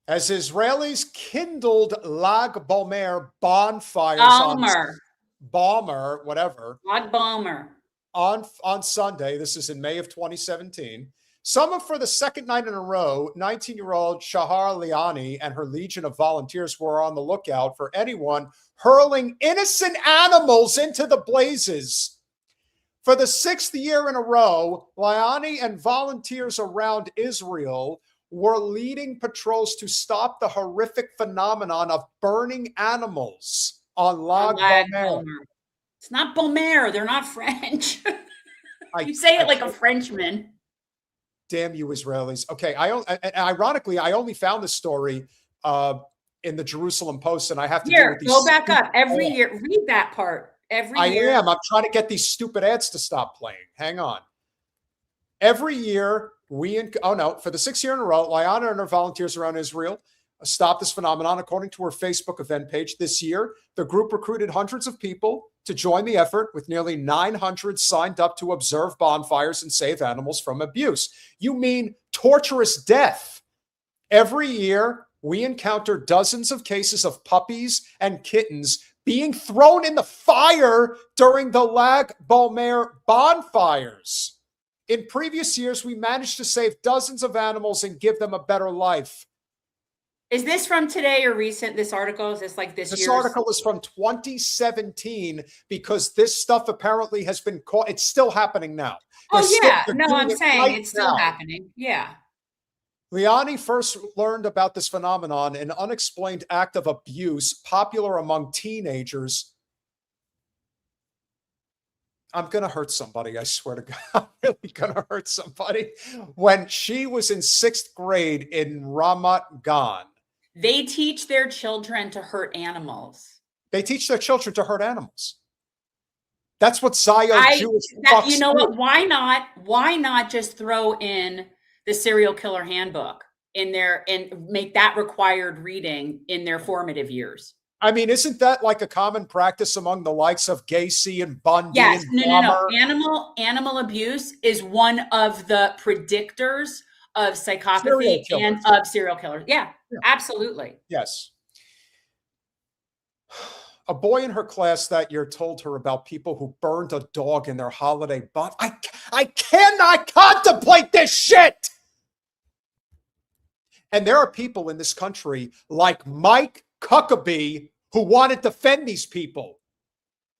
Speaker 1: As Israelis kindled Lag Bomer bonfires on Sunday, this is in May of 2017. Some for the second night in a row, 19-year-old Shahar Liani and her legion of volunteers were on the lookout for anyone hurling innocent animals into the blazes. For the 6th year in a row, Liani and volunteers around Israel were leading patrols to stop the horrific phenomenon of burning animals on Lag Bomer.
Speaker 2: It's not Bomer. They're not French. You say it like a Frenchman.
Speaker 1: Damn you, Israelis. Okay, ironically, I only found this story in the Jerusalem Post, and I have to
Speaker 2: go back up every year. Read that part. Every year.
Speaker 1: I'm trying to get these stupid ads to stop playing. Hang on. Every year, for the 6th year in a row, Liana and her volunteers around Israel stop this phenomenon. According to her Facebook event page this year, the group recruited hundreds of people to join the effort, with nearly 900 signed up to observe bonfires and save animals from abuse. You mean torturous death. Every year, we encounter dozens of cases of puppies and kittens being thrown in the fire during the Lag Bomer bonfires. In previous years, we managed to save dozens of animals and give them a better life.
Speaker 2: Is this from today or recent? This article, is this like this year?
Speaker 1: This article is from 2017 because this stuff apparently has been caught. It's still happening now.
Speaker 2: I'm saying it's still happening. Yeah.
Speaker 1: Liani first learned about this phenomenon, an unexplained act of abuse popular among teenagers. I'm going to hurt somebody. I swear to God, I'm really going to hurt somebody. When she was in 6th grade in Ramat Gan.
Speaker 2: They teach their children to hurt animals.
Speaker 1: They teach their children to hurt animals. That's what Zion Jewish fucks
Speaker 2: You know
Speaker 1: do.
Speaker 2: what? Why not just throw in the serial killer handbook in there and make that required reading in their formative years?
Speaker 1: I mean, isn't that like a common practice among the likes of Gacy and Bundy?
Speaker 2: Yes,
Speaker 1: and
Speaker 2: no. Animal abuse is one of the predictors of psychopathy and of serial killers. Yeah, absolutely.
Speaker 1: Yes. A boy in her class that year told her about people who burned a dog in their holiday butt. I cannot contemplate this shit. And there are people in this country like Mike Huckabee who want to defend these people,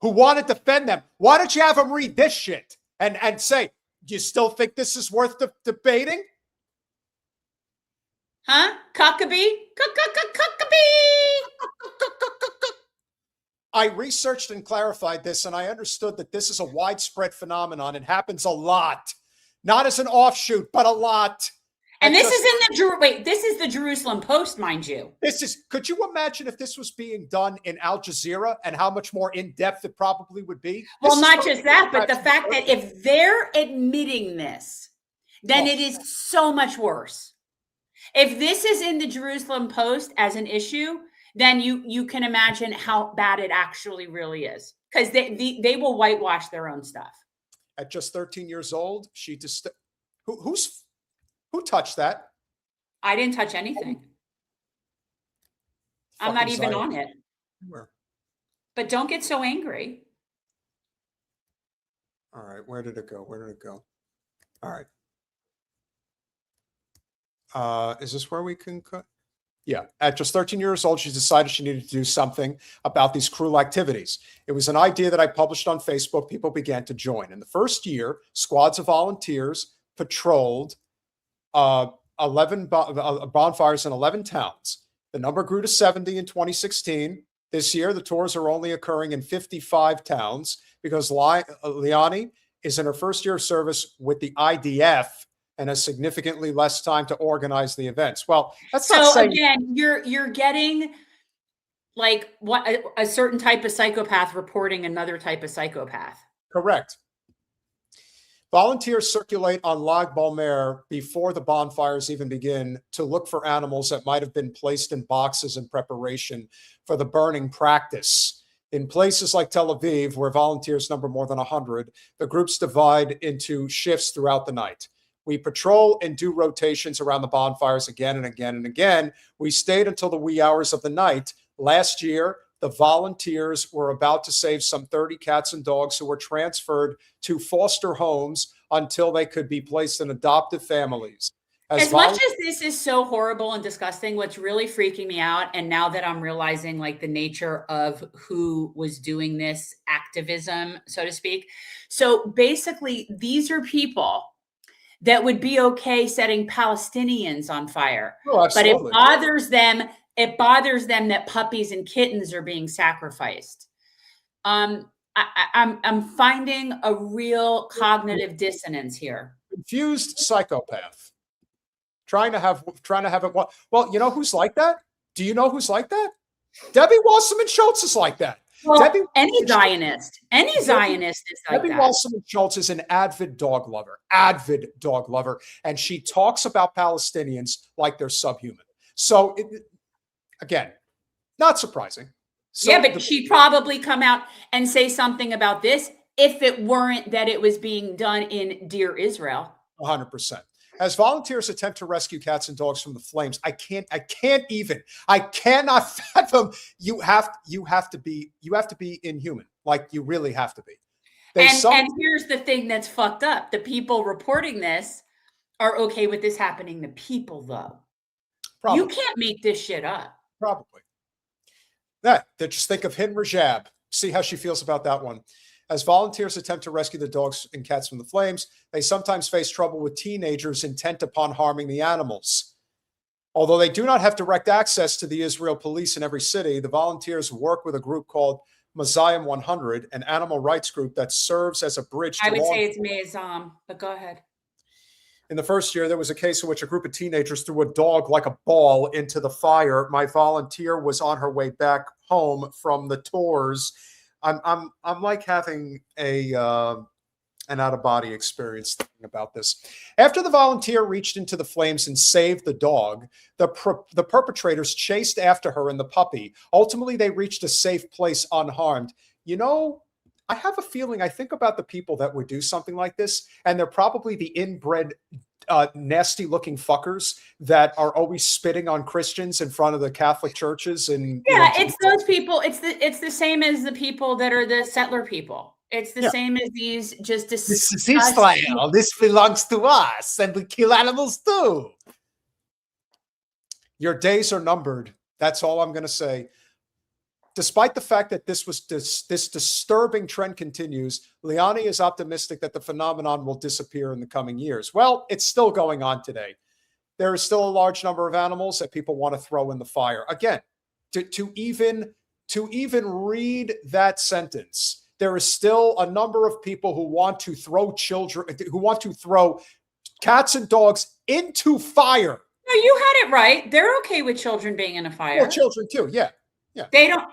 Speaker 1: who want to defend them. Why don't you have them read this shit and say, do you still think this is worth debating?
Speaker 2: Huh? Huckabee? Huckabee!
Speaker 1: I researched and clarified this, and I understood that this is a widespread phenomenon. It happens a lot. Not as an offshoot, but a lot.
Speaker 2: And this is this is the Jerusalem Post, mind you.
Speaker 1: Could you imagine if this was being done in Al Jazeera and how much more in-depth it probably would be?
Speaker 2: Well, not just that, but the fact that if they're admitting this, then it is so much worse. If this is in the Jerusalem Post as an issue, then you can imagine how bad it actually really is, because they will whitewash their own stuff.
Speaker 1: At just 13 years old, she just who touched that?
Speaker 2: I didn't touch anything. I'm not even on it.
Speaker 1: Where?
Speaker 2: But don't get so angry.
Speaker 1: All right, where did it go? All right. Is this where we can cut? Yeah. At just 13 years old, she decided she needed to do something about these cruel activities. It was an idea that I published on Facebook. People began to join. In the first year, squads of volunteers patrolled 11 bonfires in 11 towns. The number grew to 70 in 2016. This year, the tours are only occurring in 55 towns because Liani is in her first year of service with the IDF and has significantly less time to organize the events. Well, that's not saying...
Speaker 2: again, you're getting like what a certain type of psychopath reporting another type of psychopath.
Speaker 1: Correct. Volunteers circulate on Lag Balmer before the bonfires even begin to look for animals that might have been placed in boxes in preparation for the burning practice. In places like Tel Aviv, where volunteers number more than 100, the groups divide into shifts throughout the night. We patrol and do rotations around the bonfires again and again and again. We stayed until the wee hours of the night. Last year, the volunteers were about to save some 30 cats and dogs who were transferred to foster homes until they could be placed in adoptive families.
Speaker 2: As much as this is so horrible and disgusting, what's really freaking me out, and now that I'm realizing like the nature of who was doing this activism, so to speak. So basically, these are people that would be okay setting Palestinians on fire.
Speaker 1: Oh,
Speaker 2: but it bothers them that puppies and kittens are being sacrificed. I'm finding a real cognitive dissonance here.
Speaker 1: Confused psychopath. Trying to have it. Well, you know who's like that? Do you know who's like that? Debbie Wasserman Schultz is like that.
Speaker 2: Well, any Zionist is like
Speaker 1: Debbie
Speaker 2: that.
Speaker 1: Wasserman Schultz is an avid dog lover, and she talks about Palestinians like they're subhuman. So, again, not surprising. So
Speaker 2: yeah, but she'd probably come out and say something about this if it weren't that it was being done in Dear Israel.
Speaker 1: 100%. As volunteers attempt to rescue cats and dogs from the flames, I cannot fathom. You have to be inhuman. Like you really have to be.
Speaker 2: And here's the thing that's fucked up. The people reporting this are okay with this happening to people, though.
Speaker 1: Probably.
Speaker 2: You can't make this shit up.
Speaker 1: Probably. Yeah, just think of Hind Rajab. See how she feels about that one. As volunteers attempt to rescue the dogs and cats from the flames, they sometimes face trouble with teenagers intent upon harming the animals. Although they do not have direct access to the Israel police in every city, the volunteers work with a group called Messiah 100, an animal rights group that serves as a bridge to
Speaker 2: I would say it's Me'ezam, but go ahead.
Speaker 1: In the first year, there was a case in which a group of teenagers threw a dog like a ball into the fire. My volunteer was on her way back home from the tours. I'm like having an out-of-body experience thinking about this. After the volunteer reached into the flames and saved the dog, the perpetrators chased after her and the puppy. Ultimately, they reached a safe place unharmed. You know, I have a feeling, I think about the people that would do something like this, and they're probably the inbred, nasty-looking fuckers that are always spitting on Christians in front of the Catholic churches. And
Speaker 2: it's those people. It's the same as the people that are the settler people. It's the same as these just
Speaker 1: this is Israel. This belongs to us, and we kill animals too. Your days are numbered. That's all I'm going to say. Despite the fact that this disturbing trend continues, Liani is optimistic that the phenomenon will disappear in the coming years. Well, it's still going on today. There is still a large number of animals that people want to throw in the fire. Again, to even read that sentence, there is still a number of people who want to throw cats and dogs into fire.
Speaker 2: No, you had it right. They're okay with children being in a fire.
Speaker 1: Well, children too, yeah.
Speaker 2: They don't.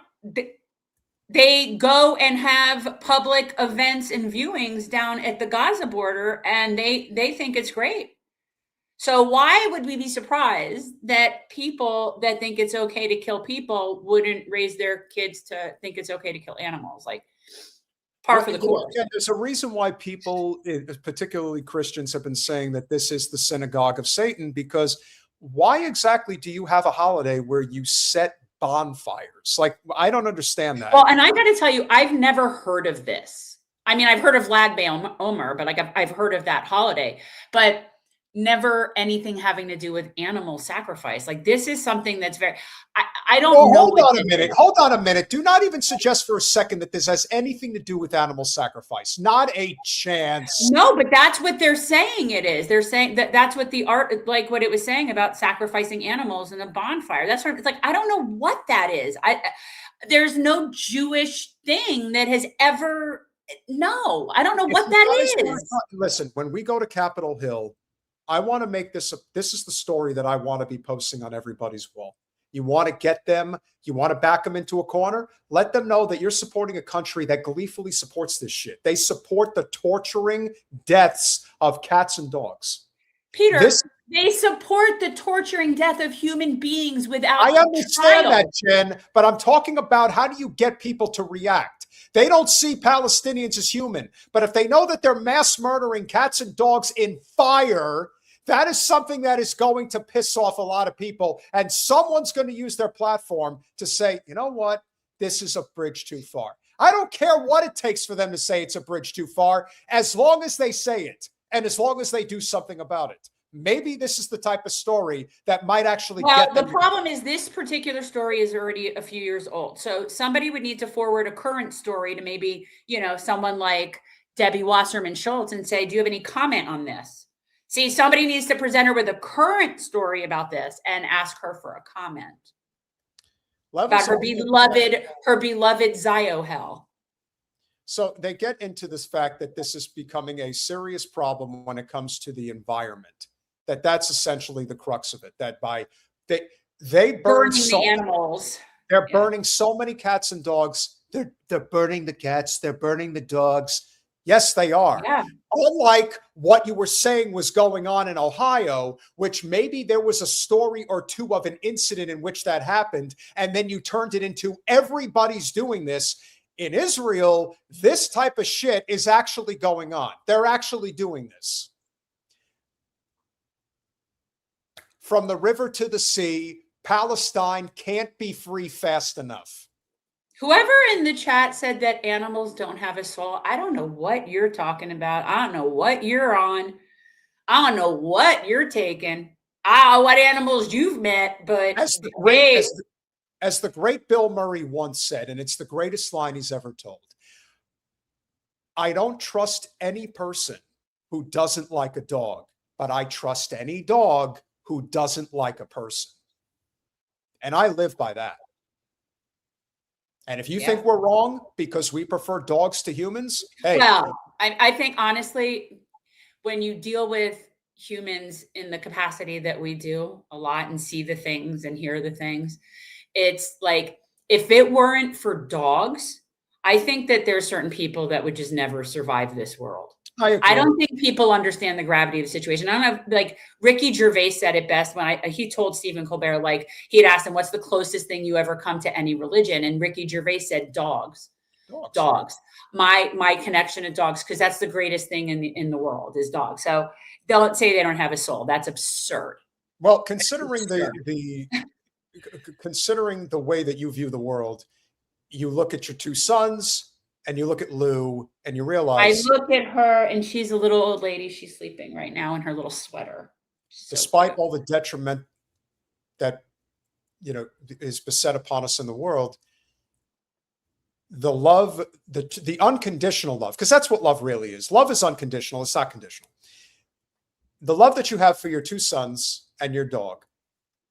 Speaker 2: They go and have public events and viewings down at the Gaza border, and they think it's great. So why would we be surprised that people that think it's okay to kill people wouldn't raise their kids to think it's okay to kill animals? Like par for the course.
Speaker 1: Yeah, there's a reason why people, particularly Christians, have been saying that this is the synagogue of Satan, because why exactly do you have a holiday where you set bonfires? Like, I don't understand that.
Speaker 2: Well, and I got to tell you, I've never heard of this. I mean, I've heard of Lag BaOmer, but like I've heard of that holiday. But never anything having to do with animal sacrifice. Like, this is something that's very, I don't know.
Speaker 1: Hold on a minute. Hold on a minute. Do not even suggest for a second that this has anything to do with animal sacrifice. Not a chance.
Speaker 2: No, but that's what they're saying it is. They're saying that that's what the art, like what it was saying about sacrificing animals in a bonfire. That's what it's like. I don't know what that is. There's no Jewish thing that has ever, no, I don't know what that is.
Speaker 1: Listen, when we go to Capitol Hill, I want to make this, this is the story that I want to be posting on everybody's wall. You want to get them, you want to back them into a corner, let them know that you're supporting a country that gleefully supports this shit. They support the torturing deaths of cats and dogs.
Speaker 2: Peter, they support the torturing death of human beings without
Speaker 1: I understand
Speaker 2: trial.
Speaker 1: that, Jen, but I'm talking about how do you get people to react? They don't see Palestinians as human, but if they know that they're mass murdering cats and dogs in fire, that is something that is going to piss off a lot of people. And someone's going to use their platform to say, you know what? This is a bridge too far. I don't care what it takes for them to say it's a bridge too far, as long as they say it and as long as they do something about it. Maybe this is the type of story that might actually get them.
Speaker 2: The problem is this particular story is already a few years old. So somebody would need to forward a current story to maybe, you know, someone like Debbie Wasserman Schultz and say, do you have any comment on this? See, somebody needs to present her with a current story about this and ask her for a comment about her beloved Zio hell.
Speaker 1: So they get into this fact that this is becoming a serious problem when it comes to the environment. That's essentially the crux of it. That by they burn so
Speaker 2: the animals.
Speaker 1: They're burning so many cats and dogs. They're burning the cats. They're burning the dogs. Yes, they are.
Speaker 2: Yeah.
Speaker 1: Unlike what you were saying was going on in Ohio, which maybe there was a story or two of an incident in which that happened, and then you turned it into everybody's doing this. In Israel, this type of shit is actually going on. They're actually doing this. From the river to the sea, Palestine can't be free fast enough.
Speaker 2: Whoever in the chat said that animals don't have a soul, I don't know what you're talking about. I don't know what you're on. I don't know what you're taking. I don't know what animals you've met, but
Speaker 1: as the great Bill Murray once said, and it's the greatest line he's ever told, I don't trust any person who doesn't like a dog, but I trust any dog who doesn't like a person. And I live by that. And if you think we're wrong because we prefer dogs to humans, hey.
Speaker 2: Well, I think honestly, when you deal with humans in the capacity that we do a lot and see the things and hear the things, it's like, if it weren't for dogs, I think that there's certain people that would just never survive this world. I don't think people understand the gravity of the situation. I don't know, like Ricky Gervais said it best when he told Stephen Colbert, like he had asked him, what's the closest thing you ever come to any religion? And Ricky Gervais said, dogs. My connection to dogs, because that's the greatest thing in the world is dogs. So don't say they don't have a soul. That's absurd.
Speaker 1: Well, considering considering the way that you view the world, you look at your two sons and you look at Lou and you realize.
Speaker 2: I look at her and she's a little old lady. She's sleeping right now in her little sweater.
Speaker 1: Despite all the detriment that, is beset upon us in the world, the love, the unconditional love, because that's what love really is. Love is unconditional. It's not conditional. The love that you have for your two sons and your dog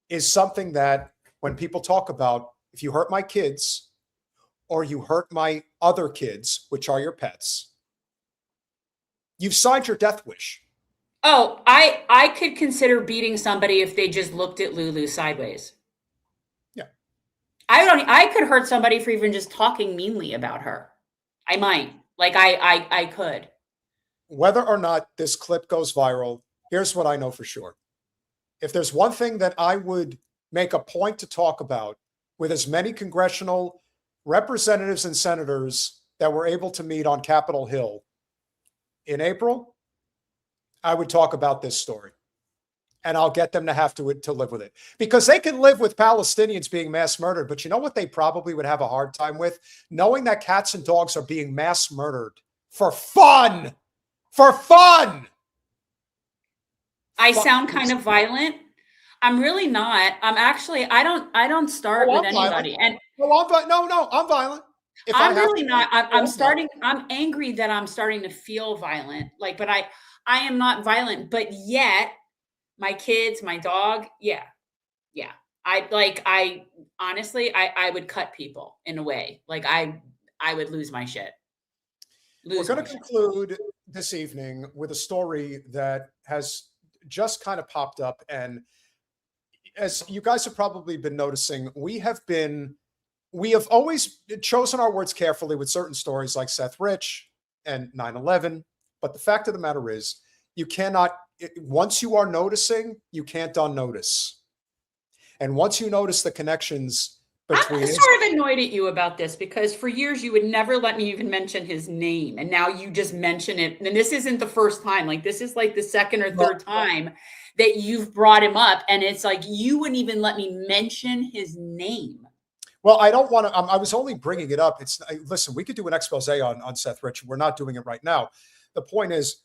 Speaker 1: is something that when people talk about, if you hurt my kids or you hurt my other kids, which are your pets, you've signed your death wish.
Speaker 2: Oh, I could consider beating somebody if they just looked at Lulu sideways.
Speaker 1: Yeah.
Speaker 2: I could hurt somebody for even just talking meanly about her. I might. Like I could.
Speaker 1: Whether or not this clip goes viral, here's what I know for sure. If there's one thing that I would make a point to talk about with as many congressional representatives and senators that were able to meet on Capitol Hill in April, I would talk about this story. And I'll get them to have to live with it. Because they can live with Palestinians being mass murdered, but you know what they probably would have a hard time with? Knowing that cats and dogs are being mass murdered for fun. For fun!
Speaker 2: I sound kind of violent. I'm really not. I don't start with anybody. And
Speaker 1: I'm violent.
Speaker 2: I'm really not. I'm angry that I'm starting to feel violent. Like, but I am not violent, but yet my kids, my dog, yeah. I honestly, I would cut people in a way. Like I would lose my shit.
Speaker 1: We're going to conclude this evening with a story that has just kind of popped up. And as you guys have probably been noticing, we have always chosen our words carefully with certain stories like Seth Rich and 9/11. But the fact of the matter is, you cannot, once you are noticing, you can't unnotice. And once you notice the connections between...
Speaker 2: I'm sort of annoyed at you about this because for years you would never let me even mention his name. And now you just mention it. And this isn't the first time. Like this is like the second or third time that you've brought him up. And it's like, you wouldn't even let me mention his name.
Speaker 1: Well, I don't want to, I was only bringing it up. Listen, we could do an expose on Seth Rich. We're not doing it right now. The point is,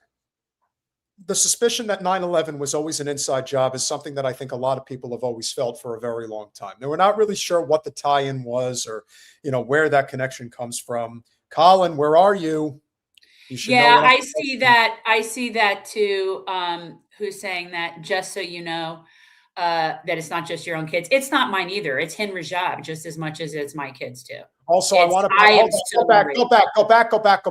Speaker 1: the suspicion that 9/11 was always an inside job is something that I think a lot of people have always felt for a very long time. They were not really sure what the tie-in was or, where that connection comes from. Colin, where are you?
Speaker 2: Yeah, I see that. I see that too. Who's saying that? Just so you know, that it's not just your own kids. It's not mine either. It's Hin Rajab just as much as it's my kids too.
Speaker 1: Also, I want to go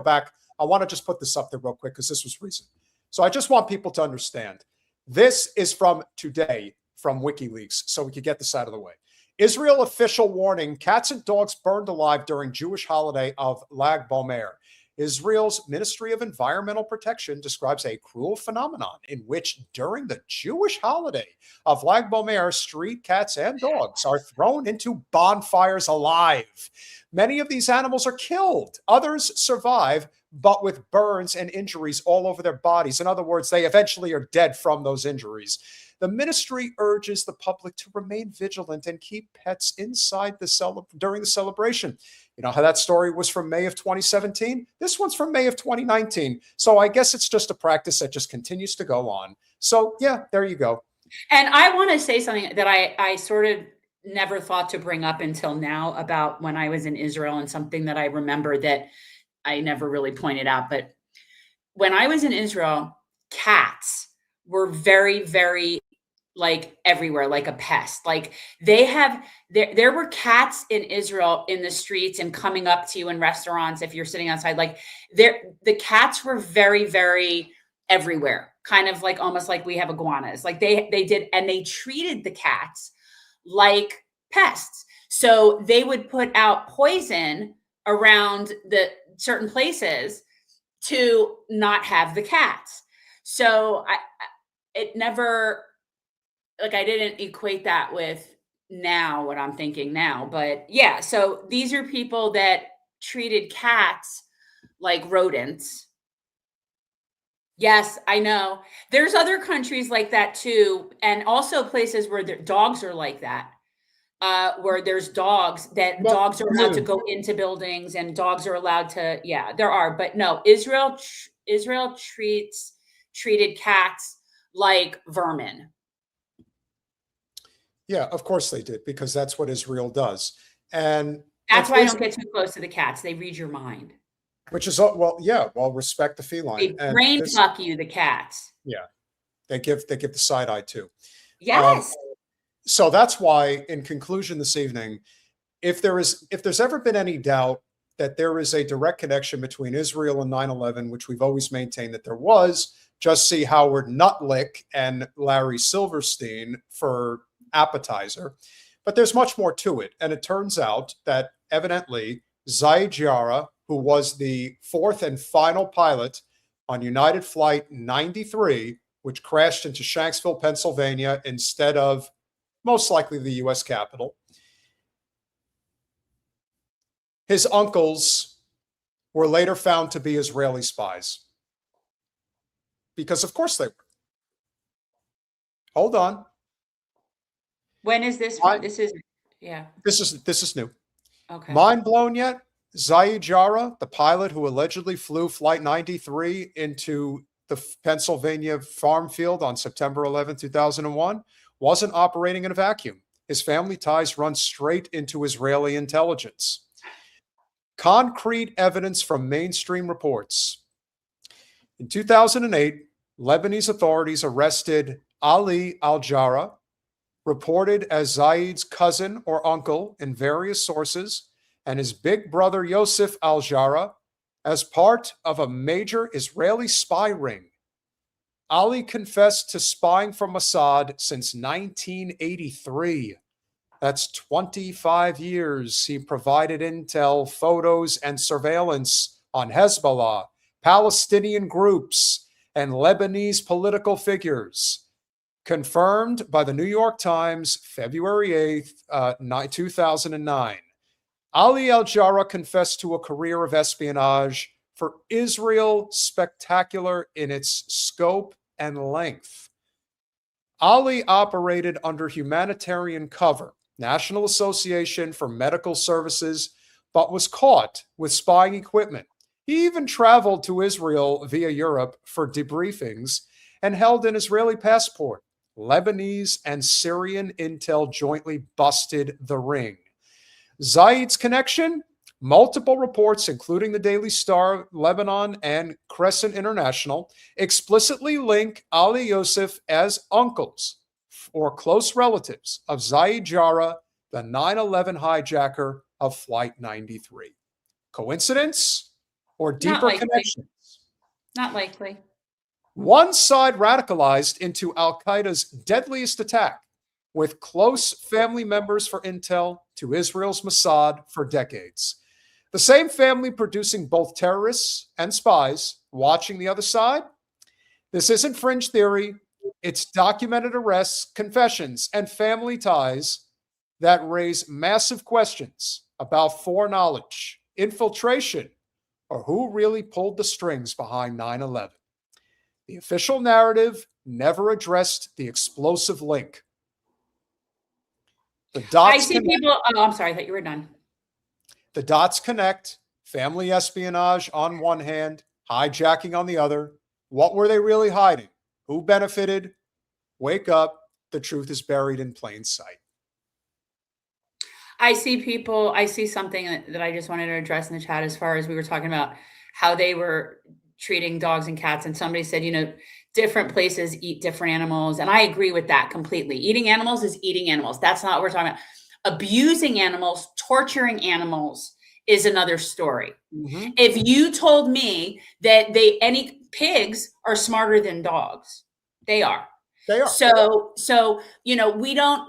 Speaker 1: back. I want to just put this up there real quick because this was recent. So I just want people to understand. This is from today from WikiLeaks, so we could get this out of the way. Israel official warning, cats and dogs burned alive during Jewish holiday of Lag BaOmer. Israel's Ministry of Environmental Protection describes a cruel phenomenon in which during the Jewish holiday of Lag BaOmer, street cats and dogs are thrown into bonfires alive. Many of these animals are killed. Others survive, but with burns and injuries all over their bodies. In other words, they eventually are dead from those injuries. The ministry urges the public to remain vigilant and keep pets inside during the celebration. You know how that story was from May of 2017? This one's from May of 2019. So I guess it's just a practice that just continues to go on. So yeah, there you go.
Speaker 2: And I want to say something that I sort of never thought to bring up until now about when I was in Israel, and something that I remember that I never really pointed out. But when I was in Israel, cats were very, very like everywhere, like a pest. Like there were cats in Israel in the streets and coming up to you in restaurants if you're sitting outside. Like the cats were very, very everywhere, kind of like almost like we have iguanas. Like they did, and they treated the cats like pests. So they would put out poison around the certain places to not have the cats. So it never, like, I didn't equate that with now what I'm thinking now, but yeah. So these are people that treated cats like rodents. Yes, I know. There's other countries like that too. And also places where dogs are like that. Where there's dogs dogs are allowed to go into buildings and dogs are allowed to, yeah, there are, but no, Israel treated cats like vermin.
Speaker 1: Yeah, of course they did, because that's what Israel does. And
Speaker 2: that's why I don't get too close to the cats. They read your mind.
Speaker 1: Which is, well, respect the feline.
Speaker 2: They brain fuck you, the cats.
Speaker 1: Yeah. They give the side eye too.
Speaker 2: Yes.
Speaker 1: So that's why, in conclusion this evening, if there's ever been any doubt that there is a direct connection between Israel and 9/11, which we've always maintained that there was, just see Howard Nutlick and Larry Silverstein for appetizer. But there's much more to it. And it turns out that evidently Zionists, who was the fourth and final pilot on United Flight 93, which crashed into Shanksville, Pennsylvania, instead of most likely the U.S. Capitol. His uncles were later found to be Israeli spies. Because of course they were. Hold on.
Speaker 2: When is this? This is new. Okay.
Speaker 1: Mind blown yet? Ziad Jarrah, the pilot who allegedly flew Flight 93 into the Pennsylvania farm field on September 11, 2001, wasn't operating in a vacuum. His family ties run straight into Israeli intelligence. Concrete evidence from mainstream reports. In 2008, Lebanese authorities arrested Ali al-Jarrah, reported as Zaid's cousin or uncle in various sources, and his big brother Yosef al-Jarrah as part of a major Israeli spy ring. Ali confessed to spying for Mossad since 1983. That's 25 years. He provided intel, photos, and surveillance on Hezbollah, Palestinian groups, and Lebanese political figures. Confirmed by the New York Times, February 8th, 2009. Ali al-Jarrah confessed to a career of espionage for Israel, spectacular in its scope and length. Ali operated under humanitarian cover, National Association for Medical Services, but was caught with spying equipment. He even traveled to Israel via Europe for debriefings and held an Israeli passport. Lebanese and Syrian intel jointly busted the ring. Zaid's connection? Multiple reports, including the Daily Star, Lebanon, and Crescent International, explicitly link Ali Yosef as uncles or close relatives of Zaid Jarrah, the 9/11 hijacker of Flight 93. Coincidence or deeper connections?
Speaker 2: Not likely.
Speaker 1: One side radicalized into al-Qaeda's deadliest attack, with close family members for intel to Israel's Mossad for decades. The same family producing both terrorists and spies, watching the other side. This isn't fringe theory. It's documented arrests, confessions, and family ties that raise massive questions about foreknowledge, infiltration, or who really pulled the strings behind 9/11. The official narrative never addressed the explosive link. The dots
Speaker 2: I see people. Oh, I'm sorry. I thought you were done.
Speaker 1: The dots connect. Family espionage on one hand, hijacking on the other. What were they really hiding? Who benefited? Wake up. The truth is buried in plain sight.
Speaker 2: I see people. I see something that I just wanted to address in the chat as far as we were talking about how they were treating dogs and cats. And somebody said, different places eat different animals. And I agree with that completely. Eating animals is eating animals. That's not what we're talking about. Abusing animals, torturing animals is another story.
Speaker 1: Mm-hmm.
Speaker 2: If you told me that any pigs are smarter than dogs, they are.
Speaker 1: They are.
Speaker 2: So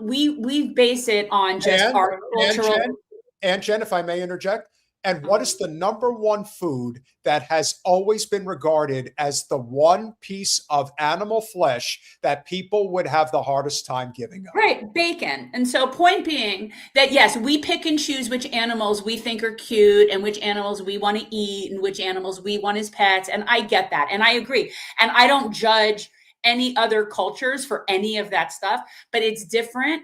Speaker 2: we base it on just our cultural.
Speaker 1: And Jen, if I may interject, and what is the number one food that has always been regarded as the one piece of animal flesh that people would have the hardest time giving up?
Speaker 2: Right, bacon. And so point being that, yes, we pick and choose which animals we think are cute and which animals we want to eat and which animals we want as pets. And I get that. And I agree. And I don't judge any other cultures for any of that stuff, but it's different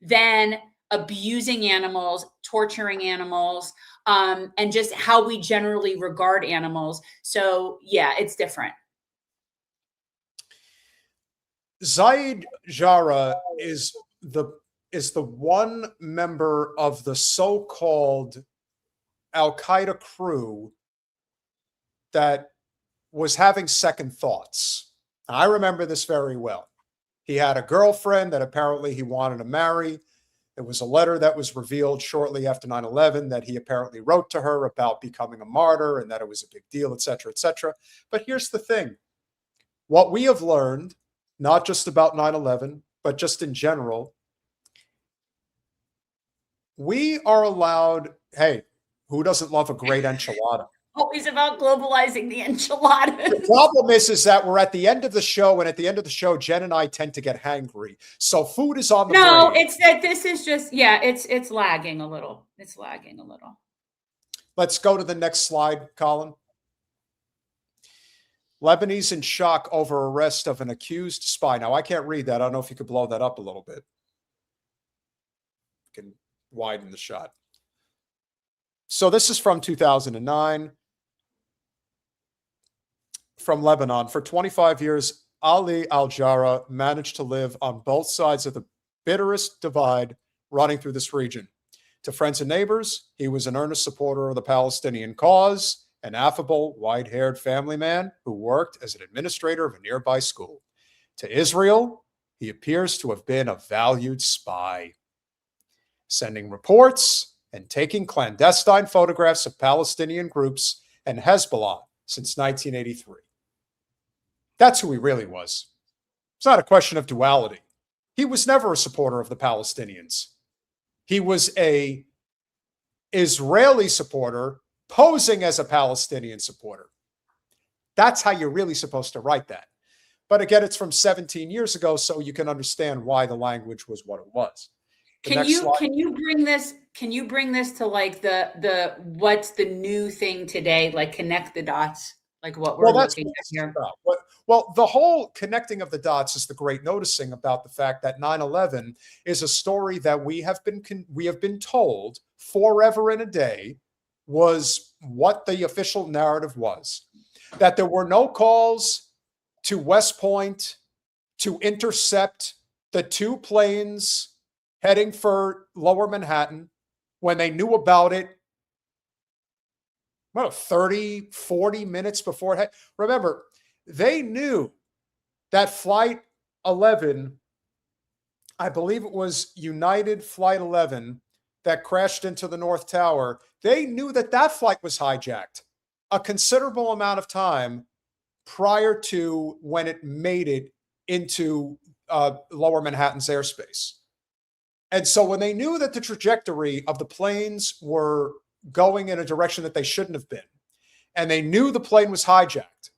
Speaker 2: than abusing animals, torturing animals, and just how we generally regard animals. So yeah, it's different.
Speaker 1: Zaid Jarrah is the one member of the so-called Al-Qaeda crew that was having second thoughts. I remember this very well. He had a girlfriend that apparently he wanted to marry. There was a letter that was revealed shortly after 9/11 that he apparently wrote to her about becoming a martyr and that it was a big deal, et cetera, et cetera. But here's the thing. What we have learned, not just about 9/11, but just in general, we are allowed, hey, who doesn't love a great enchilada?
Speaker 2: Always about globalizing the enchilada.
Speaker 1: The problem is that we're at the end of the show, and at the end of the show, Jen and I tend to get hangry. So food is on the brain.
Speaker 2: It's that this is just, it's lagging a little. It's lagging a little.
Speaker 1: Let's go to the next slide, Colin. Lebanese in shock over arrest of an accused spy. Now, I can't read that. I don't know if you could blow that up a little bit. You can widen the shot. So this is from 2009. from Lebanon. For 25 years, Ali al-Jarrah managed to live on both sides of the bitterest divide running through this region. To friends and neighbors, he was an earnest supporter of the Palestinian cause, an affable, white-haired family man who worked as an administrator of a nearby school. To Israel, he appears to have been a valued spy, sending reports and taking clandestine photographs of Palestinian groups and Hezbollah since 1983. That's who he really was. It's not a question of duality. He was never a supporter of the Palestinians. He was an Israeli supporter posing as a Palestinian supporter. That's how you're really supposed to write that. But again, it's from 17 years ago, so you can understand why the language was what it was.
Speaker 2: Can you bring this to like the what's the new thing today? Like connect the dots, like what we're looking at here.
Speaker 1: Well, the whole connecting of the dots is the great noticing about the fact that 9/11 is a story that we have been told forever and a day was what the official narrative was. That there were no calls to West Point to intercept the two planes heading for Lower Manhattan when they knew about it, 30, 40 minutes before it. Remember, they knew that Flight 11, I believe it was United Flight 11 that crashed into the North Tower. They knew that that flight was hijacked a considerable amount of time prior to when it made it into Lower Manhattan's airspace. And so when they knew that the trajectory of the planes were going in a direction that they shouldn't have been, and they knew the plane was hijacked,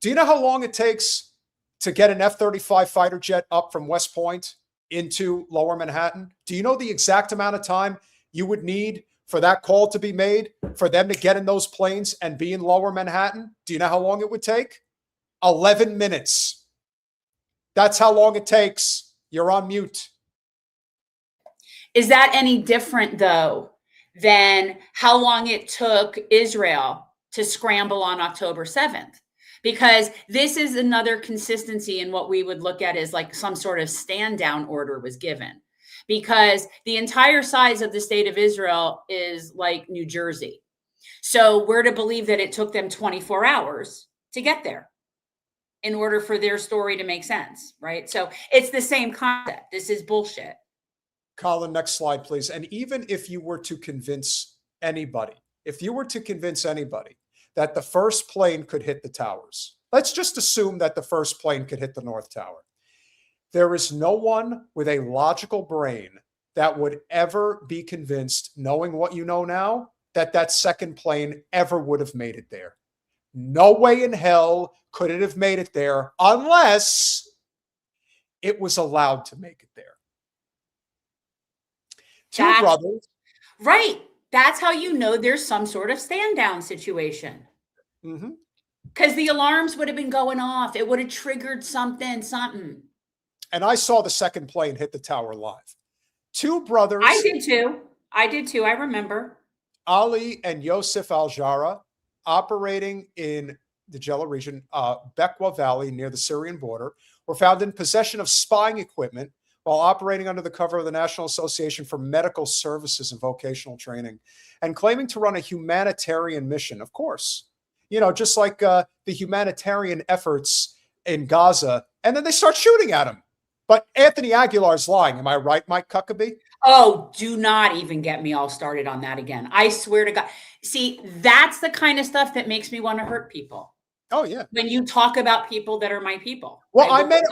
Speaker 1: do you know how long it takes to get an F-35 fighter jet up from West Point into Lower Manhattan? Do you know the exact amount of time you would need for that call to be made, for them to get in those planes and be in Lower Manhattan? Do you know how long it would take? 11 minutes. That's how long it takes. You're on mute.
Speaker 2: Is that any different, though, than how long it took Israel to scramble on October 7th? Because this is another consistency in what we would look at as like some sort of stand down order was given. Because the entire size of the state of Israel is like New Jersey. So we're to believe that it took them 24 hours to get there in order for their story to make sense, right? So it's the same concept. This is bullshit.
Speaker 1: Colin, next slide, please. And even if you were to convince anybody that the first plane could hit the towers, let's just assume that the first plane could hit the North Tower. There is no one with a logical brain that would ever be convinced, knowing what you know now, that that second plane ever would have made it there. No way in hell could it have made it there unless it was allowed to make it there. Two brothers.
Speaker 2: Right. That's how you know there's some sort of stand down situation. Because the alarms would have been going off. It would have triggered something.
Speaker 1: And I saw the second plane hit the tower live. Two brothers.
Speaker 2: I did too. I remember.
Speaker 1: Ali and Yosef al-Jarrah, operating in the Jela region, Bequa Valley near the Syrian border, were found in possession of spying equipment while operating under the cover of the National Association for Medical Services and Vocational Training, and claiming to run a humanitarian mission, of course. You know, just like the humanitarian efforts in Gaza, and then they start shooting at him. But Anthony Aguilar's lying. Am I right, Mike Huckabee?
Speaker 2: Oh, do not even get me all started on that again. I swear to God. See, that's the kind of stuff that makes me want to hurt people.
Speaker 1: Oh, yeah.
Speaker 2: When you talk about people that are my people.
Speaker 1: Well, I made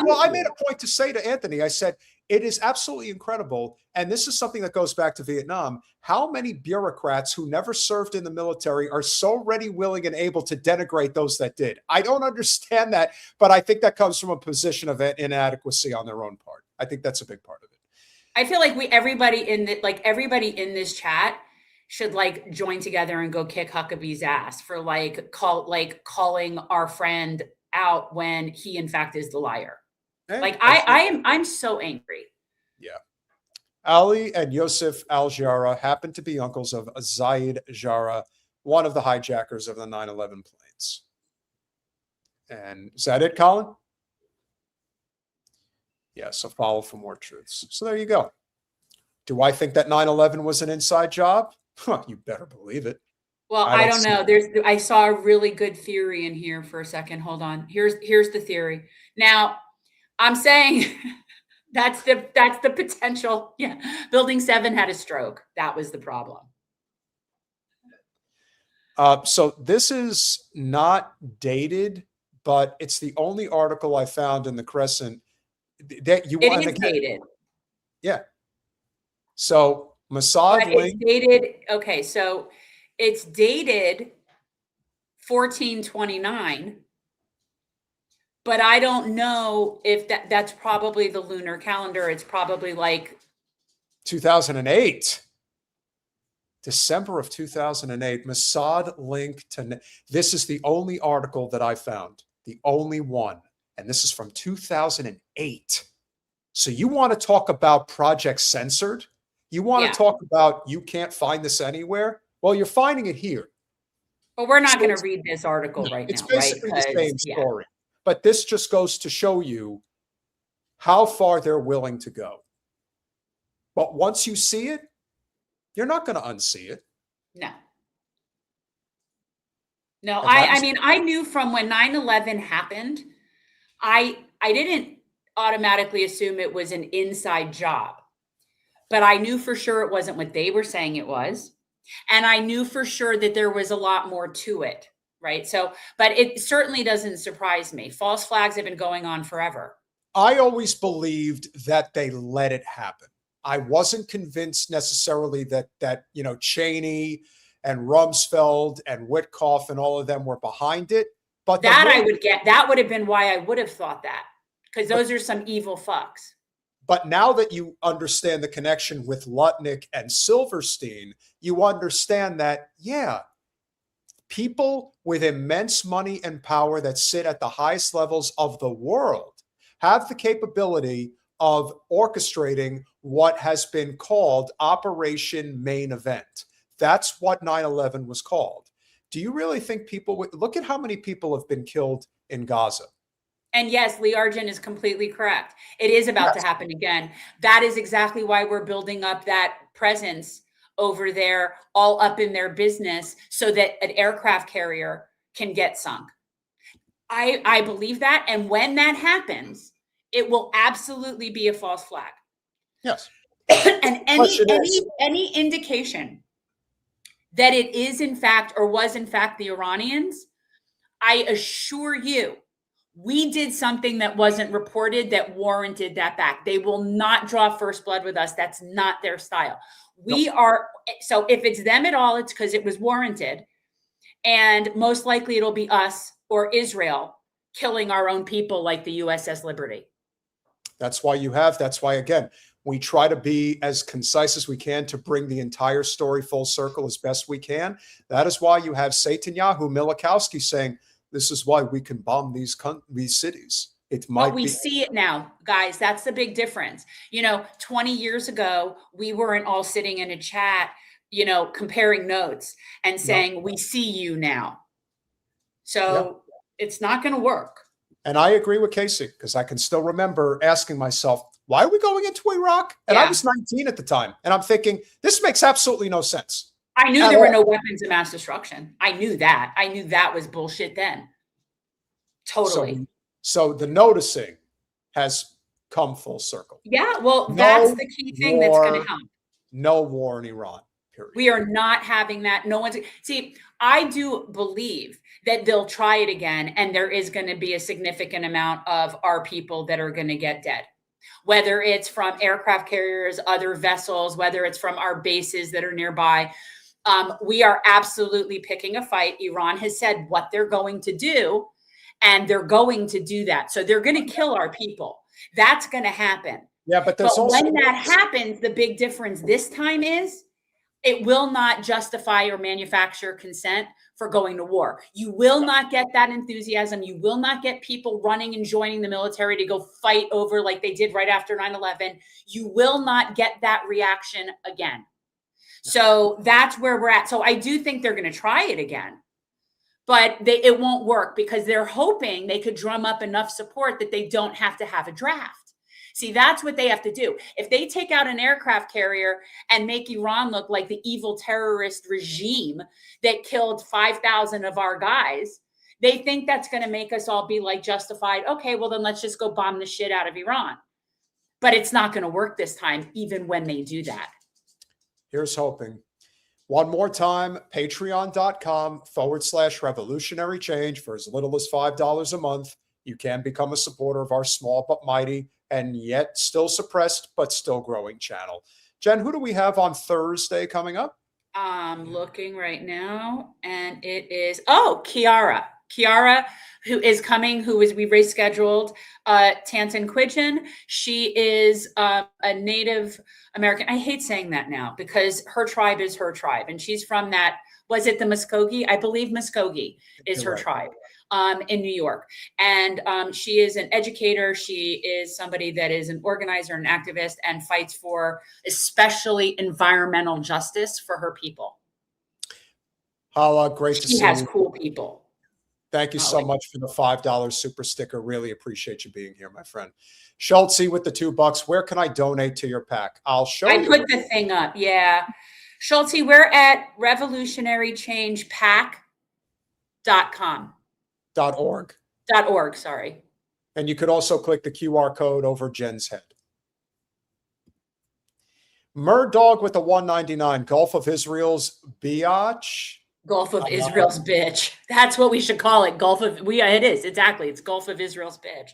Speaker 1: a point to say to Anthony, I said, it is absolutely incredible. And this is something that goes back to Vietnam. How many bureaucrats who never served in the military are so ready, willing, and able to denigrate those that did? I don't understand that, but I think that comes from a position of inadequacy on their own part. I think that's a big part of it.
Speaker 2: I feel like everybody in this chat should like join together and go kick Huckabee's ass for calling our friend out when he in fact is the liar. I'm so angry.
Speaker 1: Yeah. Ali and Yosef al-Jarrah happen to be uncles of Zaid Jarrah, one of the hijackers of the 9/11 planes. And is that it, Colin? Yeah, so follow for more truths. So there you go. Do I think that 9/11 was an inside job? Huh, you better believe it.
Speaker 2: Well, I don't know. I saw a really good theory in here for a second. Hold on. Here's the theory. Now, I'm saying that's the potential. Yeah. Building 7 had a stroke. That was the problem.
Speaker 1: So this is not dated, but it's the only article I found in the Crescent that you want
Speaker 2: to get dated.
Speaker 1: Yeah. So Mossad link.
Speaker 2: It's dated. Okay, so it's dated 1429, but I don't know if that's probably the lunar calendar. It's probably like
Speaker 1: 2008. December of 2008, Mossad link to, this is the only article that I found, the only one. And this is from 2008. So you want to talk about Project Censored? You want to talk about you can't find this anywhere? Well, you're finding it here.
Speaker 2: But we're not going to read this article right now.
Speaker 1: It's basically the same story. But this just goes to show you how far they're willing to go. But once you see it, you're not going to unsee it.
Speaker 2: No. No, I mean, I knew from when 9/11 happened, I didn't automatically assume it was an inside job, but I knew for sure it wasn't what they were saying it was. And I knew for sure that there was a lot more to it, right? So, but it certainly doesn't surprise me. False flags have been going on forever.
Speaker 1: I always believed that they let it happen. I wasn't convinced necessarily that you know, Cheney and Rumsfeld and Witkoff and all of them were behind it. But
Speaker 2: that I would get. That would have been why I would have thought that, because those are some evil fucks.
Speaker 1: But now that you understand the connection with Lutnick and Silverstein, you understand that, yeah, people with immense money and power that sit at the highest levels of the world have the capability of orchestrating what has been called Operation Main Event. That's what 9/11 was called. Do you really think people would look at how many people have been killed in Gaza?
Speaker 2: And yes, Lee Arjun is completely correct. It is about to happen again. That is exactly why we're building up that presence over there, all up in their business, so that an aircraft carrier can get sunk. I believe that. And when that happens, it will absolutely be a false flag.
Speaker 1: Yes.
Speaker 2: And any indication that it is in fact, or was in fact, the Iranians, I assure you, we did something that wasn't reported that warranted that back. They will not draw first blood with us. That's not their style. We are. So if it's them at all, it's because it was warranted. And most likely it'll be us or Israel killing our own people like the USS Liberty.
Speaker 1: That's why again, we try to be as concise as we can to bring the entire story full circle as best we can. That is why you have Netanyahu, Milikowski saying, this is why we can bomb these cities. It might
Speaker 2: we see it now, guys. That's the big difference. You know, 20 years ago, we weren't all sitting in a chat, you know, comparing notes and saying, we see you now. So it's not going to work.
Speaker 1: And I agree with Casey, because I can still remember asking myself, why are we going into Iraq? And I was 19 at the time. And I'm thinking, this makes absolutely no sense.
Speaker 2: I knew there were no weapons of mass destruction. I knew that. I knew that was bullshit then. Totally.
Speaker 1: So the noticing has come full circle.
Speaker 2: Yeah, well, that's the key thing that's going to help.
Speaker 1: No war in Iran, period.
Speaker 2: We are not having that. No one's. See, I do believe that they'll try it again, and there is going to be a significant amount of our people that are going to get dead. Whether it's from aircraft carriers, other vessels, whether it's from our bases that are nearby. We are absolutely picking a fight. Iran has said what they're going to do, and they're going to do that. So they're going to kill our people. That's going to happen.
Speaker 1: Yeah, but there's also
Speaker 2: when that happens, the big difference this time is it will not justify or manufacture consent for going to war. You will not get that enthusiasm. You will not get people running and joining the military to go fight over like they did right after 9/11. You will not get that reaction again. So that's where we're at. So I do think they're going to try it again. but it won't work because they're hoping they could drum up enough support that they don't have to have a draft. See, that's what they have to do. If they take out an aircraft carrier and make Iran look like the evil terrorist regime that killed 5,000 of our guys, they think that's going to make us all be like justified. Okay, well, then let's just go bomb the shit out of Iran. But it's not going to work this time, even when they do that.
Speaker 1: Here's hoping. One more time, patreon.com/revolutionary change. For as little as $5 a month, you can become a supporter of our small but mighty and yet still suppressed but still growing channel. Jen, who do we have on Thursday coming up?
Speaker 2: I'm looking right now, and it is, Kiara. Kiara, who is coming, we rescheduled, Tantan Quidgen. She is a Native American. I hate saying that now because her tribe is her tribe. And she's from that, was it the Muskogee? I believe Muskogee is her tribe in New York. And she is an educator. She is somebody that is an organizer, an activist, and fights for especially environmental justice for her people.
Speaker 1: Hala, great to see you.
Speaker 2: She has cool people.
Speaker 1: Thank you so much for the $5 super sticker. Really appreciate you being here, my friend. Schultze with the $2. Where can I donate to your PAC? I'll show you.
Speaker 2: I put the thing up. Yeah. Schultze, we're at revolutionarychangepac.com.
Speaker 1: .org.
Speaker 2: .org, sorry.
Speaker 1: And you could also click the QR code over Jen's head. Murdog with the $1.99. Gulf of Israel's biatch.
Speaker 2: Gulf of Israel's bitch. That's what we should call it. It is, exactly. It's Gulf of Israel's bitch.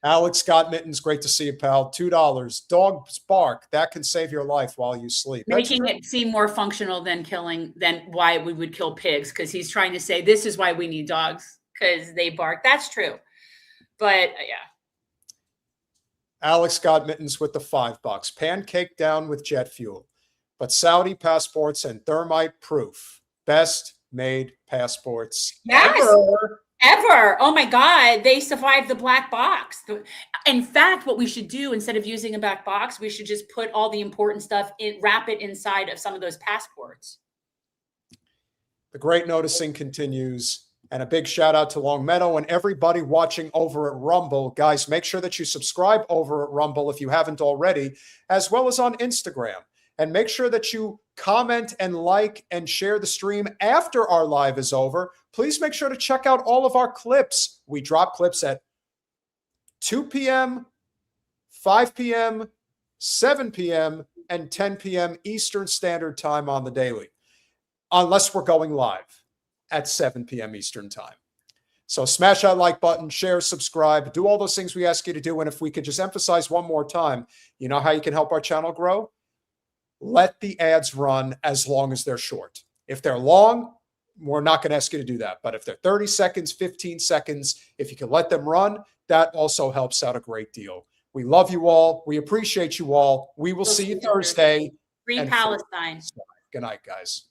Speaker 1: Alex Scott Mittens, great to see you, pal. $2. Dogs bark. That can save your life while you sleep.
Speaker 2: Making it seem more functional than why we would kill pigs, because he's trying to say this is why we need dogs, because they bark. That's true. But yeah.
Speaker 1: Alex Scott Mittens with the $5. Pancake down with jet fuel, but Saudi passports and thermite proof. Best made passports
Speaker 2: ever. Oh my God. They survived the black box. In fact, what we should do instead of using a black box, we should just put all the important stuff wrap it inside of some of those passports.
Speaker 1: The great noticing continues. And a big shout out to Long Meadow and everybody watching over at Rumble. Guys, make sure that you subscribe over at Rumble if you haven't already, as well as on Instagram. And make sure that you comment and like and share the stream after our live is over. Please make sure to check out all of our clips. We drop clips at 2 p.m., 5 p.m., 7 p.m., and 10 p.m. Eastern Standard Time on the daily, unless we're going live at 7 p.m. Eastern Time. So smash that like button, share, subscribe, do all those things we ask you to do. And if we could just emphasize one more time, you know how you can help our channel grow? Let the ads run as long as they're short. If they're long, we're not going to ask you to do that. But if they're 30 seconds, 15 seconds, if you can let them run, that also helps out a great deal. We love you all. We appreciate you all. We will see you Thursday.
Speaker 2: Free Palestine.
Speaker 1: Good night, guys.